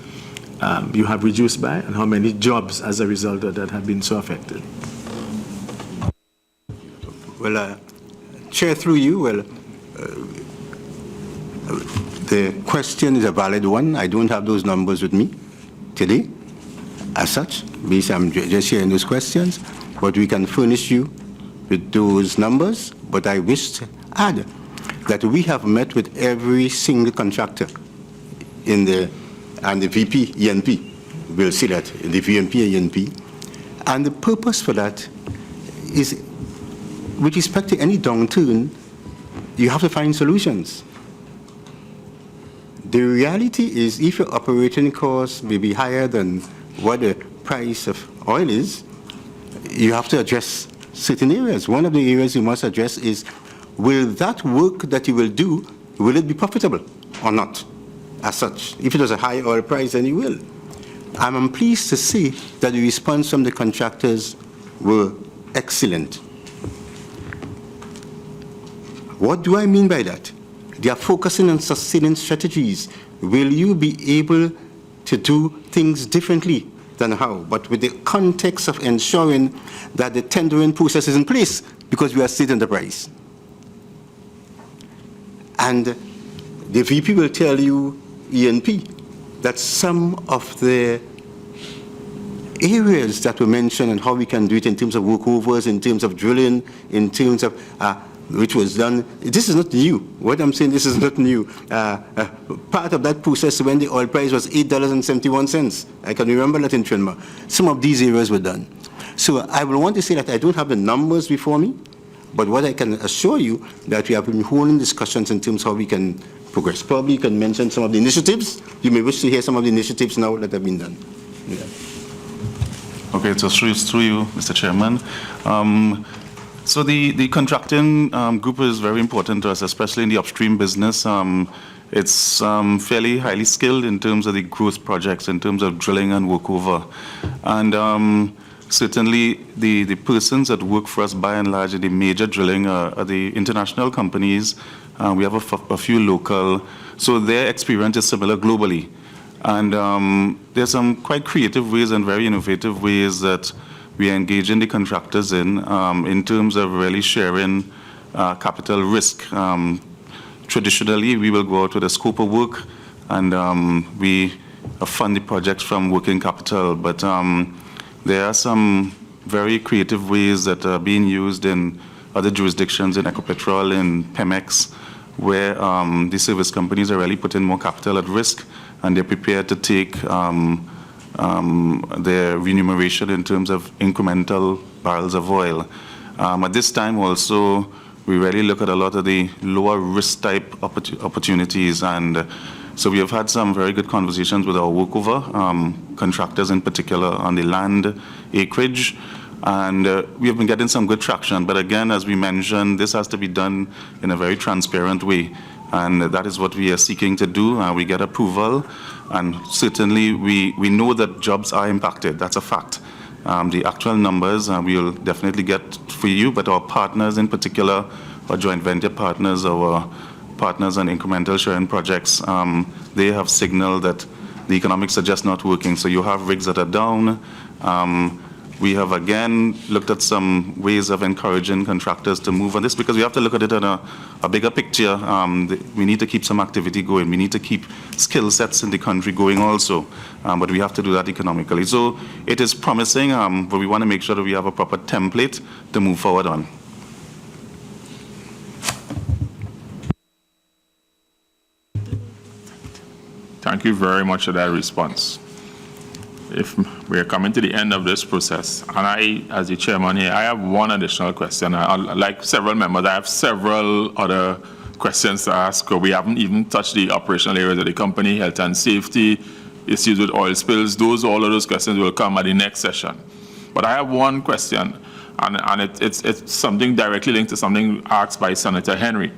you have reduced by, and how many jobs as a result of that have been so affected? Well, Chair, through you, the question is a valid one. I don't have those numbers with me today, as such, because I'm just hearing those questions, but we can furnish you with those numbers. But I wish to add that we have met with every single contractor in and the VP, ENP, we'll see that, the VMP and ENP. And the purpose for that is, with respect to any downturn, you have to find solutions. The reality is, if your operating costs may be higher than what the price of oil is, you have to address certain areas. One of the areas you must address is, will that work that you will do, will it be profitable or not? As such, if it was a high oil price, then you will. I'm pleased to see that the response from the contractors were excellent. What do I mean by that? They are focusing on sustaining strategies. Will you be able to do things differently than how? But with the context of ensuring that the tendering process is in place, because we are state enterprise. And the VP will tell you, ENP, that some of the areas that were mentioned and how we can do it in terms of workovers, in terms of drilling, in terms of which was done. This is not new. What I'm saying, this is not new. Part of that process when the oil price was $8.71. I can remember that in Trinidad. Some of these areas were done. So I will want to say that I don't have the numbers before me, but what I can assure you that we have been holding discussions in terms of how we can progress. Probably you can mention some of the initiatives. You may wish to hear some of the initiatives now that have been done. Yeah. Okay, so through you, Mr. Chairman. So the contracting group is very important to us, especially in the upstream business. It's fairly highly skilled in terms of the growth projects, in terms of drilling and workover. And certainly the persons that work for us by and large in the major drilling are the international companies. We have a few local, so their experience is similar globally. And there's some quite creative ways and very innovative ways that we engage in the contractors in terms of really sharing capital risk. Traditionally, we will go out with a scope of work and we fund the projects from working capital, but there are some very creative ways that are being used in other jurisdictions, in Ecopetrol, in Pemex, where the service companies are really putting more capital at risk and they're prepared to take their remuneration in terms of incremental barrels of oil. At this time also, we really look at a lot of the lower risk type opportunities, and so we have had some very good conversations with our workover contractors in particular on the land acreage, and we have been getting some good traction. But again, as we mentioned, this has to be done in a very transparent way, and that is what we are seeking to do. We get approval, and certainly we know that jobs are impacted. That's a fact. The actual numbers we'll definitely get for you, but our partners in particular, our joint venture partners, our partners on incremental sharing projects, they have signaled that the economics are just not working. So you have rigs that are down. We have again looked at some ways of encouraging contractors to move on this, because we have to look at it in a bigger picture. We need to keep some activity going. We need to keep skill sets in the country going also, but we have to do that economically. So it is promising, but we want to make sure that we have a proper template to move forward on. Thank you very much for that response. If we are coming to the end of this process, and I, as the chairman here, I have one additional question. Like several members, I have several other questions to ask. We haven't even touched the operational areas of the company, health and safety, issues with oil spills. All of those questions will come at the next session. But I have one question, and it's something directly linked to something asked by Senator Henry.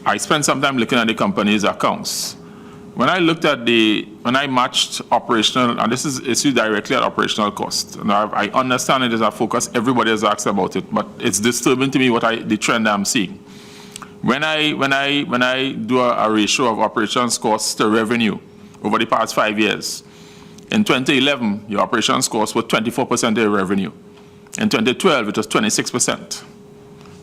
I spent some time looking at the company's accounts. When I looked at when I matched operational, and this is issued directly at operational cost. Now, I understand it is a focus, everybody has asked about it, but it's disturbing to me the trend I'm seeing. When I do a ratio of operations costs to revenue over the past 5 years, in 2011, your operations costs were 24% of your revenue. In 2012, it was 26%.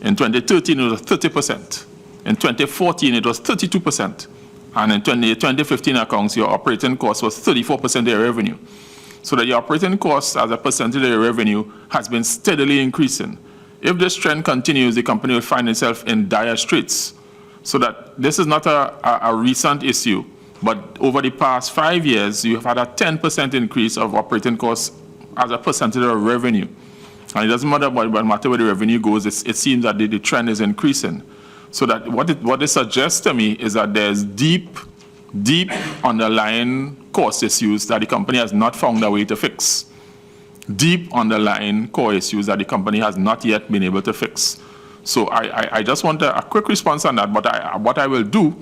In 2013, it was 30%. In 2014, it was 32%. And in 2015 accounts, your operating cost was 34% of your revenue. So that your operating cost as a percentage of your revenue has been steadily increasing. If this trend continues, the company will find itself in dire straits. So that this is not a recent issue, but over the past 5 years, you have had a 10% increase of operating costs as a percentage of revenue. And it doesn't matter where the revenue goes, it seems that the trend is increasing. So that what it suggests to me is that there's deep underlying cost issues that the company has not found a way to fix. Deep underlying core issues that the company has not yet been able to fix. So I just want a quick response on that, but what I will do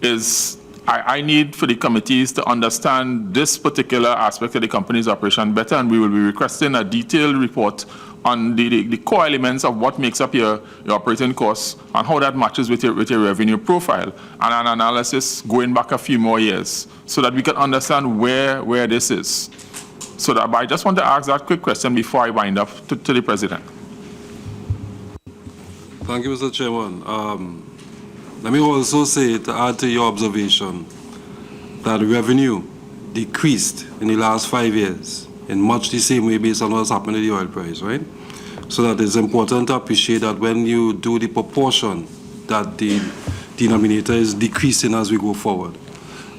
is I need for the committees to understand this particular aspect of the company's operation better, and we will be requesting a detailed report on the core elements of what makes up your operating costs and how that matches with your revenue profile, and an analysis going back a few more years so that we can understand where this is. So that, but I just want to ask that quick question before I wind up to the President. Thank you, Mr. Chairman. Let me also say, to add to your observation, that revenue decreased in the last 5 years in much the same way based on what's happened to the oil price, right? So that it's important to appreciate that when you do the proportion, that the denominator is decreasing as we go forward.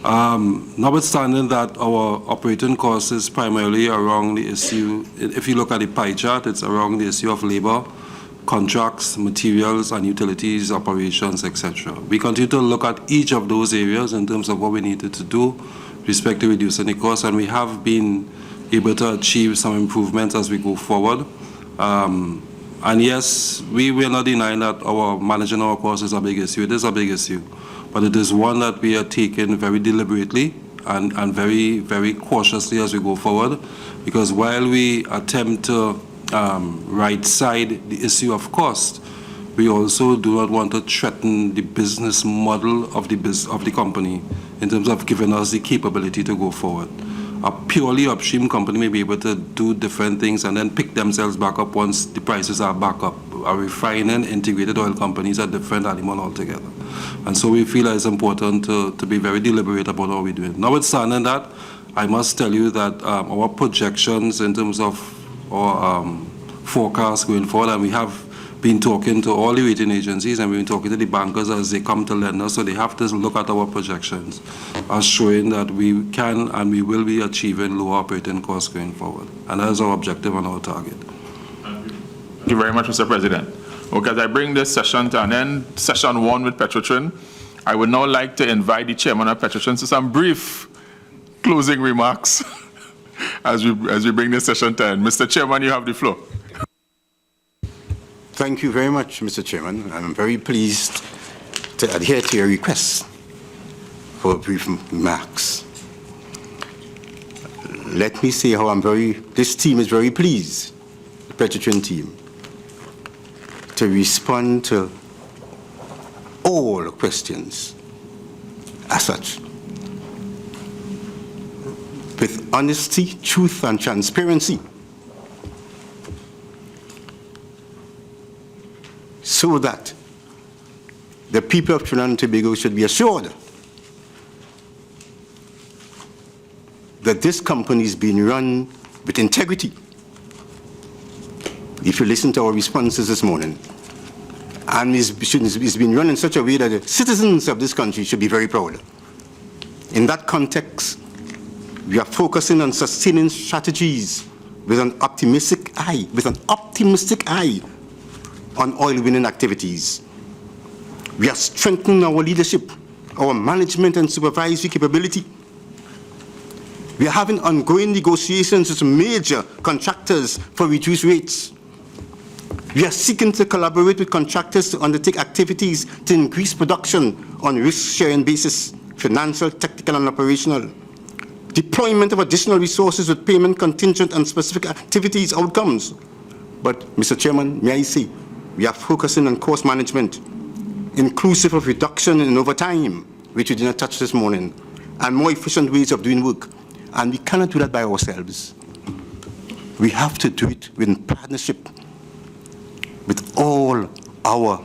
Notwithstanding that our operating cost is primarily around the issue, if you look at the pie chart, it's around the issue of labor, contracts, materials, and utilities, operations, etc. We continue to look at each of those areas in terms of what we needed to do with respect to reducing the cost, and we have been able to achieve some improvements as we go forward. And yes, we will not deny that our managing our costs is a big issue. It is a big issue, but it is one that we are taking very deliberately and very, very cautiously as we go forward, because while we attempt to right side the issue of cost, we also do not want to threaten the business model of the company in terms of giving us the capability to go forward. A purely upstream company may be able to do different things and then pick themselves back up once the prices are back up. A refining, integrated oil companies are different animal altogether. And so we feel that it's important to be very deliberate about what we're doing. Notwithstanding that, I must tell you that our projections in terms of our forecast going forward, and we have been talking to all the rating agencies and we've been talking to the bankers as they come to lend us, so they have to look at our projections as showing that we can and we will be achieving lower operating costs going forward. And that is our objective and our target. Thank you very much, Mr. President. Okay, as I bring this session to an end, session 1 with Petrotrin, I would now like to invite the chairman of Petrotrin to some brief closing remarks as we bring this session to end. Mr. Chairman, you have the floor. Thank you very much, Mr. Chairman. I'm very pleased to adhere to your request for brief remarks. Let me say how this team is very pleased, the Petrotrin team, to respond to all questions as such, with honesty, truth, and transparency, so that the people of Trinidad and Tobago should be assured that this company is being run with integrity. If you listen to our responses this morning, and it's been run in such a way that the citizens of this country should be very proud. In that context, we are focusing on sustaining strategies with an optimistic eye on oil winning activities. We are strengthening our leadership, our management and supervisory capability. We are having ongoing negotiations with major contractors for reduced rates. We are seeking to collaborate with contractors to undertake activities to increase production on risk-sharing basis, financial, technical, and operational. Deployment of additional resources with payment contingent and specific activities outcomes. But, Mr. Chairman, may I say, we are focusing on cost management, inclusive of reduction in overtime, which we did not touch this morning, and more efficient ways of doing work. And we cannot do that by ourselves. We have to do it in partnership with all our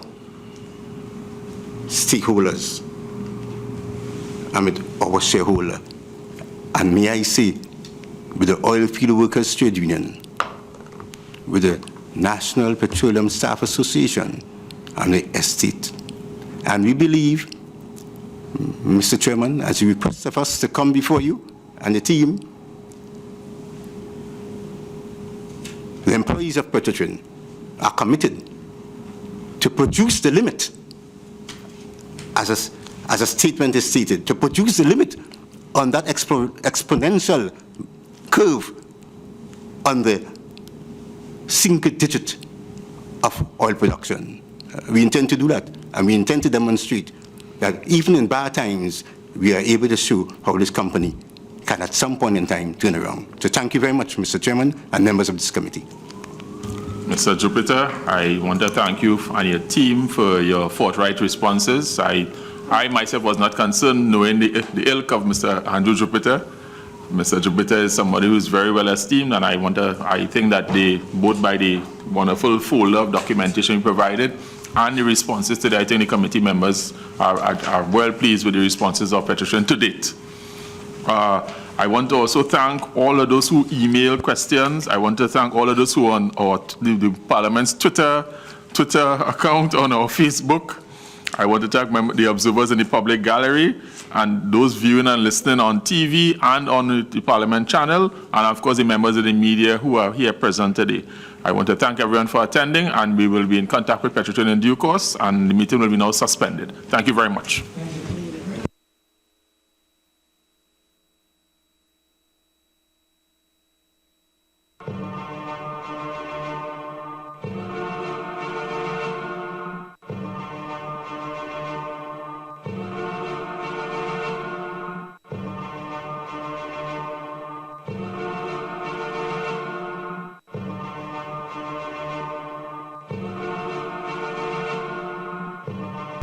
stakeholders and with our shareholder. And may I say, with the Oil Field Workers Trade Union, with the National Petroleum Staff Association, and the estate. And we believe, Mr. Chairman, as you request of us to come before you and the team, the employees of Petrotrin are committed to produce the limit, as a statement is stated, to produce the limit on that exponential curve on the single digit of oil production. We intend to do that, and we intend to demonstrate that even in bad times, we are able to show how this company can at some point in time turn around. So thank you very much, Mr. Chairman and members of this committee. Mr. Jupiter, I want to thank you and your team for your forthright responses. I myself was not concerned knowing the ilk of Mr. Andrew Jupiter. Mr. Jupiter is somebody who is very well esteemed, and I think that both by the wonderful folder of documentation you provided and the responses today, I think the committee members are well pleased with the responses of Petrotrin to date. I want to also thank all of those who emailed questions. I want to thank all of those who are on the Parliament's Twitter account, on our Facebook. I want to thank the observers in the public gallery and those viewing and listening on TV and on the Parliament channel, and of course the members of the media who are here present today. I want to thank everyone for attending, and we will be in contact with Petrotrin in due course, and the meeting will be now suspended. Thank you very much.